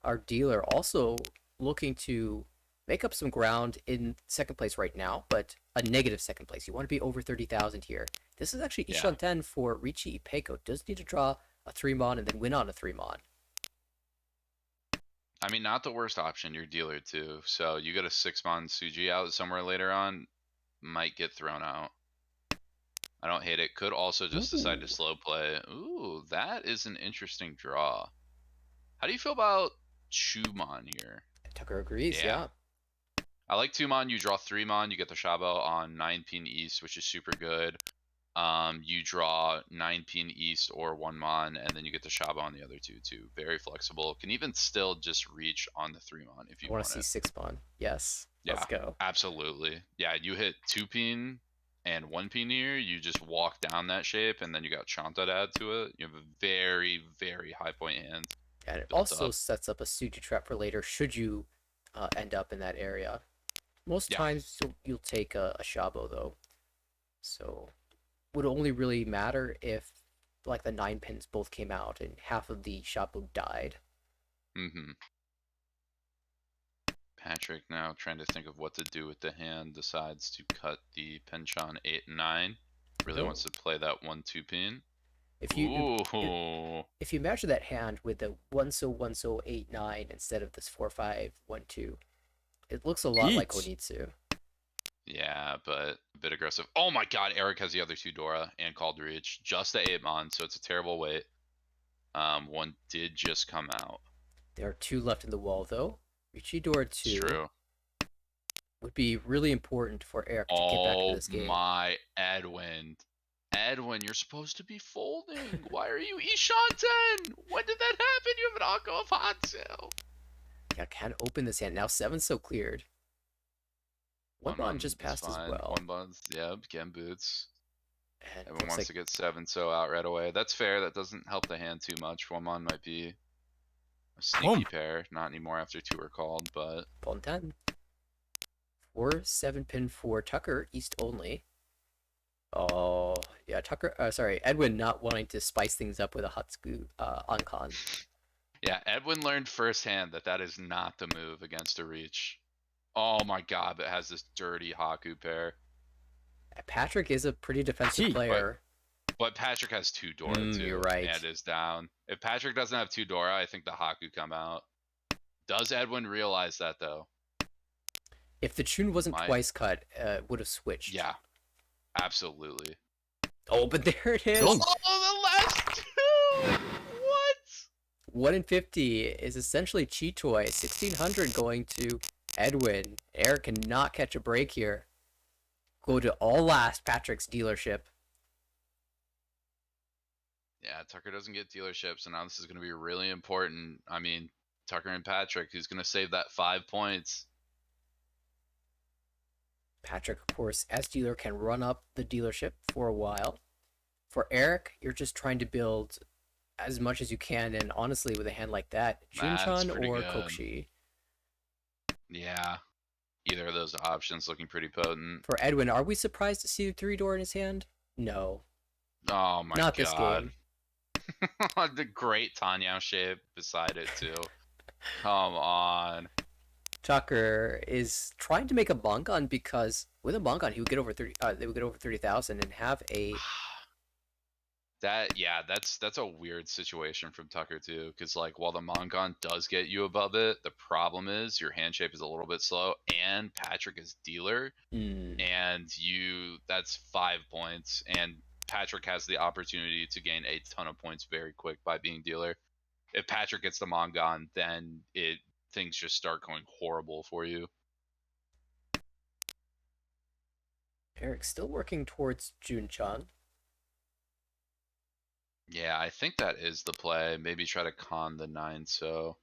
our dealer, also looking to make up some ground in second place right now, but a negative second place. You want to be over 30,000 here. This is actually Yeah. Ishanten for Ricci Peiko. Does need to draw a 3-mon and then win on a 3-mon. I mean, not the worst option, your dealer too. So you get a 6-mon Suji out somewhere later on, might get thrown out. I don't hate it. Could also just decide to Ooh. slow play. Ooh, that is an interesting draw. How do you feel about Chumon here? Tucker agrees, yeah. I like 2-mon. You draw 3-mon. You get the Shabo on 9 pin east, which is super good. You draw 9 pin east or 1-mon, and then you get the Shabo on the other 2 too. Very flexible. Can even still just reach on the 3-mon if you I want want to see it. 6-mon. Yes. Yeah, Let's go. absolutely. Yeah, you hit 2 pin and 1 pin here. You just walk down that shape, and then you got Chanta to add to it. You have a very, very high point hand. And it built also up. sets up a Suji trap for later should you end up in that area. Most Yeah. times you'll take a Shabo though. So would only really matter if like the 9 pins both came out and half of the Shabo died. Mm-hmm. Patrick now trying to think of what to do with the hand, decides to cut the Penchon 8 and 9. Really Oh. wants to play that 1-2 pin. If you Ooh. if you measure that hand with the 1-so 8-9 instead of this 4-5-1-2, it looks a lot like Eat. Onitsu. Yeah, but a bit aggressive. Oh my god, Eric has the other 2 Dora and called reach. Just the 8-mon, so it's a terrible wait. One did just come out. There are 2 left in the wall though. Richidor It's 2. true. would be really important for Eric to get back into Oh this game. my Edwin. Edwin, you're supposed to be folding. Why are you Ishanten? When did that happen? You have an Akko of Hanzo. Yeah, can't open this hand. Now 7 so cleared. One bond just is passed as fine. well. One bond's, yep, Gem boots. And Everyone looks wants like to get 7 so out right away. That's fair. That doesn't help the hand too much. One bond might be a sneaky Pump. pair. Not anymore after 2 are called, but pawn 10. 4-7 pin for Tucker, east only. Oh, yeah, Edwin not wanting to spice things up with a Hutsuku on con. yeah, Edwin learned firsthand that that is not the move against a reach. Oh my god, it has this dirty Haku pair. Patrick is a pretty defensive Gee, player. But Patrick has 2 Dora too. You're right. And is down. If Patrick doesn't have 2 Dora, I think the Haku come out. Does Edwin realize that though? If the tune wasn't twice cut, would have switched. Yeah, absolutely. Oh, but there it is. Oh, the last 2! What? 1 in 50 is essentially cheat toy. 1600 going to Edwin. Eric cannot catch a break here. Go to all last Patrick's dealership. Yeah, Tucker doesn't get dealership, so now this is going to be really important. I mean, Tucker and Patrick, who's going to save that 5 points? Patrick, of course, as dealer, can run up the dealership for a while. For Eric, you're just trying to build as much as you can, and honestly, with a hand like that, Junchan or Kokshi. Yeah, either of those options looking pretty potent. For Edwin, are we surprised to see the 3-door in his hand? No. Oh my god. Not this game. The great Tanyao shape beside it too. Come on. Tucker is trying to make a Bangan because with a Bangan he would get over 30. They would get over 30,000 and have a. That's a weird situation from Tucker too, because like while the Mongon does get you above it, the problem is your hand shape is a little bit slow, and Patrick is dealer, and that's 5 points, and Patrick has the opportunity to gain a ton of points very quick by being dealer. If Patrick gets the Mongon, then things just start going horrible for you. Eric still working towards Junchan. Yeah, I think that is the play. Maybe try to con the 9, so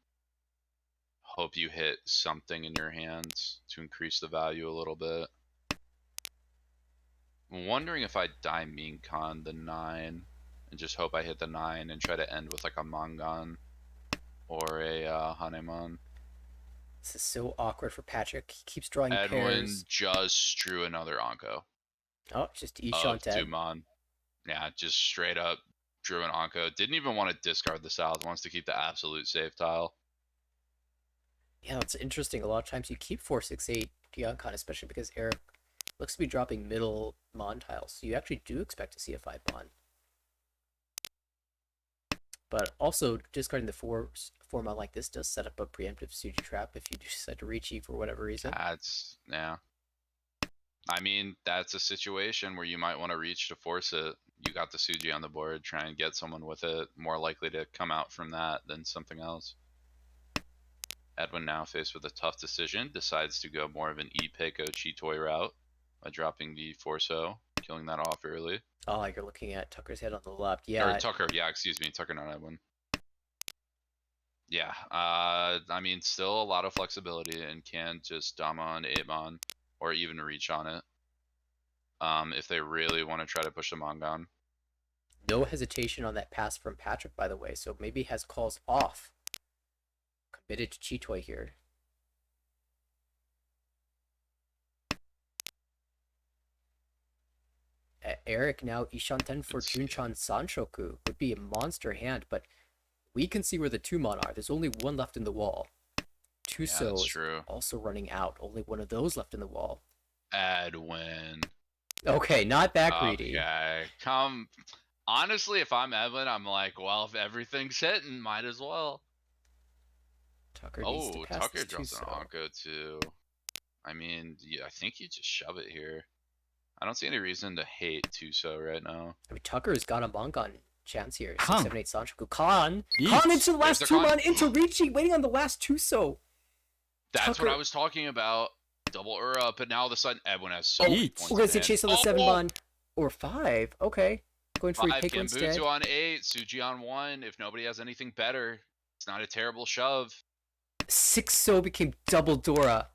hope you hit something in your hands to increase the value a little bit. I'm wondering if I Daiming con the 9 and just hope I hit the 9 and try to end with like a Mangan or a Hanemon. This is so awkward for Patrick. He keeps drawing Edwin pairs. just drew another Anko. Oh, just Ishanten. Dumon. Yeah, just straight up drew an Anko. Didn't even want to discard the South. Wants to keep the absolute safe tile. Yeah, it's interesting. A lot of times you keep 468 Diancon, especially because Eric looks to be dropping middle Mon tiles. So you actually do expect to see a 5 pawn. But also, discarding the 4 Mon like this does set up a preemptive Suji trap if you decide to reach E for whatever reason. Yeah. I mean, that's a situation where you might want to reach to force it. You got the Suji on the board, try and get someone with it. More likely to come out from that than something else. Edwin, now faced with a tough decision, decides to go more of an E-Peiko Chitoi route by dropping the Forso, killing that off early. Oh, you're looking at Tucker's head on the left. Yeah. Or Tucker, yeah, excuse me. Tucker, not Edwin. Yeah, I mean, still a lot of flexibility and can just Dama on 8-Mon or even reach on it if they really want to try to push the Mongon. No hesitation on that pass from Patrick, by the way, so maybe he has calls off. Committed to Chitoi here. Eric now Ishanten for Junchan Sanshoku would be a monster hand, but we can see where the 2 Mon are. There's only 1 left in the wall. Tuso is also running out. Only 1 of those left in the wall. Edwin. Okay, not that greedy. Okay, honestly, if I'm Edwin, I'm like, well, if everything's hitting, might as well. Tucker needs to pass Tucker this drops an Anko too. I mean, yeah, I think you just shove it here. I don't see any reason to hate Tuso right now. I mean, Tucker's got a Mongon chance here. Con. 6, 7, 8 Sanchoku. Con into the last 2 Mon, into Richie, waiting on the last Tuso. That's Tucker. what I was talking about. double Ura, but now all of a sudden Edwin has so Oh, many Each. points. we're gonna in see hand. chase on the 7 Oh, mon or 5. Okay, going for 5, Ipeco instead. Gambutsu on 8, Suji on 1. If nobody has anything better, it's not a terrible shove. 6 so became double Dora.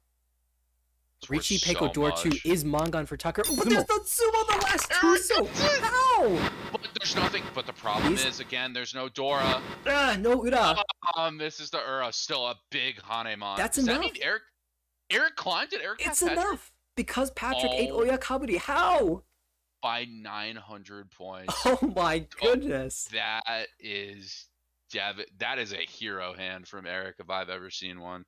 It's worth Richie Peiko so Door 2 much. is Mongon for Tucker. But Tsumo. there's the Tsumo, the last 2 Eric so. gets it! How? But there's nothing. But the problem He's- is, again, there's no Dora. No Ura. Misses the Ura. Still a big Hanemon. That's Does that enough. mean Eric climbed? Did Eric It's pass Patrick? enough. Because Patrick ate Oh. Oyakaburi. How? By 900 points. Oh my goodness. That is a hero hand from Eric if I've ever seen one.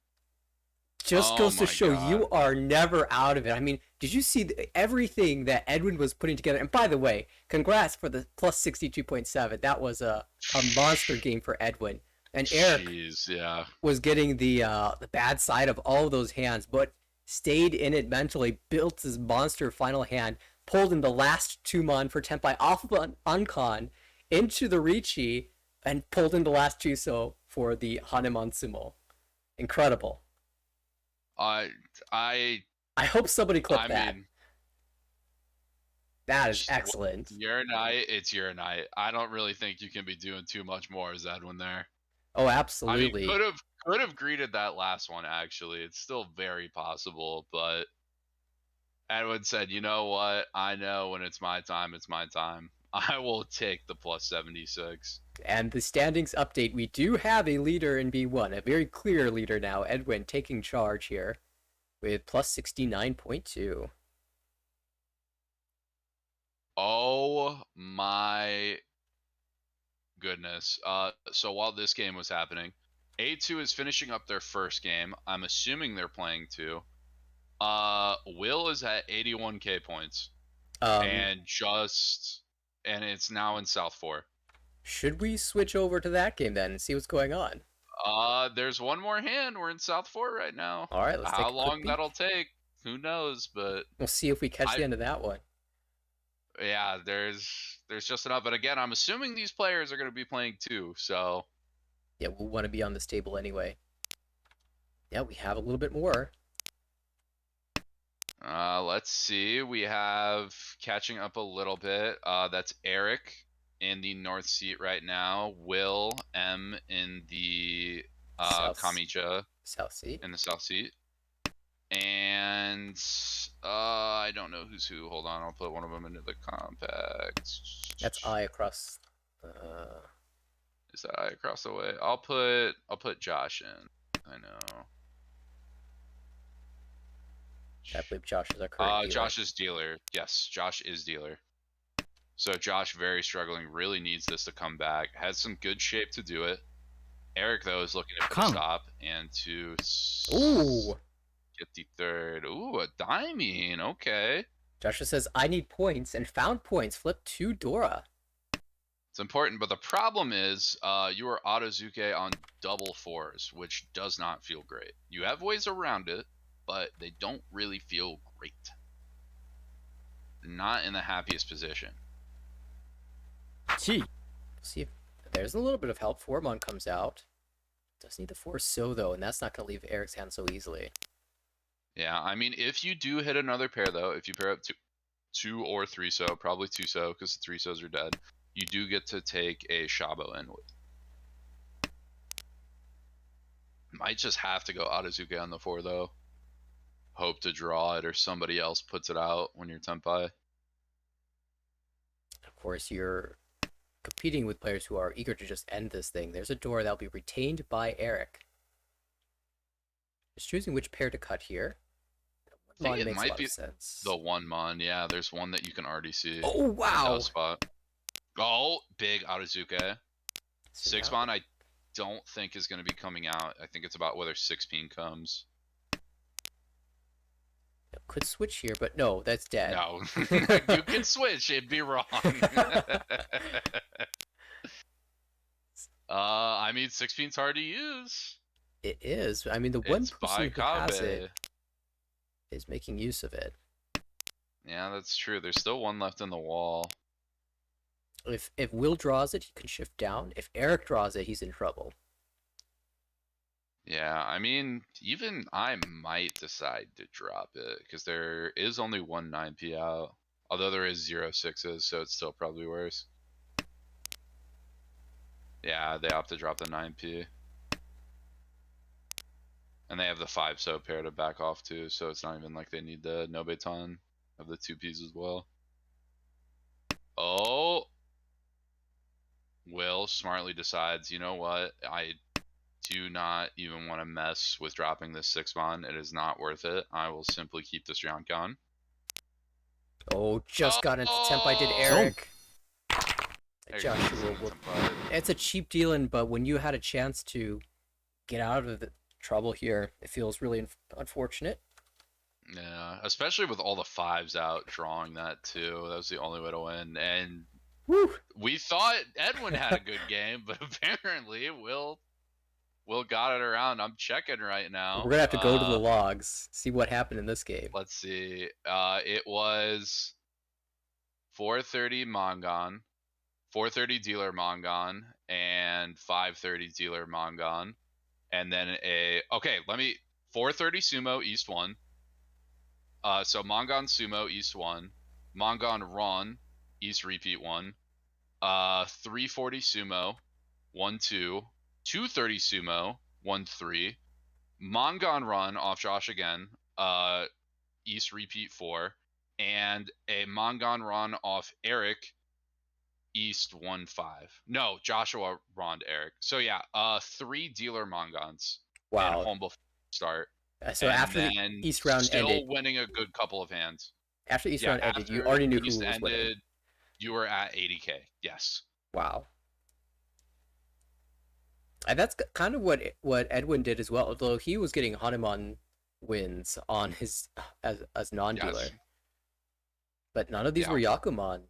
Just Oh goes to my show God. you are never out of it. I mean, did you see everything that Edwin was putting together? And by the way, congrats for the plus 62.7. That was a monster game for Edwin. And Eric Jeez, yeah. was getting the bad side of all of those hands, but stayed in it mentally, built his monster final hand, pulled in the last 2 mon for Tenpai off of an Uncon into the Ricci, and pulled in the last 2 so for the Hanemon Tsumo. Incredible. I I hope somebody clipped I that. mean, That is excellent. your night, it's your night. I don't really think you can be doing too much more as Edwin there. Oh, I mean, absolutely. could have greeted that last one actually. It's still very possible, but Edwin said, "You know what? I know when it's my time, it's my time. I will take the plus 76." And the standings update, we do have a leader in B1, a very clear leader now. Edwin taking charge here with plus 69.2. Oh my goodness. So while this game was happening, A2 is finishing up their first game. I'm assuming they're playing 2. Will is at 81k points. And it's now in South 4. Should we switch over to that game then and see what's going on? There's one more hand. We're in South 4 right now. All right, let's take How a quick long peek. that'll take, who knows, but We'll see if we catch the end of that one. yeah, there's just enough. But again, I'm assuming these players are going to be playing 2, so Yeah, we'll want to be on this table anyway. Yeah, we have a little bit more. let's see. We have catching up a little bit. That's Eric in the north seat right now. Will M in the Kamicha South seat. in the south seat. And I don't know who's who. Hold on, I'll put one of them into the compact. That's I across. Is that I across the way? I'll put Josh in. I know. I believe Josh is our current dealer. Josh is dealer. Yes, Josh is dealer. So Josh very struggling. Really needs this to come back. Has some good shape to do it. Eric though is looking to Come. stop and to Ooh. get the third. Ooh, a diamine. Okay. Joshua says, I need points, and found points. Flip to Dora. It's important, but the problem is you are Autozuke on double 4s, which does not feel great. You have ways around it, but they don't really feel great. Not in the happiest position. Chi. See if there's a little bit of help. 4-mon comes out. Does need the 4 so though, and that's not going to leave Eric's hand so easily. Yeah, I mean, if you do hit another pair, though, if you pair up two or 3 so, probably 2 so, because the 3 so's are dead, you do get to take a Shabo in with. Might just have to go Autozuke on the 4, though. Hope to draw it, or somebody else puts it out when you're Tenpai. Of course, you're competing with players who are eager to just end this thing. There's a door that'll be retained by Eric. Just choosing which pair to cut here. I think Mon it makes a might lot be of sense. the 1 mon. Yeah, there's one that you can already see. Oh, wow! Spot. Oh, big Autozuke. So 6 now- mon I don't think is going to be coming out. I think it's about whether 6-peen comes. Could switch here, but no, that's dead. No, you can switch. It'd be wrong. I mean, 6-peen's hard to use. It is. I mean, the one It's person by who has Kabe. it is making use of it. Yeah, that's true. There's still one left in the wall. If Will draws it, he can shift down. If Eric draws it, he's in trouble. Yeah, I mean, even I might decide to drop it because there is only one 9p out. Although there is 0.6s, so it's still probably worse. Yeah, they opt to drop the 9p. And they have the 5 so pair to back off too, so it's not even like they need the Nobeton of the 2ps as well. Oh! Will smartly decides, you know what? I do not even want to mess with dropping this 6-mon. It is not worth it. I will simply keep this Yonkon. Oh, just got into Tempai did Oh! Don't. Eric. Eric Joshua Johnson will. Tempai. It's a cheap dealing, but when you had a chance to get out of the trouble here, it feels really unfortunate. Yeah, especially with all the 5s out drawing that too. That was the only way to win. And Woo! we thought Edwin had a good game, but apparently Will got it around. I'm checking right We're now. gonna have to go to the logs, see what happened in this game. Let's see. It was 430 Mongon, 430 dealer Mongon, and 530 dealer Mongon, and then let me 430 Sumo East 1. So Mongon Sumo East 1, Mongon Ron East Repeat 1, 340 Sumo 1 2, 230 Sumo 1 3, Mongon Run off Josh again, East Repeat 4, and a Mongon Run off Eric East 1 5. No, Joshua Rond Eric. So yeah, 3 dealer Mongons in Wow. home before start, So and after the then East round ended, still winning a good couple of hands. after the East Yeah, round ended, you after already knew who East was winning. ended, you were at 80k. Yes. Wow. And that's kind of what Edwin did as well. Although he was getting Hanuman wins on his as non-dealer, Yes. but none of these Yeah. were Yakuman.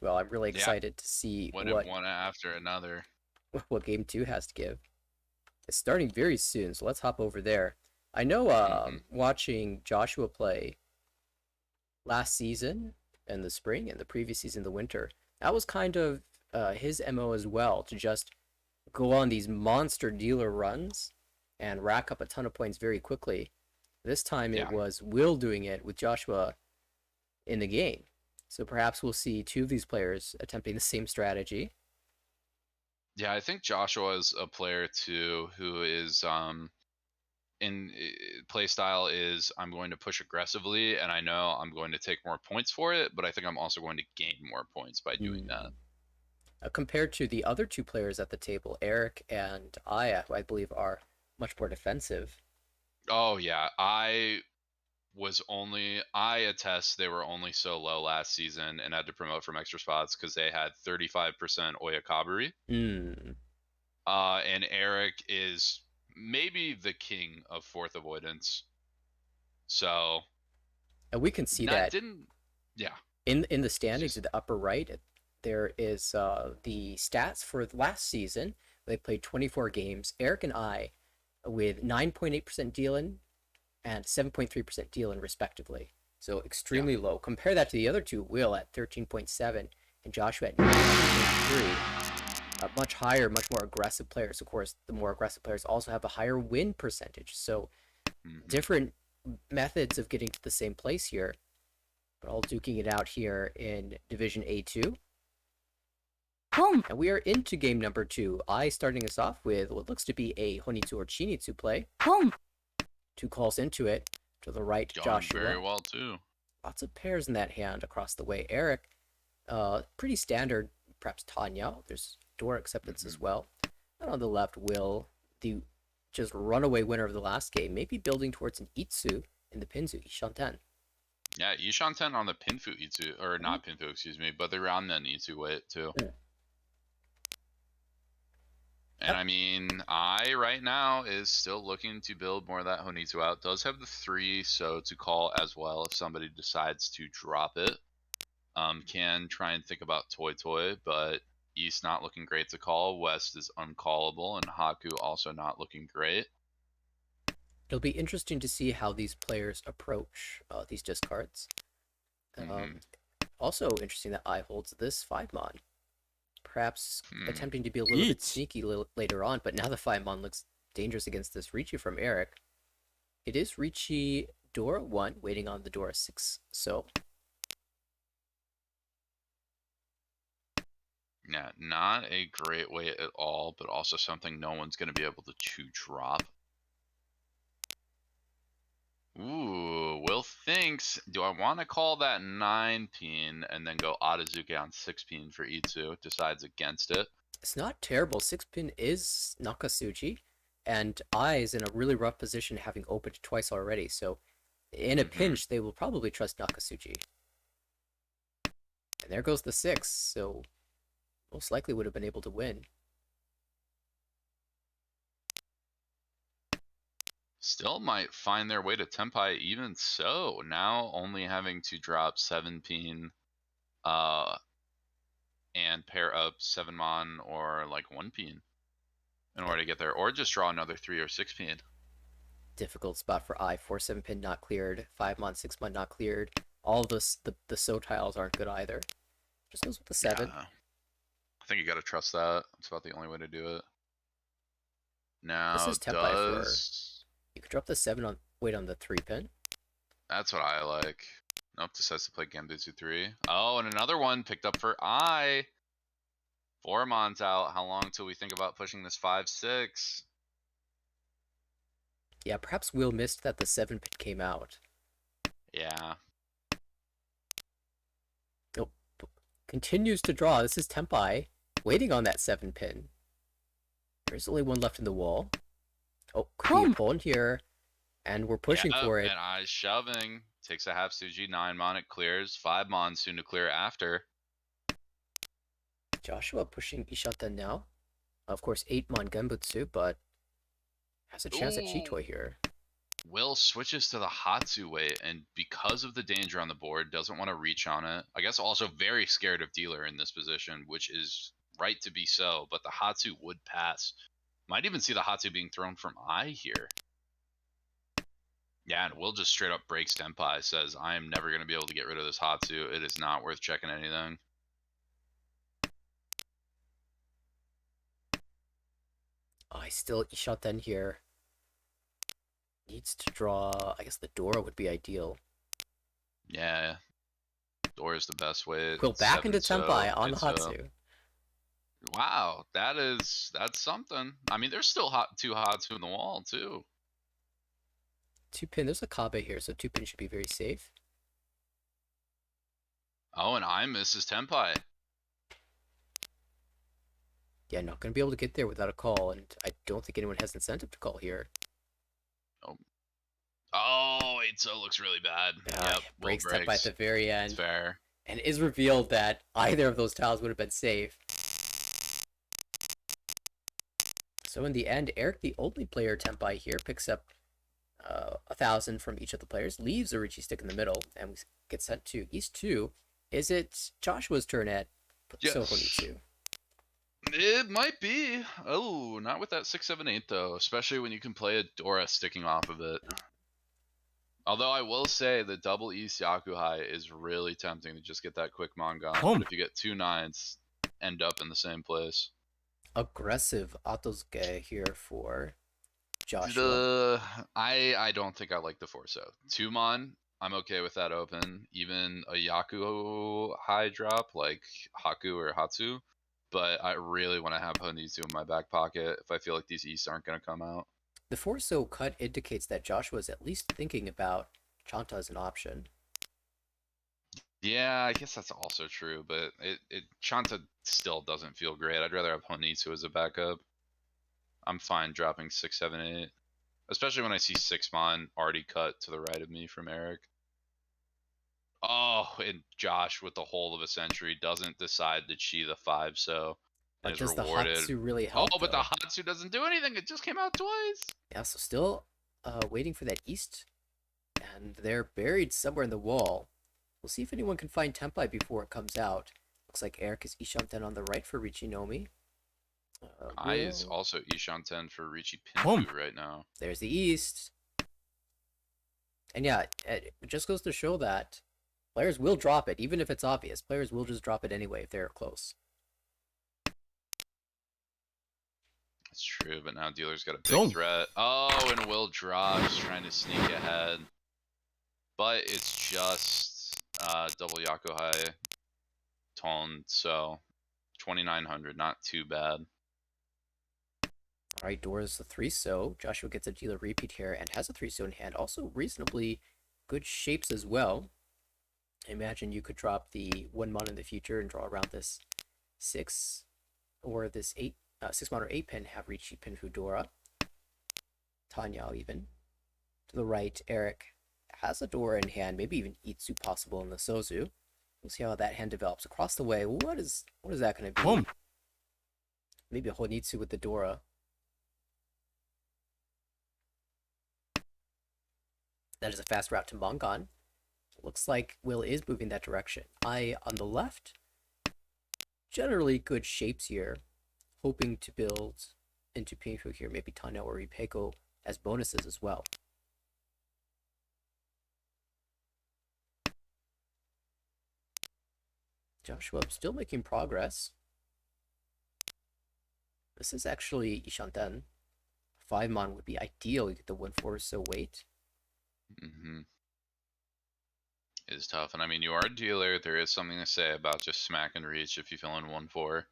Well, I'm really Yeah. excited to see Winning one after another. what game 2 has to give. It's starting very soon, so let's hop over there. I know watching Joshua play last season in the spring and the previous season in the winter, that was kind of his MO as well, to just go on these monster dealer runs and rack up a ton of points very quickly. This time it was Will doing it with Joshua in the game. So perhaps we'll see two of these players attempting the same strategy. Yeah, I think Joshua is a player too who is in play style is I'm going to push aggressively and I know I'm going to take more points for it, but I think I'm also going to gain more points by doing that. Compared to the other two players at the table, Eric and Aya, who I believe are much more defensive. Oh yeah, I attest they were only so low last season and had to promote from extra spots because they had 35% Oyakabari. Mm. And Eric is maybe the king of fourth avoidance. So And we can see that that didn't yeah. in the standings at the upper right. There is the stats for last season. They played 24 games. Eric and I, with 9.8% dealing and 7.3% dealing respectively. So extremely low. Compare that to the other two, Will at 13.7 and Joshua at 19.3. Much higher, much more aggressive players. Of course, the more aggressive players also have a higher win percentage. So different methods of getting to the same place here, but all duking it out here in Division A2. And we are into game number 2. I starting us off with what looks to be a Honitsu or Chinitsu play. 2 calls into it. To the right, Going Joshua. very well too. Lots of pairs in that hand across the way. Eric, pretty standard, perhaps Tanya. There's door acceptance as well. And on the left, Will, the just runaway winner of the last game, maybe building towards an Itsu in the Pinzu, Ishanten. Yeah, Ishanten on the Pinfu Itsu, or not Pinfu, excuse me, but the Ramen Itsu weight too. And I mean, I right now is still looking to build more of that Honitsu out. Does have the 3, so to call as well if somebody decides to drop it. Can try and think about Toy, but East not looking great to call. West is uncallable, and Haku also not looking great. It'll be interesting to see how these players approach these discards. Also interesting that I holds this 5-mon. perhaps Hmm. attempting to be a little bit 1 sneaky later on, but now the 5-mon looks dangerous against this Ricci from Eric. It is Ricci Dora 1, waiting on the Dora 6, so Yeah, not a great way at all, but also something no one's going to be able to drop. Ooh, Will thinks, do I want to call that 9 pin and then go Atazuke on 6 pin for Itsu? Decides against it. it's not terrible. 6-pin is Nakasuji, and I is in a really rough position having opened twice already, so in a Mm-hmm. pinch, they will probably trust Nakasuji. And there goes the 6, so most likely would have been able to win. Still might find their way to Tenpai even so. Now only having to drop 7 pin and pair up 7 mon or like 1 pin in order to get there, or just draw another 3 or 6 pin. Difficult spot for I. 4-7 pin not cleared. 5-mon, 6-mon not cleared. All of the so tiles aren't good either. Just goes with the 7. Yeah, I think you got to trust that. It's about the only way to do it. This Now is Tenpai for. does You could drop the 7 on. Wait on the 3-pin. that's what I like. Nope, decides to play Gambitsu 3. Oh, and another one picked up for I. 4 mon's out. How long till we think about pushing this 5-6? Yeah, perhaps Will missed that the 7-pin came out. Yeah. Nope. Continues to draw. This is Tenpai. Waiting on that 7-pin. There's only one left in the wall. Oh, could be a pull in here. And we're pushing Yep, for it. and I shoving. Takes a half Suji, 9 mon, it clears. 5 mon soon to clear after. Joshua pushing Ishanten now. Of course, 8-mon Genbutsu, but has a chance at Ooh. Chitoi here. Will switches to the Hatsu weight, and because of the danger on the board, doesn't want to reach on it. I guess also very scared of dealer in this position, which is right to be so, but the Hatsu would pass. Might even see the Hatsu being thrown from I here. Yeah, and Will just straight up breaks Tenpai, says, I am never going to be able to get rid of this Hatsu. It is not worth checking anything. I still Ishanten here. Needs to draw. I guess the Dora would be ideal. Yeah, Door is the best way. Quill back into 7 Tenpai on the it's Hatsu. wow, that's something. I mean, there's still two Hatsu in the wall too. 2-pin. There's a Kabe here, so 2-pin should be very safe. Oh, and I misses Tenpai. Yeah, not going to be able to get there without a call, and I don't think anyone has incentive to call here. Oh, Itzo looks really bad. Yep, Will breaks Tenpai at the breaks. very It's end, fair. and it is revealed that either of those tiles would have been safe. So in the end, Eric, the only player Tenpai here, picks up 1,000 from each of the players, leaves a Ricci stick in the middle, and we get sent to East 2. Is it Joshua's turn at Yes. Sohonitsu? It might be. Oh, not with that 678 though, especially when you can play a Dora sticking off of it. Although I will say the double East Yakuhai is really tempting to just get that quick Mongon. But if you get 2 9s, end up in the same place. Aggressive Atozuke here for Joshua. I don't think I like the Forso. 2 Mon, I'm okay with that open. Even a Yaku high drop like Haku or Hatsu. But I really want to have Honitsu in my back pocket if I feel like these East aren't going to come out. The Forso cut indicates that Joshua is at least thinking about Chanta as an option. Yeah, I guess that's also true, but Chanta still doesn't feel great. I'd rather have Honitsu as a backup. I'm fine dropping 6, 7, 8. Especially when I see 6 Mon already cut to the right of me from Eric. Oh, and Josh with the whole of a century doesn't decide to chi the 5, so But is does the rewarded. Hatsu really Oh, help, but though? the Hatsu doesn't do anything. It just came out twice. Yeah, so still waiting for that East, and they're buried somewhere in the wall. We'll see if anyone can find Tenpai before it comes out. Looks like Eric is Ishanten on the right for Richinomi. I is also Ishanten for Richie Home. Pinfu right now. There's the East. And yeah, it just goes to show that players will drop it, even if it's obvious. Players will just drop it anyway if they're close. That's true, but now dealer's got a big Don't. threat. Oh, and Will drops, trying to sneak ahead. But it's just double Yakuhai Ton, so 2,900, not too bad. All right, Dora's the 3-so. Joshua gets a dealer repeat here and has a 3-so in hand. Also reasonably good shapes as well. I imagine you could drop the 1 mon in the future and draw around this 6 or this 8, 6-mon or 8-pin, have Riichi pin Fudora. Tanyao even. To the right, Eric has a Dora in hand, maybe even Itsu possible in the Sozu. We'll see how that hand develops. Across the way, what is that going to be? Boom. Maybe a Honitsu with the Dora. That is a fast route to Mongon. Looks like Will is moving that direction. I on the left. Generally good shapes here. Hoping to build into Pinku here, maybe Tanya or Ipeko as bonuses as well. Joshua still making progress. This is actually Ishanten. 5-mon would be ideal. You get the 1-4 so weight. Mm-hmm. Is tough, and I mean, you are a dealer. There is something to say about just smack and reach if you fill in 1-4.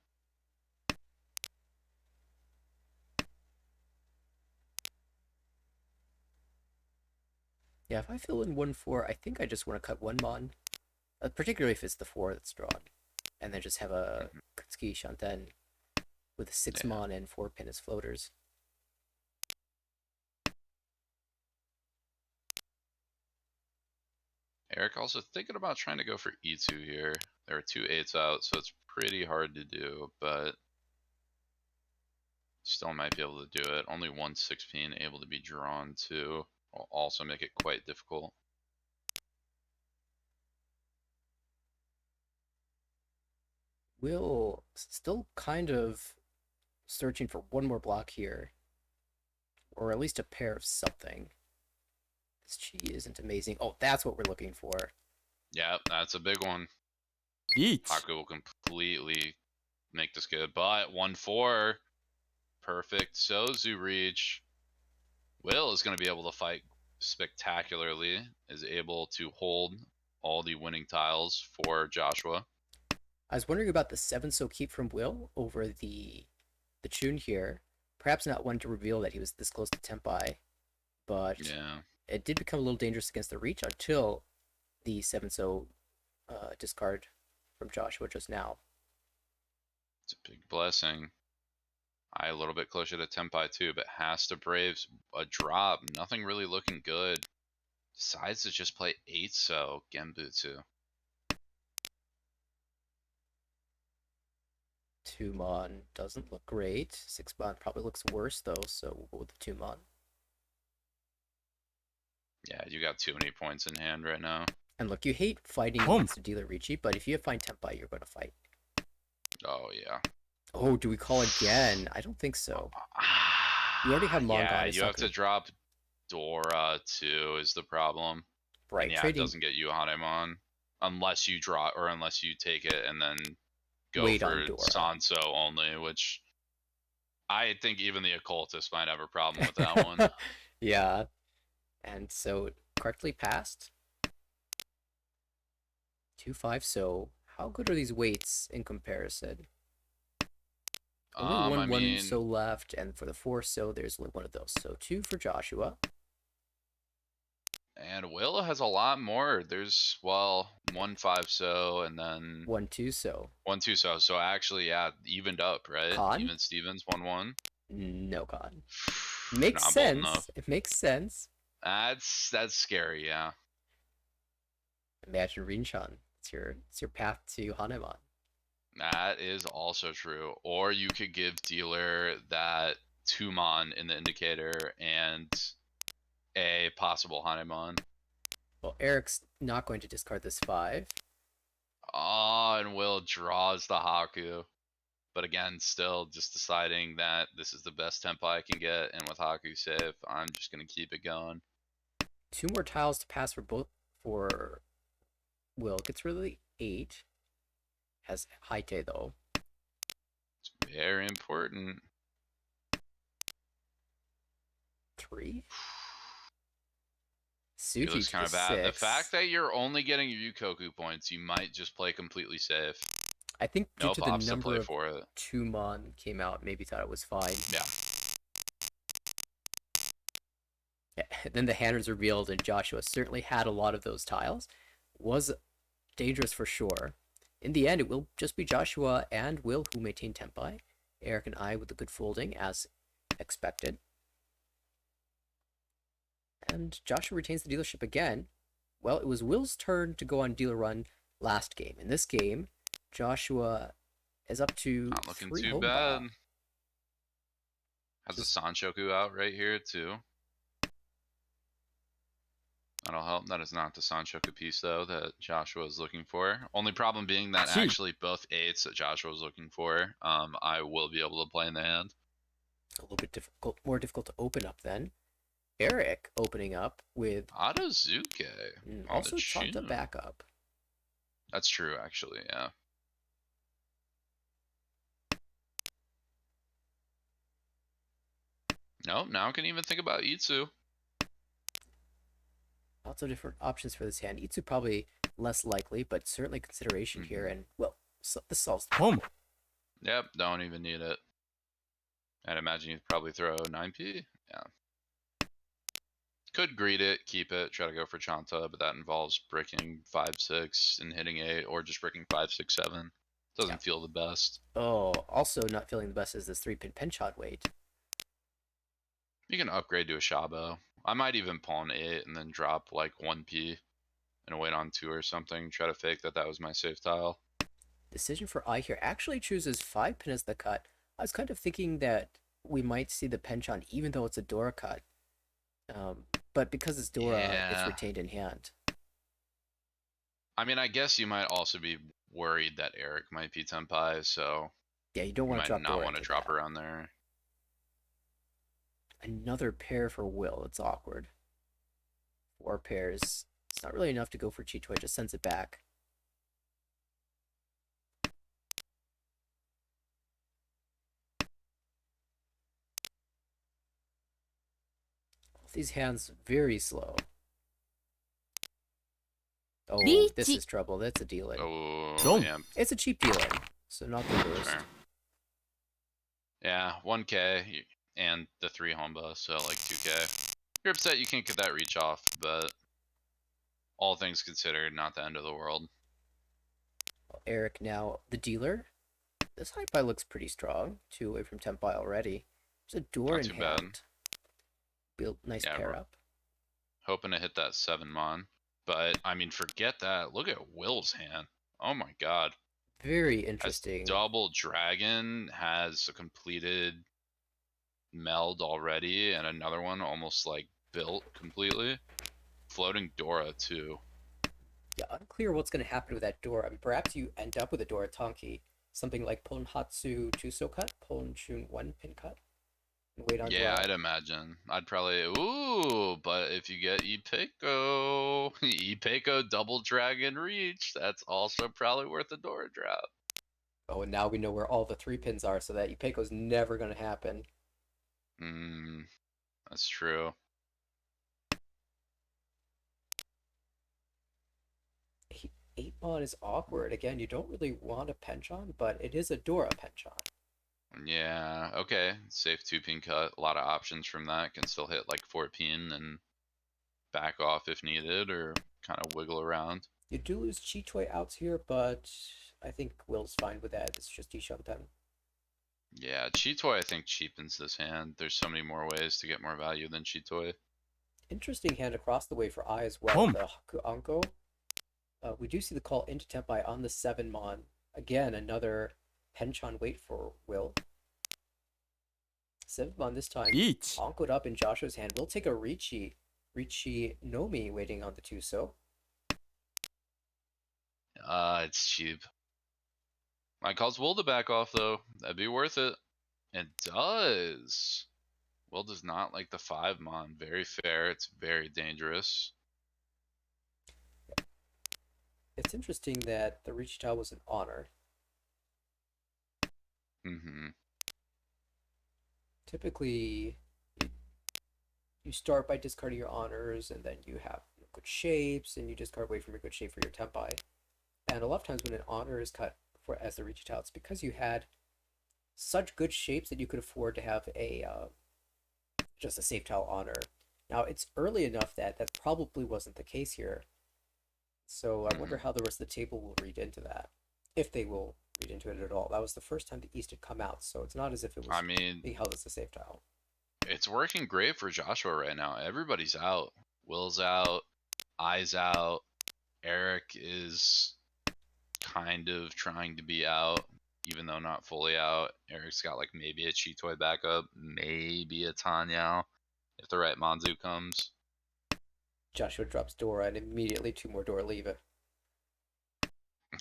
Yeah, if I fill in 1-4, I think I just want to cut 1-mon. Particularly if it's the 4 that's drawn. And then just have a Mm-hmm. Kutsuki Shanten with a 6-mon and 4-pin as floaters. Eric also thinking about trying to go for E2 here. There are 2 8s out, so it's pretty hard to do, but still might be able to do it. Only 1 6-pin able to be drawn too. Will also make it quite difficult. Will still kind of searching for one more block here. Or at least a pair of something. This chi isn't amazing. Oh, that's what we're looking for. Yeah, that's a big one. Each. Haku will completely make this good, but 1-4. Perfect. Sozu reach. Will is going to be able to fight spectacularly, is able to hold all the winning tiles for Joshua. I was wondering about the 7-so keep from Will over the Chun here. Perhaps not one to reveal that he was this close to Tenpai, but Yeah, it did become a little dangerous against the reach until the 7-so discard from Joshua just now. it's a big blessing. I a little bit closer to Tenpai too, but has to brave a drop. Nothing really looking good. Decides to just play 8-so Genbutsu. 2-mon doesn't look great. 6-mon probably looks worse though, so we'll go with the 2-mon. Yeah, you got too many points in hand right now. And look, you hate fighting Boom. against the dealer Ricci, but if you find Tenpai, you're going to fight. Oh, yeah. Oh, do we call again? I don't think so. You already have Mongon. Yeah, It's you not have to gonna... drop Dora too is the problem. Right, And yeah, it trading doesn't get you Hanemon. Unless you draw, or unless you take it and then go weight for on Dora. Sanso only, which I think even the occultist might have a problem with that one. Yeah. And so correctly passed. 2-5. So how good are these weights in comparison? Only I one mean, so left, and for the 4-so, there's only one of those. So 2 for Joshua. and Will has a lot more. There's, well, 1-5-so and then 1-2-so. 1-2-so. So actually, yeah, evened up, right? Con? Even Stevens 1-1. No con. Makes Not bold enough. sense. It makes sense. That's scary, yeah. Imagine Rinchan. It's your path to Hanemon. That is also true. Or you could give dealer that Tumon in the indicator and a possible Hanemon. Well, Eric's not going to discard this 5. Oh, and Will draws the Haku. But again, still just deciding that this is the best tempo I can get, and with Haku safe, I'm just gonna keep it going. 2 more tiles to pass for both for Will. Gets rid of the 8. Has Haite though. It's very important. 3. Feels Suki to kind the of bad. The 6. fact that you're only getting Ryukoku points, you might just play completely safe. I think due No to the pops to number play of for it. Tumon came out, maybe thought it was fine. Yeah. Yeah, then the hand was revealed, and Joshua certainly had a lot of those tiles. Was dangerous for sure. In the end, it will just be Joshua and Will who maintain Tempai. Eric and I with the good folding, as expected. And Joshua retains the dealership again. Well, it was Will's turn to go on dealer run last game. In this game, Joshua is up to Not looking 3 too Homba. bad. Has a Just Sanshoku out right here, too. That'll help. That is not the Sanshoku piece, though, that Joshua is looking for. Only problem being that Cheap. actually both 8s that Joshua was looking for, I will be able to play in the hand. a little bit difficult, more difficult to open up then. Eric opening up with Adazuke on the also Chanta Chun. backup. That's true, actually, yeah. Nope, now I can even think about Itsu. Lots of different options for this hand. Itsu probably less likely, but certainly consideration here. And, well, so this solves the Home. Yep, don't even need it. I'd imagine you'd probably throw 9p. Yeah. Could greet it, keep it, try to go for Chanta, but that involves bricking 5, 6 and hitting 8, or just bricking 5, 6, 7. Doesn't Yeah. feel the best. Oh, also not feeling the best is this 3-pin penchant weight. You can upgrade to a Shabo. I might even pawn 8 and then drop like 1p and wait on 2 or something. Try to fake that was my safe tile. Decision for I here actually chooses 5-pin as the cut. I was kind of thinking that we might see the penchant even though it's a Dora cut. But because it's Dora, it's Yeah. retained in hand. I mean, I guess you might also be worried that Eric might be Tenpai, so Yeah, you don't you want to might drop not Dora want to into drop that. around there. Another pair for Will. It's awkward. 4 pairs. It's not really enough to go for Chito. It just sends it back. These hands very slow. Oh, this is trouble. That's a deal in. Oh, Don't. yeah. It's a cheap deal in, so not the worst. Fair. Yeah, 1k and the 3 Homba, so like 2k. You're upset you can't get that reach off, but all things considered, not the end of the world. Eric now the dealer. This high pie looks pretty strong. 2 away from Tempai already. There's a door Not in too bad. hand. Build nice Yeah, pair up. Hoping to hit that 7 mon. But, I mean, forget that. Look at Will's hand. Oh my god. Very Has interesting. double dragon, has a completed meld already, and another one almost like built completely. Floating Dora too. Yeah, unclear what's going to happen with that door. I mean, perhaps you end up with a Dora Tonki. Something like Ponhatsu Chuso cut, Ponchun 1-pin cut. And wait on Yeah, draw. I'd imagine. I'd probably but if you get Ipeko, Ipeko double dragon reach, that's also probably worth a Dora drop. Oh, and now we know where all the 3 pins are, so that Ipeko's never going to happen. That's true. 8 mon is awkward. Again, you don't really want a penchant, but it is a Dora penchant. Yeah, okay. Safe 2-pin cut. A lot of options from that. Can still hit like 4-pin and back off if needed, or kind of wiggle around. You do lose Chitoy outs here, but I think Will's fine with that. It's just Ishantan. Yeah, Chitoy I think cheapens this hand. There's so many more ways to get more value than Chitoy. Interesting hand across the way for I as well. Home. The Haku Anko. We do see the call into Tempai on the 7 mon. Again, another penchant wait for Will. 7 mon this time. Each. Ankoed up in Joshua's hand. We'll take a Richi. Richi Nomi waiting on the Tuso. It's cheap. Might cause Will to back off though. That'd be worth it. It does. Will does not like the 5 mon. Very fair. It's very dangerous. It's interesting that the Richita was an honor. Mm-hmm. Typically, you start by discarding your honors, and then you have good shapes, and you discard away from your good shape for your tempai. And a lot of times when an honor is cut for as the reach out, it's because you had such good shapes that you could afford to have a just a safe tile honor. Now it's early enough that that probably wasn't the case here. So I wonder Mhm. how the rest of the table will read into that, if they will read into it at all. That was the first time the East had come out, so it's not as if it I was mean, being held as a safe tile. it's working great for Joshua right now. Everybody's out. Will's out. I's out. Eric is kind of trying to be out, even though not fully out. Eric's got like maybe a Chitoy backup, maybe a Tanyao if the right Manzu comes. Joshua drops Dora, and immediately two more Dora leave it.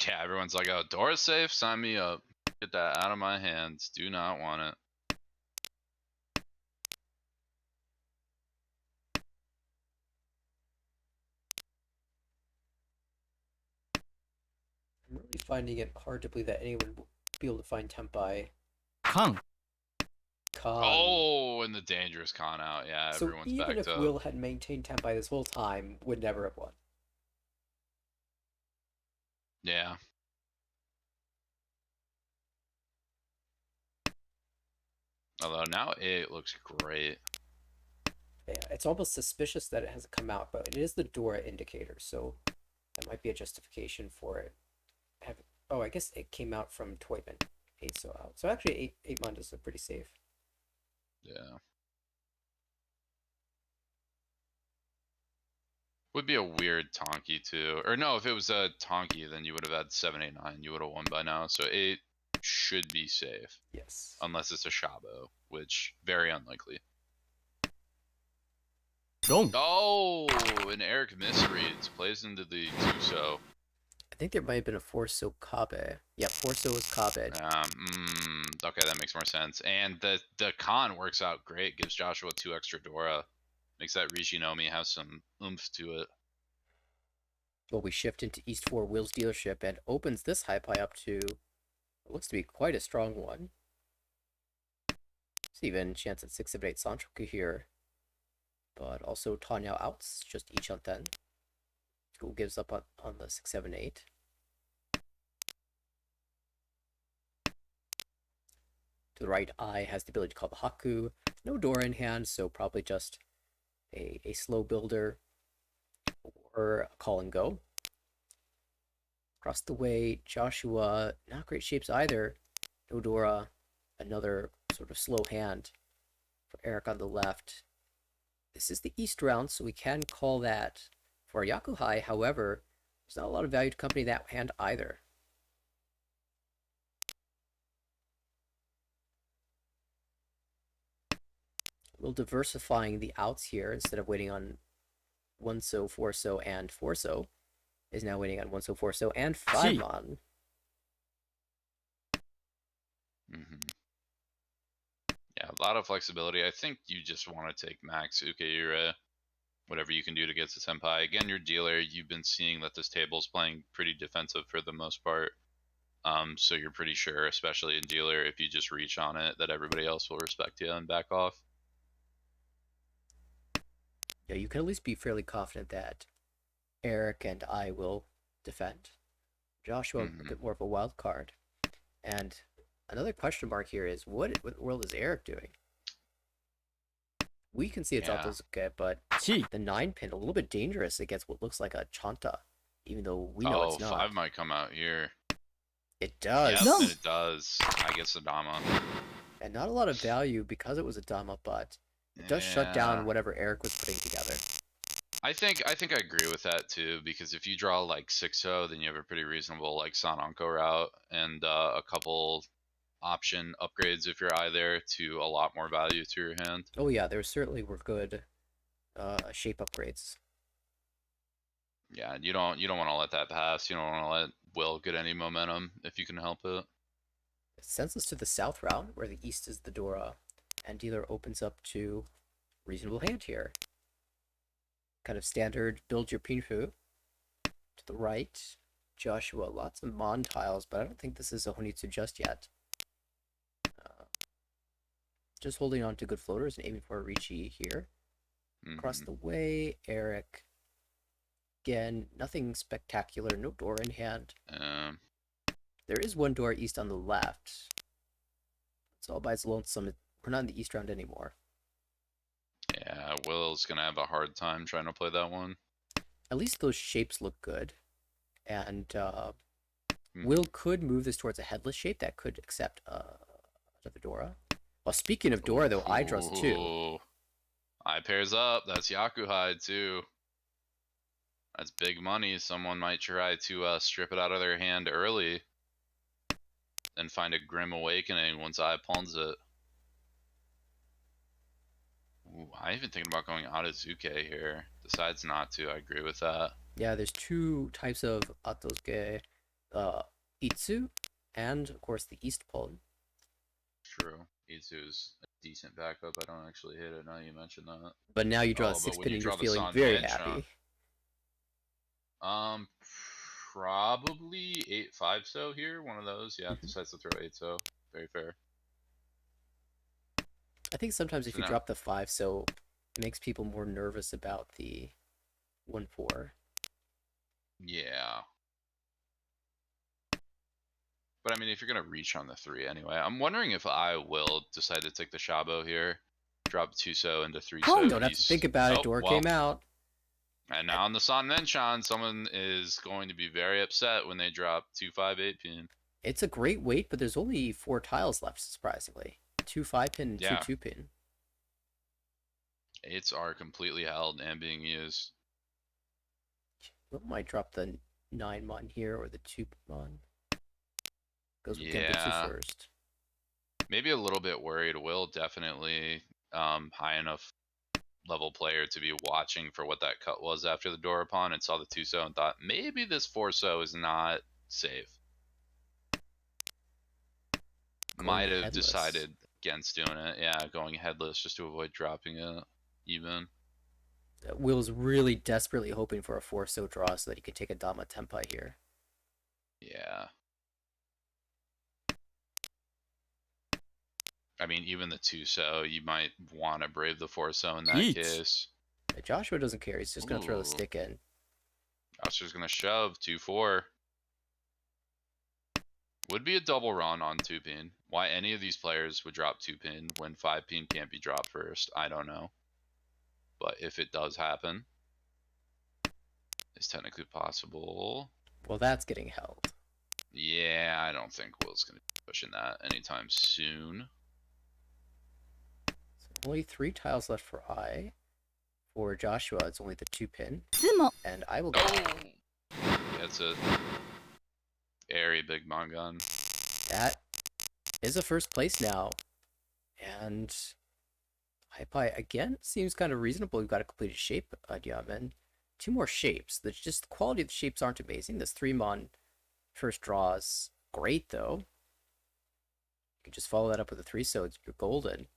Yeah, everyone's like, oh, Dora's safe, sign me up. Get that out of my hands. Do not want it. I'm really finding it hard to believe that anyone will be able to find Tempai 缶 Khan. Oh, and the dangerous con out. Yeah, So everyone's even backed if up. Will had maintained Tempai this whole time, would never have won. Yeah. Although now it looks great. Yeah, it's almost suspicious that it hasn't come out, but it is the Dora indicator, so that might be a justification for it. Oh, I guess it came out from Toyman. Eight so out. So actually, eight Mundas are pretty safe. Yeah. Would be a weird Tonki too. Or no, if it was a Tonki, then you would have had 7, 8, 9. You would have won by now. So 8 should be safe. Yes. Unless it's a Shabo, which very unlikely. ロン Oh, and Eric misreads. Plays into the Tsumo. I think there might have been a Forso Kabe. Yeah, Forso was Kabe. Okay, that makes more sense. And the con works out great. Gives Joshua 2 extra Dora. Makes that Rishinomi have some oomph to it. Well, we shift into East 4 Will's dealership and opens this high pie up to what looks to be quite a strong one. There's even a chance at 6 7 8 Sanchoku here. But also Tanya outs, just Ichanten, who gives up on the 6 7 8. To the right, I has the ability to call the Haku. No Dora in hand, so probably just a slow builder or a call and go. Across the way, Joshua, not great shapes either. No Dora, another sort of slow hand for Eric on the left. This is the East round, so we can call that for Yakuhai. However, there's not a lot of value to company that hand either. We'll diversifying the outs here instead of waiting on 1 so, 4 so, and 4 so. Is now waiting on 1 so, 4 so, and 5 mon. Yeah, a lot of flexibility. I think you just want to take max Ukeire, whatever you can do to get to Senpai. Again, your dealer, you've been seeing that this table's playing pretty defensive for the most part. So you're pretty sure, especially in dealer, if you just reach on it, that everybody else will respect you and back off. Yeah, you can at least be fairly confident that Eric and I will defend. Joshua, a bit more of a wild card. And another question mark here is what in the world is Eric doing? We can see it's Yeah. Altozuke, but チ the 9 pin a little bit dangerous against what looks like a Chanta, even though we know Oh, it's not. 5 might come out here. It does. Yep, No. and it does. I guess the Dama. And not a lot of value because it was a Dama, but it does shut down whatever Eric was putting together. I think I agree with that too, because if you draw like 6-0, then you have a pretty reasonable like Sanonko route and a couple option upgrades if you're eye there to a lot more value to your hand. Oh yeah, there certainly were good shape upgrades. Yeah, you don't want to let that pass. You don't want to let Will get any momentum if you can help it. It sends us to the south route, where the east is the Dora, and dealer opens up to reasonable hand here. Kind of standard build your Pinfu. To the right, Joshua, lots of Mon tiles, but I don't think this is a Honitsu just yet. Just holding on to good floaters and aiming for a Ricci here. Across Hmm. the way, Eric. Again, nothing spectacular, no door in hand. Um, There is one door east on the left. It's all by its lonesome. We're not in the east round anymore. yeah, Will's gonna have a hard time trying to play that one. At least those shapes look good. And Hmm. Will could move this towards a headless shape that could accept another Dora. Well, speaking of Dora, though, I draws two. Ooh. Eye pairs up. That's Yakuhide too. That's big money. Someone might try to strip it out of their hand early and find a Grim Awakening once Eye pawns it. Ooh, I even thinking about going Atazuke here. Decides not to. I agree with that. Yeah, there's two types of Atosuke, uh, Itsu, and of course the East Pawn. True. Itsu's a decent backup. I don't actually hate it now you mention that. But now you draw a Oh, but six when pin you and you're draw the feeling San very Manchon, happy. um, probably 8-5 so here. One of those. Yeah, Mhm. decides to throw 8 so. Very fair. I think sometimes if So you now, drop the five, so it makes people more nervous about the 1-4. yeah. But I mean, if you're gonna reach on the 3 anyway, I'm wondering if I will decide to take the Shabo here, drop 2 so into 3 so Don't have to think east. about it. Oh Door well. came out. And now on the San Nenchan, someone is going to be very upset when they drop 2-5-8 pin. It's a great weight, but there's only 4 tiles left, surprisingly. 2 5 pin and two Yeah, 2 pin. 8s are completely held and being used. Will might drop the 9 mon here or the 2 mon. Goes with Genbutsu Yeah, first. maybe a little bit worried. Will definitely high enough level player to be watching for what that cut was after the door upon and saw the 2 so and thought maybe this 4 so is not safe. Going Might have headless. decided against doing it. Yeah, going headless just to avoid dropping it even. Will's really desperately hoping for a 4 so draw so that he can take a Dama Tempai here. Yeah. I mean, even the 2 so, you might want to brave the 4 so in that 1 case. Joshua doesn't care. He's just going to throw the Ooh. stick in. Oscar's going to shove 2-4. Would be a double run on 2 pin. Why any of these players would drop 2 pin when 5 pin can't be dropped first, I don't know. But if it does happen, it's technically possible. Well, that's getting held. Yeah, I don't think Will's going to be pushing that anytime soon. So only 3 tiles left for I. For Joshua, it's only the 2 pin. Tsumo And I will get Oh! That's a very big Mongun. that is a first place now. And Hypai again seems kind of reasonable. We've got a completed shape, Diamond. 2 more shapes. The quality of the shapes aren't amazing. This 3 mon first draw is great though. You can just follow that up with a 3 so you're golden.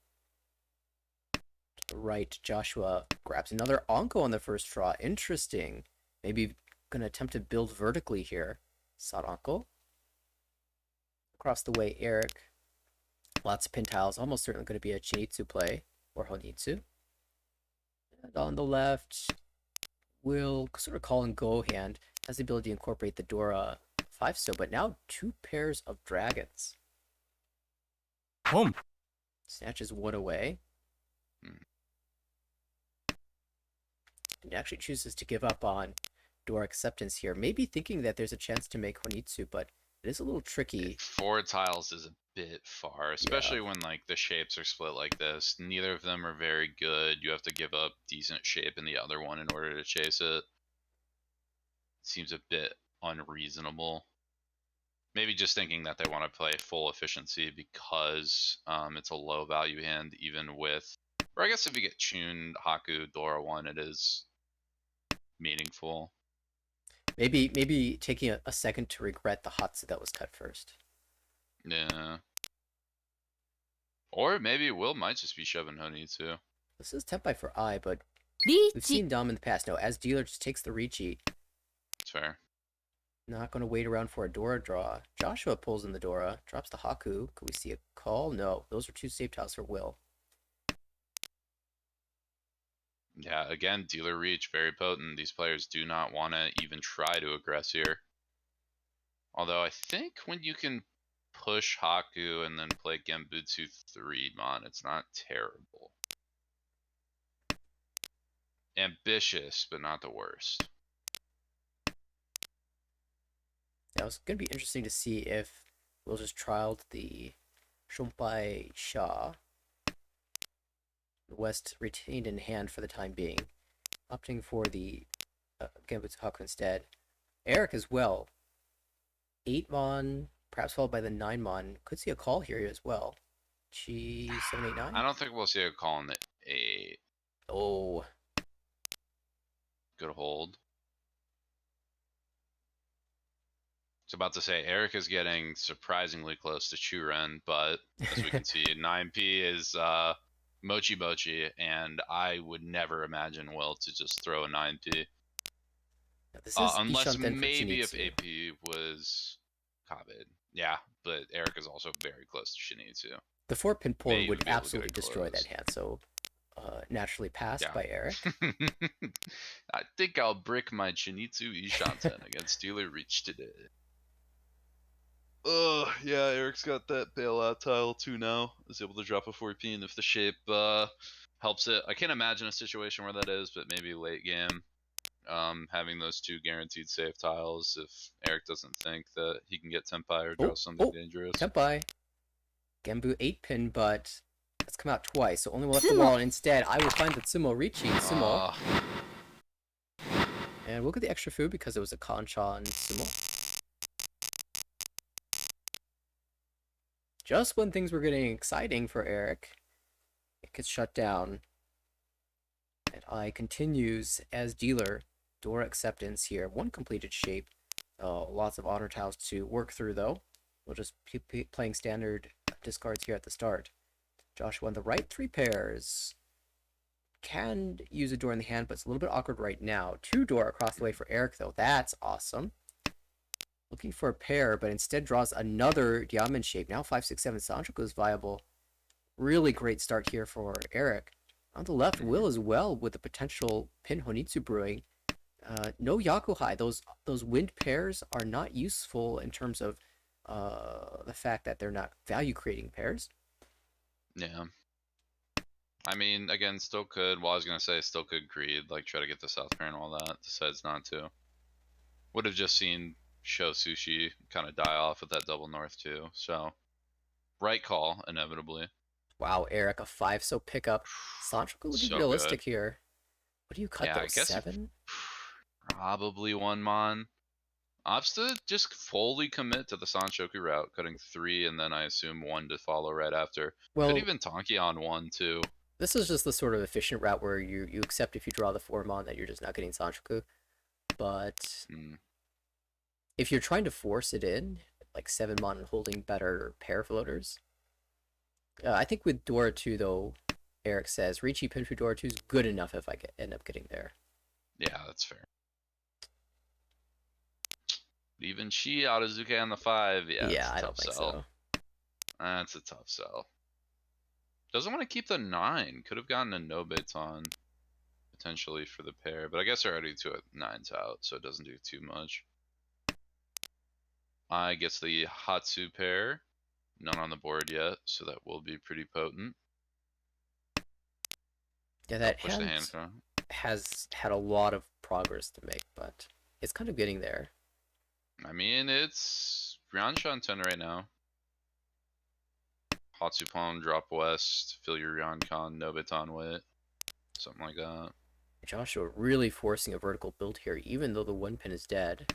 To the right, Joshua grabs another Onko on the first draw. Interesting. Maybe gonna attempt to build vertically here. Saranko. Across the way, Eric. Lots of pin tiles. Almost certainly going to be a Chinitsu play or Honitsu. And on the left, will sort of call and go hand. Has the ability to incorporate the Dora 5 so, but now 2 pairs of dragons. 本 Snatches 1 away. Hmm. And actually chooses to give up on Dora acceptance here. Maybe thinking that there's a chance to make Honitsu, but it is a little tricky. 4 tiles is a bit far, especially when like the shapes are split like this. Neither of them are very good. You have to give up decent shape in the other one in order to chase it. Seems a bit unreasonable. Maybe just thinking that they want to play full efficiency because it's a low value hand, even with, or I guess if you get tuned Haku Dora 1, it is meaningful. Maybe taking a second to regret the Hatsu that was cut first. Yeah. Or maybe Will might just be shoving Honey too. This is Tempai for I, but リ we've ーチ seen Dom in the past. No, as dealer just takes the Richi. It's fair. Not going to wait around for a Dora draw. Joshua pulls in the Dora, drops the Haku. Could we see a call? No, those are 2 safe tiles for Will. Yeah, again, dealer reach, very potent. These players do not want to even try to aggress here. Although I think when you can push Haku and then play Genbutsu 3 Mon, it's not terrible. Ambitious, but not the worst. Now it's going to be interesting to see if we'll just trial the Shumpai Sha. West retained in hand for the time being, opting for the Genbutsu Haku instead. Eric as well. 8 Mon, perhaps followed by the 9 Mon. Could see a call here as well. I G789? don't think we'll see a call in the 8. Oh, Good hold. It's about to say Eric is getting surprisingly close to Churen, but as we can see, 9P is Mochi Mochi, and I would never imagine Will to just throw a 9P. this is Unless Ishanten from maybe if Shinichi. AP was Kabed. Yeah, but Eric is also very close to Shinizu. The 4 pin May Poland even would be able to get absolutely it destroy that closed. hand, so naturally passed Yeah. by Eric. I think I'll brick my Chinitsu Ishanten against Dealer Reach today. Yeah, Eric's got that bailout tile too now. Is able to drop a 4P, and if the shape helps it, I can't imagine a situation where that is, but maybe late game, having those 2 guaranteed save tiles if Eric doesn't think that he can get Tenpai or draw Oh, something oh, dangerous. Tenpai. Genbu 8 pin, but that's come out twice, so only one left the wall, and instead I will find the Tsumo reaching Tsumo. And we'll get the extra food because it was a Kanchan Tsumo. Just when things were getting exciting for Eric, it gets shut down. And I continues as dealer. Dora acceptance here. 1 completed shape. Lots of honor tiles to work through though. We'll just keep playing standard discards here at the start. Joshua on the right, 3 pairs. Can use a door in the hand, but it's a little bit awkward right now. 2 door across the way for Eric though. That's awesome. Looking for a pair, but instead draws another diamond shape. Now 5, 6, 7. Sanchoku is viable. Really great start here for Eric. On the left, Will as well with the potential pin Honitsu brewing. No Yakuhai. Those wind pairs are not useful in terms of the fact that they're not value creating pairs. Yeah. I mean, again, still could. Well, I was gonna say still could greed, like try to get the South pair and all that. Decides not to. Would have just seen Show Sushi kind of die off with that double north too. So, right call, inevitably. Wow, Eric, a 5 so pickup. Sanchoku looking So good. realistic here. What do you cut Yeah, though? I guess 7? probably 1 Mon. Opts to just fully commit to the Sanshoku route, cutting 3 and then I assume 1 to follow right after. Could Well, even Tonki on 1 too. this is just the sort of efficient route where you accept if you draw the 4 mon that you're just not getting Sanchoku. But if you're trying to force it in, like 7 mon and holding better pair floaters, I think with Dora 2 though, Eric says Ricci pin for Dora 2 is good enough if I end up getting there. Yeah, that's fair. Even Shi Aozuke on the 5, yeah, it's a I tough don't think sell. so. That's a tough sell. Doesn't want to keep the 9. Could have gotten a Nobeton potentially for the pair, but I guess already 9's out, so it doesn't do too much. I gets the Hatsu pair. None on the board yet, so that will be pretty potent. Yeah, that Push the hand hand. has had a lot of progress to make, but it's kind of getting there. I mean, it's Ryanshan 10 right now. Hatsupon, drop west, fill your Ryankon, Nobiton wit. Something like that. Joshua really forcing a vertical build here, even though the 1 pin is dead.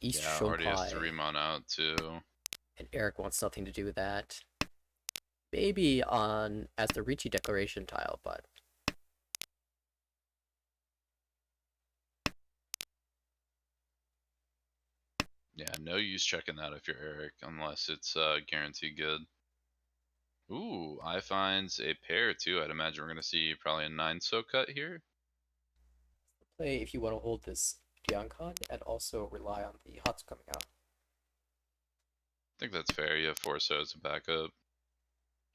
East Yeah, already has 3 Shompai. mon out too. And Eric wants nothing to do with that. Maybe on as the Ricci declaration tile, but Yeah, no use checking that if you're Eric, unless it's guaranteed good. Ooh, I finds a pair too. I'd imagine we're gonna see probably a 9 so cut here. play if you want to hold this Diancon and also rely on the Huts coming out. think that's fair. You have 4 so as a backup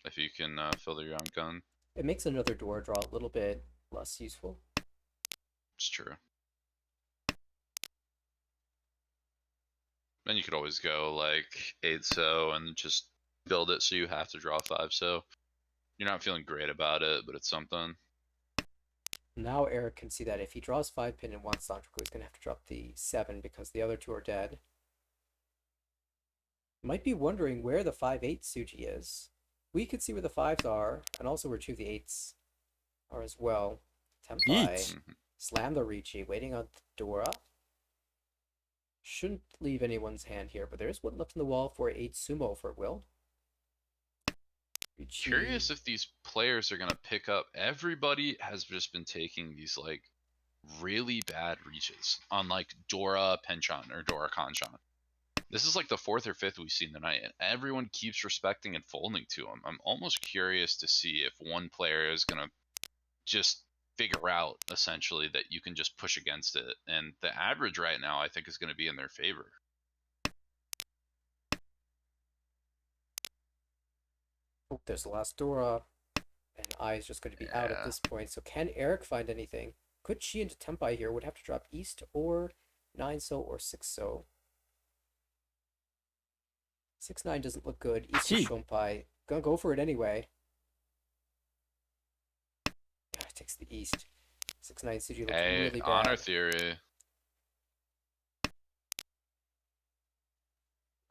if you can fill your own gun. It makes another door draw a little bit less useful. It's true. Then you could always go like 8 so and just build it so you have to draw 5 so. You're not feeling great about it, but it's something. Now Eric can see that if he draws 5 pin and wants Sanchoku, he's going to have to drop the 7 because the other 2 are dead. Might be wondering where the 5-8 Suji is. We could see where the 5s are, and also where 2 of the 8s are as well. Tempai. Slam the Ricci, waiting on Dora. Shouldn't leave anyone's hand here, but there's one left in the wall for 8 Tsumo for Will. Ricci. Curious if these players are gonna pick up. Everybody has just been taking these like really bad reaches on like Dora Penchan or Dora Kanchan. This is like the 4th or 5th we've seen tonight, and everyone keeps respecting and folding to him. I'm almost curious to see if one player is gonna just figure out essentially that you can just push against it, and the average right now I think is going to be in their favor. Oh, there's the last Dora, and I is just going to be out at this point. So can Eric find anything? Could she into Tempai here? Would have to drop East or 9 so or 6 so. 6-9 doesn't look good. East or Shompai. Gonna go for it anyway. Yeah, it takes the East. 6-9 Suji looks really bad. Honor theory.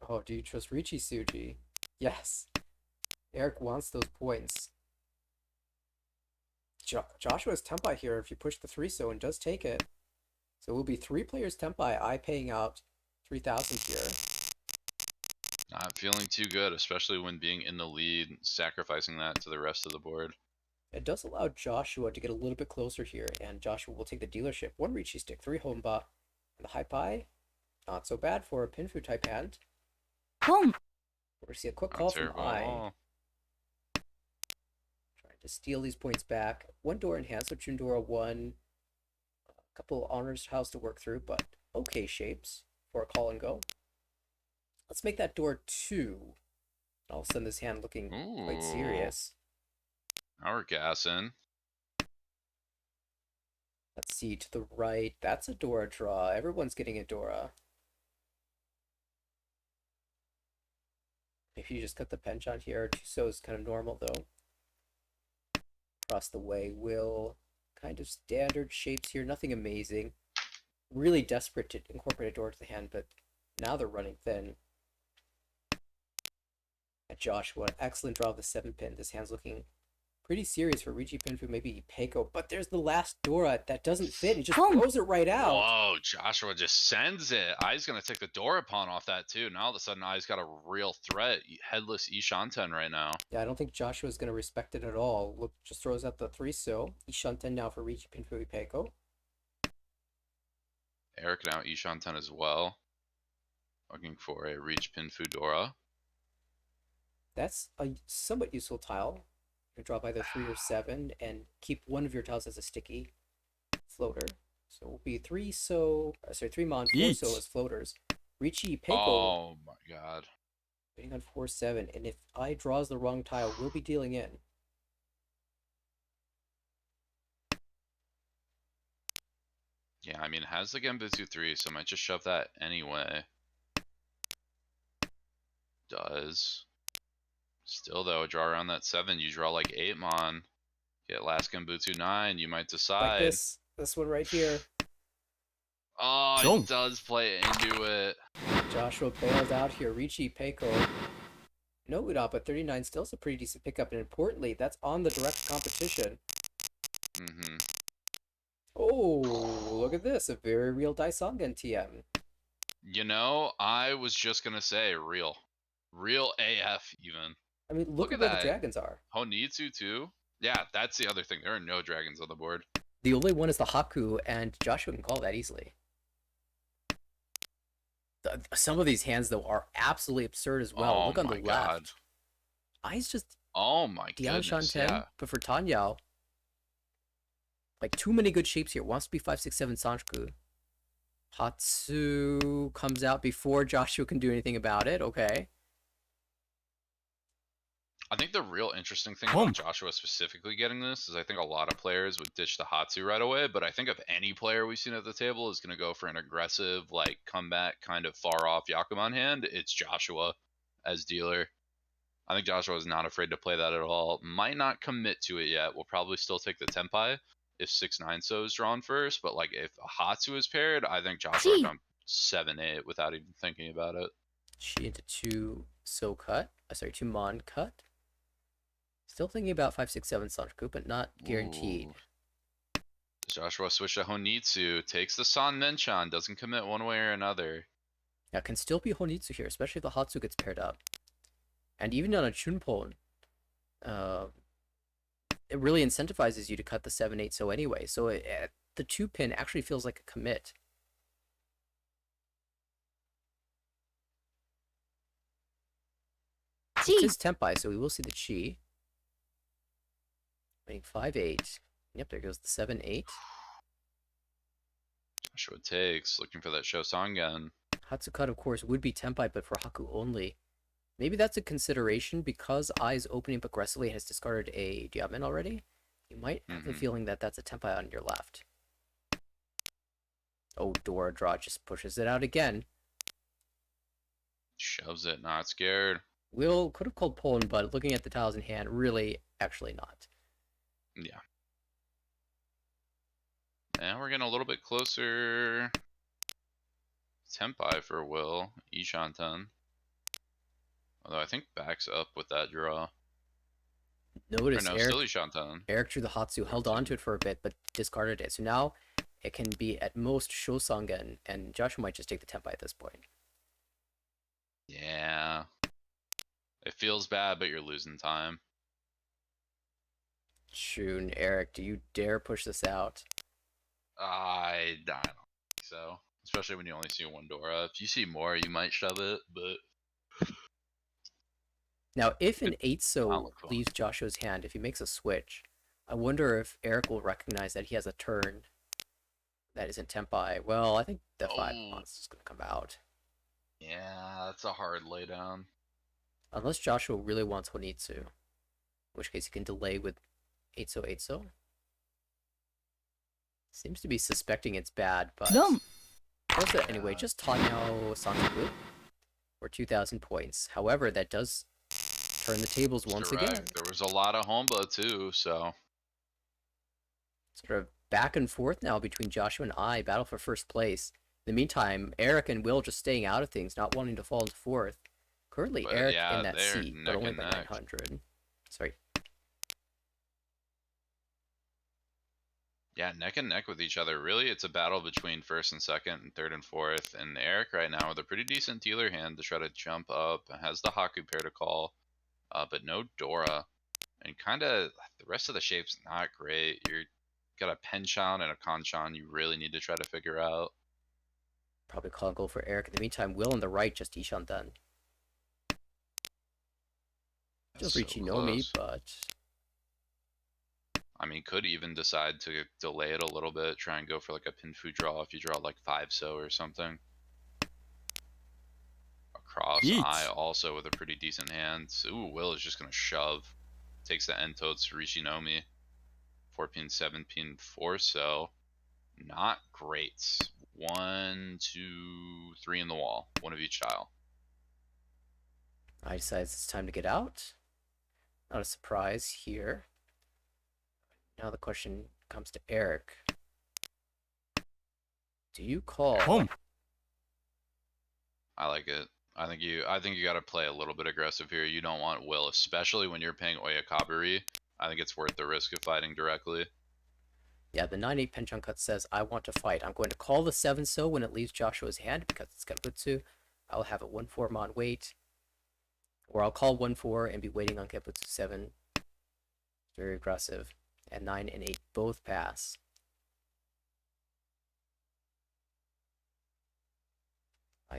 Oh, do you trust Ricci Suji? Yes. Eric wants those points. Joshua's Tempai here if you push the 3 so and does take it. So it will be 3 players Tempai, I paying out 3,000 here. Not feeling too good, especially when being in the lead, sacrificing that to the rest of the board. It does allow Joshua to get a little bit closer here, and Joshua will take the dealership. 1 Ricci stick, 3 Homba, and the High Pie. Not so bad for a Pinfu type hand. Home. We're see a quick call from I. Trying to steal these points back. 1 door in hand, so Chundora 1. A couple honors house to work through, but okay shapes for a call and go. Let's make that door 2. All of a sudden, this hand looking quite serious. Now we're gassing. Let's see, to the right, that's a Dora draw. Everyone's getting a Dora. Maybe you just cut the penchant here. 2 so is kind of normal, though. Across the way, Will. Kind of standard shapes here, nothing amazing. Really desperate to incorporate a Dora to the hand, but now they're running thin. At Joshua, an excellent draw of the 7 pin. This hand's looking pretty serious for Ricci Pinfu, maybe Peiko, but there's the last Dora that doesn't fit. He just throws it right out. Whoa, Joshua just sends it. Ai's going to take the Dora pawn off that too. Now all of a sudden Ai's got a real threat. Headless Ishanten right now. Yeah, I don't think Joshua's going to respect it at all. Look, just throws out the 3 so. Ishanten now for Ricci Pinfu Peiko. Eric now Ishanten as well. Looking for a reach Pinfu Dora. That's a somewhat useful tile. You can drop either 3 or 7 and keep one of your tiles as a sticky floater. So it will be 3 so, sorry, 3 mon, 4 so as floaters. Ricci Peiko. Oh my god. Waiting on 4-7, and if I draws the wrong tile, we'll be dealing in. Yeah, I mean, it has the Genbutsu 3, so I might just shove that anyway. Does. Still, though, draw around that 7. You draw like 8 mon. Get last Genbutsu 9. You might decide. Like this one right here. Oh, it does play into it. Joshua bailed out here. Ricci Peiko. No Udon, but 39 still is a pretty decent pickup, and importantly, that's on the direct competition. Mm-hmm. Oh, look at this. A very real Daisongen TM. You know, I was just going to say real. Real AF, even. I mean, look at where the dragons are. Honitsu, too? Yeah, that's the other thing. There are no dragons on the board. The only one is the Haku, and Joshua can call that easily. Some of these hands, though, are absolutely absurd as well. Oh, look on the God. left. I's just... Oh, my goodness, Shanten, yeah. but for Tanyao, like, too many good shapes here. Wants to be 5, 6, 7 Sanchoku. Hatsu comes out before Joshua can do anything about it. Okay. I think the real interesting thing Home. about Joshua specifically getting this is I think a lot of players would ditch the Hatsu right away, but I think if any player we've seen at the table is going to go for an aggressive, like, comeback kind of far off Yakuman hand, it's Joshua as dealer. I think Joshua is not afraid to play that at all. Might not commit to it yet. We'll probably still take the Tenpai if 6-9 so is drawn first, but like if a Hatsu is paired, I think Joshua Gee. jump 7-8 without even thinking about it. Chi into 2 so cut. Sorry, 2 mon cut. Still thinking about 5-6-7 Sanjaku, but not guaranteed. Ooh. Joshua switch to Honitsu, takes the San Menchan, doesn't commit one way or another. Now, can still be Honitsu here, especially if the Hatsu gets paired up. And even on a Chunpon, it really incentivizes you to cut the 7-8 so anyway. So the 2 pin actually feels like a commit. It is Tenpai, so we will see the Chi. Waiting 5-8. Yep, there goes the 7-8. Joshua takes, looking for that Shosangen. Hatsukat, of course, would be Tenpai, but for Haku only. Maybe that's a consideration because Ai is opening up aggressively and has discarded a Diamond already. You might have the feeling that that's a Tenpai on your left. Oh, Dora draw just pushes it out again. Shoves it, not scared. Will could have called Poland, but looking at the tiles in hand, really, actually not. Yeah. And we're getting a little bit closer. Tenpai for Will. Ishanten. Although I think backs up with that draw. Notice Or no, Eric, still Ishanten. Eric drew the Hatsu, held on to it for a bit, but discarded it. So now it can be at most Shosangen, and Joshua might just take the Tenpai at this point. Yeah. It feels bad, but you're losing time. Shun, Eric, do you dare push this out? I don't think so. Especially when you only see one Dora. If you see more, you might shove it, but Now, if an It 8 not so look fun. leaves Joshua's hand, if he makes a switch, I wonder if Eric will recognize that he has a turn that isn't Tenpai. Well, I think the 5 Oh. monster is going to come out. Yeah, that's a hard laydown. Unless Joshua really wants Honitsu, in which case he can delay with 8 so 8 so. Seems to be suspecting it's bad, but Dum. does it anyway. Just Tanyo Sanjaku for 2,000 points. However, that does turn the tables once Correct. again. There was a lot of Homba too, so Sort of back and forth now between Joshua and I, battle for first place. In the meantime, Eric and Will just staying out of things, not wanting to fall into fourth. Currently, but Eric yeah, in that they're seat, but neck only and by neck. 900. Sorry. Yeah, neck and neck with each other. Really, it's a battle between first and second and third and fourth. And Eric right now with a pretty decent dealer hand to try to jump up. Has the Haku pair to call, but no Dora. And kind of the rest of the shape's not great. You're got a Penchan and a Kanchan you really need to try to figure out. Probably call and go for Eric. In the meantime, Will on the right, just Ishan done. Still So Richinomi, close. but I mean, could even decide to delay it a little bit, try and go for like a Pinfu draw if you draw like 5 so or something. Across Yeet. Eye also with a pretty decent hand. So, ooh, Will is just gonna shove. Takes the Entotes Rishinomi. 4 pin, 7 pin, 4 so. Not great. 1, 2, 3 in the wall. One of each tile. I decides it's time to get out. Not a surprise here. Now the question comes to Eric. Do you call? Home. I like it. I think you got to play a little bit aggressive here. You don't want Will, especially when you're paying Oyakabari. I think it's worth the risk of fighting directly. Yeah, the 9-8 Penchon cut says, I want to fight. I'm going to call the 7 so when it leaves Joshua's hand because it's Genbutsu. I'll have a 1-4 mon wait. Or I'll call 1-4 and be waiting on Genbutsu 7. Very aggressive. And 9 and 8 both pass.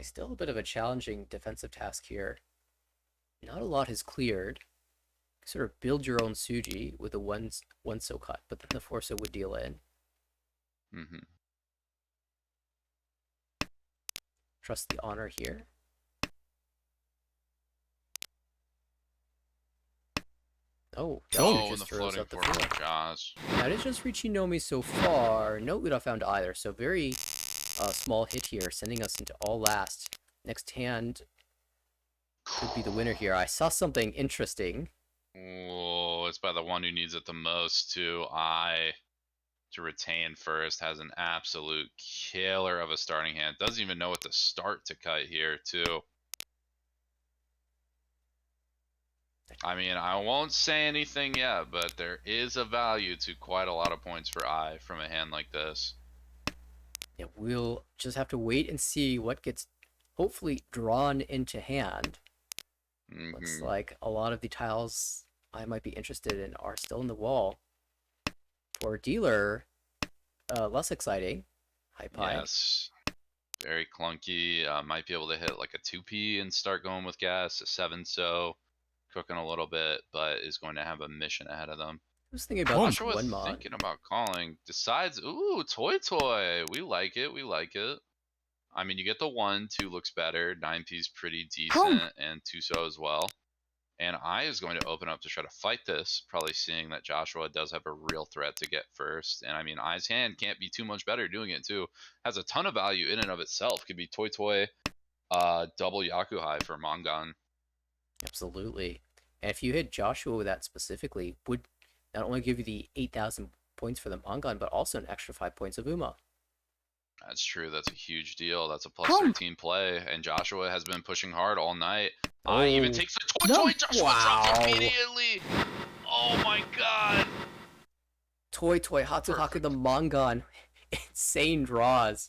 Still a bit of a challenging defensive task here. Not a lot has cleared. Sort of build your own Suji with a 1 so cut, but then the 4 so would deal in. Mm-hmm. Trust the honor here. Oh, Joshua Boom. Oh, and the just throws floating up the fork floor. from Josh. That is just reaching Nomi so far. No lead off found either, so very small hit here, sending us into all last. Next hand could be the winner here. I saw something interesting. Oh, it's by the one who needs it the most, too. To retain first has an absolute killer of a starting hand. Doesn't even know what to start to cut here, too. I mean, I won't say anything yet, but there is a value to quite a lot of points for I from a hand like this. Yeah, we'll just have to wait and see what gets hopefully drawn into hand. Looks Hmm. like a lot of the tiles I might be interested in are still in the wall. For dealer, less exciting. High pie. Yes. Very clunky. Might be able to hit like a 2P and start going with gas. A 7 so. Cooking a little bit, but is going to have a mission ahead of them. I was thinking about Boom. this Joshua one mod. thinking about calling. Decides, ooh, Toy. We like it. We like it. I mean, you get the 1, 2 looks better. 9P's pretty Boom. decent, and 2 so as well. And I is going to open up to try to fight this, probably seeing that Joshua does have a real threat to get first. And I mean, I's hand can't be too much better doing it too. Has a ton of value in and of itself. Could be Toy, double Yakuhai for Mongon. Absolutely. And if you hit Joshua with that specifically, would not only give you the 8,000 points for the Mongon, but also an extra 5 points of Uma. That's true. That's a huge deal. That's a plus Boom. 13 play. And Joshua has been pushing hard all night. I Oh. even takes the No. Joshua Wow. drops immediately. Oh my god. Toy Hatsuhaku the Mongon. Insane draws.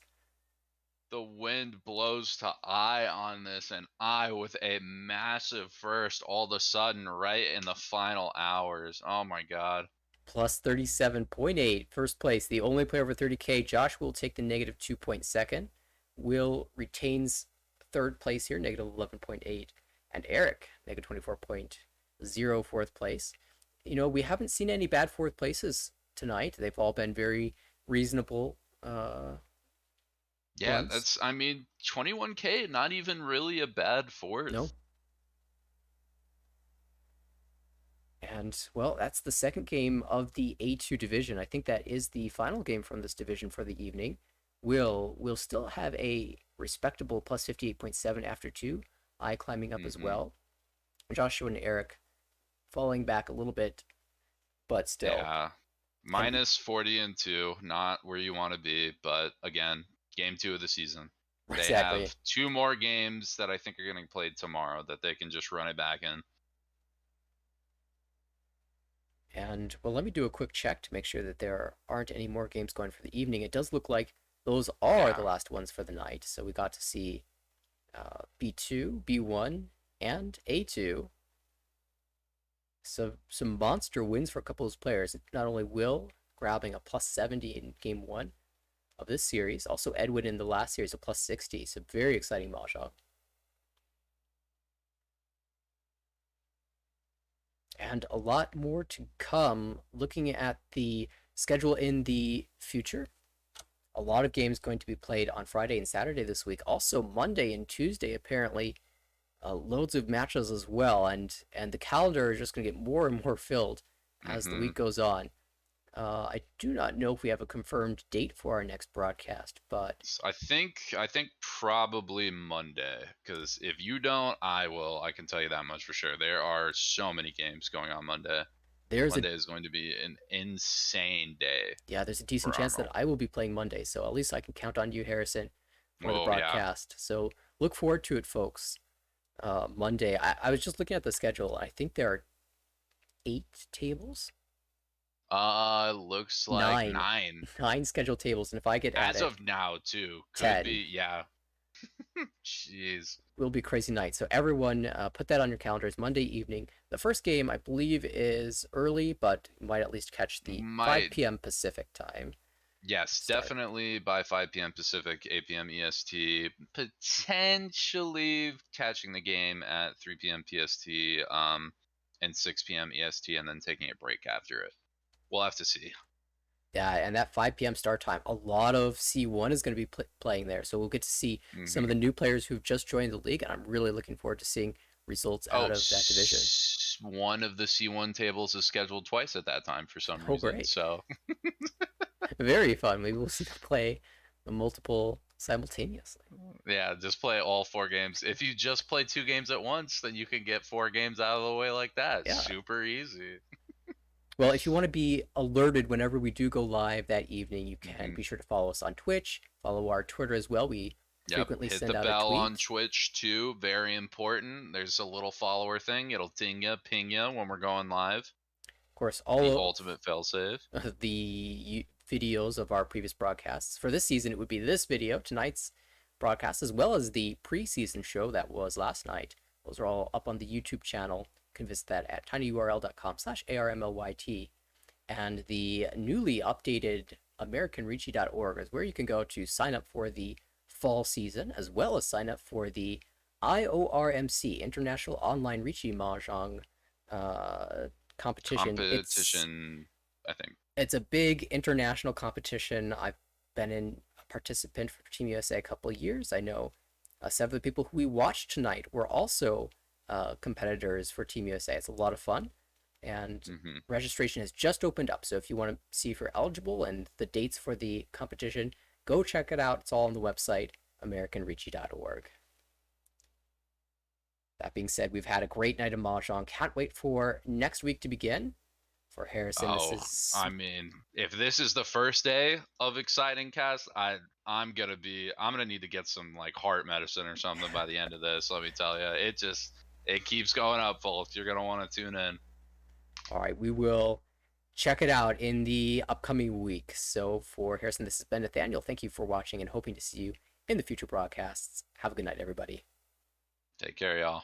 The wind blows to I on this, and I with a massive first all of a sudden right in the final hours. Oh my god. Plus 37.8. First place. The only player over 30k. Josh will take the negative 2 point second. Will retains third place here, negative 11.8. And Eric, negative 24.0, fourth place. You know, we haven't seen any bad fourth places tonight. They've all been very reasonable Yeah, runs. that's, I mean, 21k, not even really a bad fourth. No. And, well, that's the second game of the A2 division. I think that is the final game from this division for the evening. We'll still have a respectable plus 58.7 after 2. I climbing up as well. Joshua and Eric falling back a little bit, but still. Yeah. Minus 40 and 2, not where you want to be, but again, game 2 of the season. They Exactly. have 2 more games that I think are getting played tomorrow that they can just run it back in. And, well, let me do a quick check to make sure that there aren't any more games going for the evening. It does look like those are the last ones for the night. So we got to see B2, B1, and A2. So some monster wins for a couple of those players. Not only Will grabbing a plus 70 in game 1 of this series, also Edwin in the last series a plus 60. So very exciting mahjong. And a lot more to come. Looking at the schedule in the future, a lot of games going to be played on Friday and Saturday this week. Also Monday and Tuesday, apparently, loads of matches as well. And the calendar is just going to get more and more filled as the week goes on. I do not know if we have a confirmed date for our next broadcast, but I think probably Monday, because if you don't, I will. I can tell you that much for sure. There are so many games going on Monday. Monday is going to be an insane day. there's a decent for chance that Arnold. I will be playing Monday, so at least I can count on you, Harrison, for the Oh yeah. broadcast. So look forward to it, folks. Monday. I was just looking at the schedule. I think there are 8 tables. Looks like 9. 9 scheduled tables, and if I get As added, of now, too. Could 10. be, yeah. Jeez. Will be crazy night. So everyone, put that on your calendars. Monday evening. The first game, I believe, is early, but you might at least catch the 5 p.m. Pacific time. Yes, start. definitely by 5 p.m. Pacific, 8 p.m. EST. Potentially catching the game at 3 p.m. PST, and 6 p.m. EST, and then taking a break after it. We'll have to see. Yeah, and that 5 p.m. start time, a lot of C1 is going to be playing there. So we'll get to see some of the new players who've just joined the league, and I'm really looking forward to seeing results out of that division. one of the C1 tables is scheduled twice at that time for some Oh, reason. great. So Very fun. Maybe we'll see them play the multiple simultaneously. yeah, just play all 4 games. If you just play 2 games at once, then you can get 4 games out of the way like that. Yeah. Super easy. Well, if you want to be alerted whenever we do go live that evening, you can Hmm. be sure to follow us on Twitch, follow our Twitter as well. We Yep, frequently hit the send out a bell on tweet. Twitch too. Very important. There's a little follower thing. It'll ding ya, ping ya when we're going live. Of course, The all ultimate failsafe. of the videos of our previous broadcasts. For this season, it would be this video, tonight's broadcast, as well as the preseason show that was last night. Those are all up on the YouTube channel. You can visit that at tinyurl.com/armlyt. And the newly updated AmericanRichi.org is where you can go to sign up for the fall season, as well as sign up for the IORMC, International Online Richi Mahjong competition. Competition, I think. It's a big international competition. I've been a participant for Team USA a couple of years. I know several of the people who we watched tonight were also competitors for Team USA. It's a lot of fun, and Hmm. registration has just opened up. So if you want to see if you're eligible and the dates for the competition, go check it out. It's all on the website, AmericanRichi.org. That being said, we've had a great night of Mahjong. Can't wait for next week to begin. For Harrison, this Oh, is I mean, if this is the first day of exciting cast, I'm gonna need to get some like heart medicine or something by the end of this. Let me tell you, it keeps going up, folks. You're gonna want to tune in. all right. We will check it out in the upcoming week. So for Harrison, this has been Nathaniel. Thank you for watching and hoping to see you in the future broadcasts. Have a good night, everybody. Take care, y'all.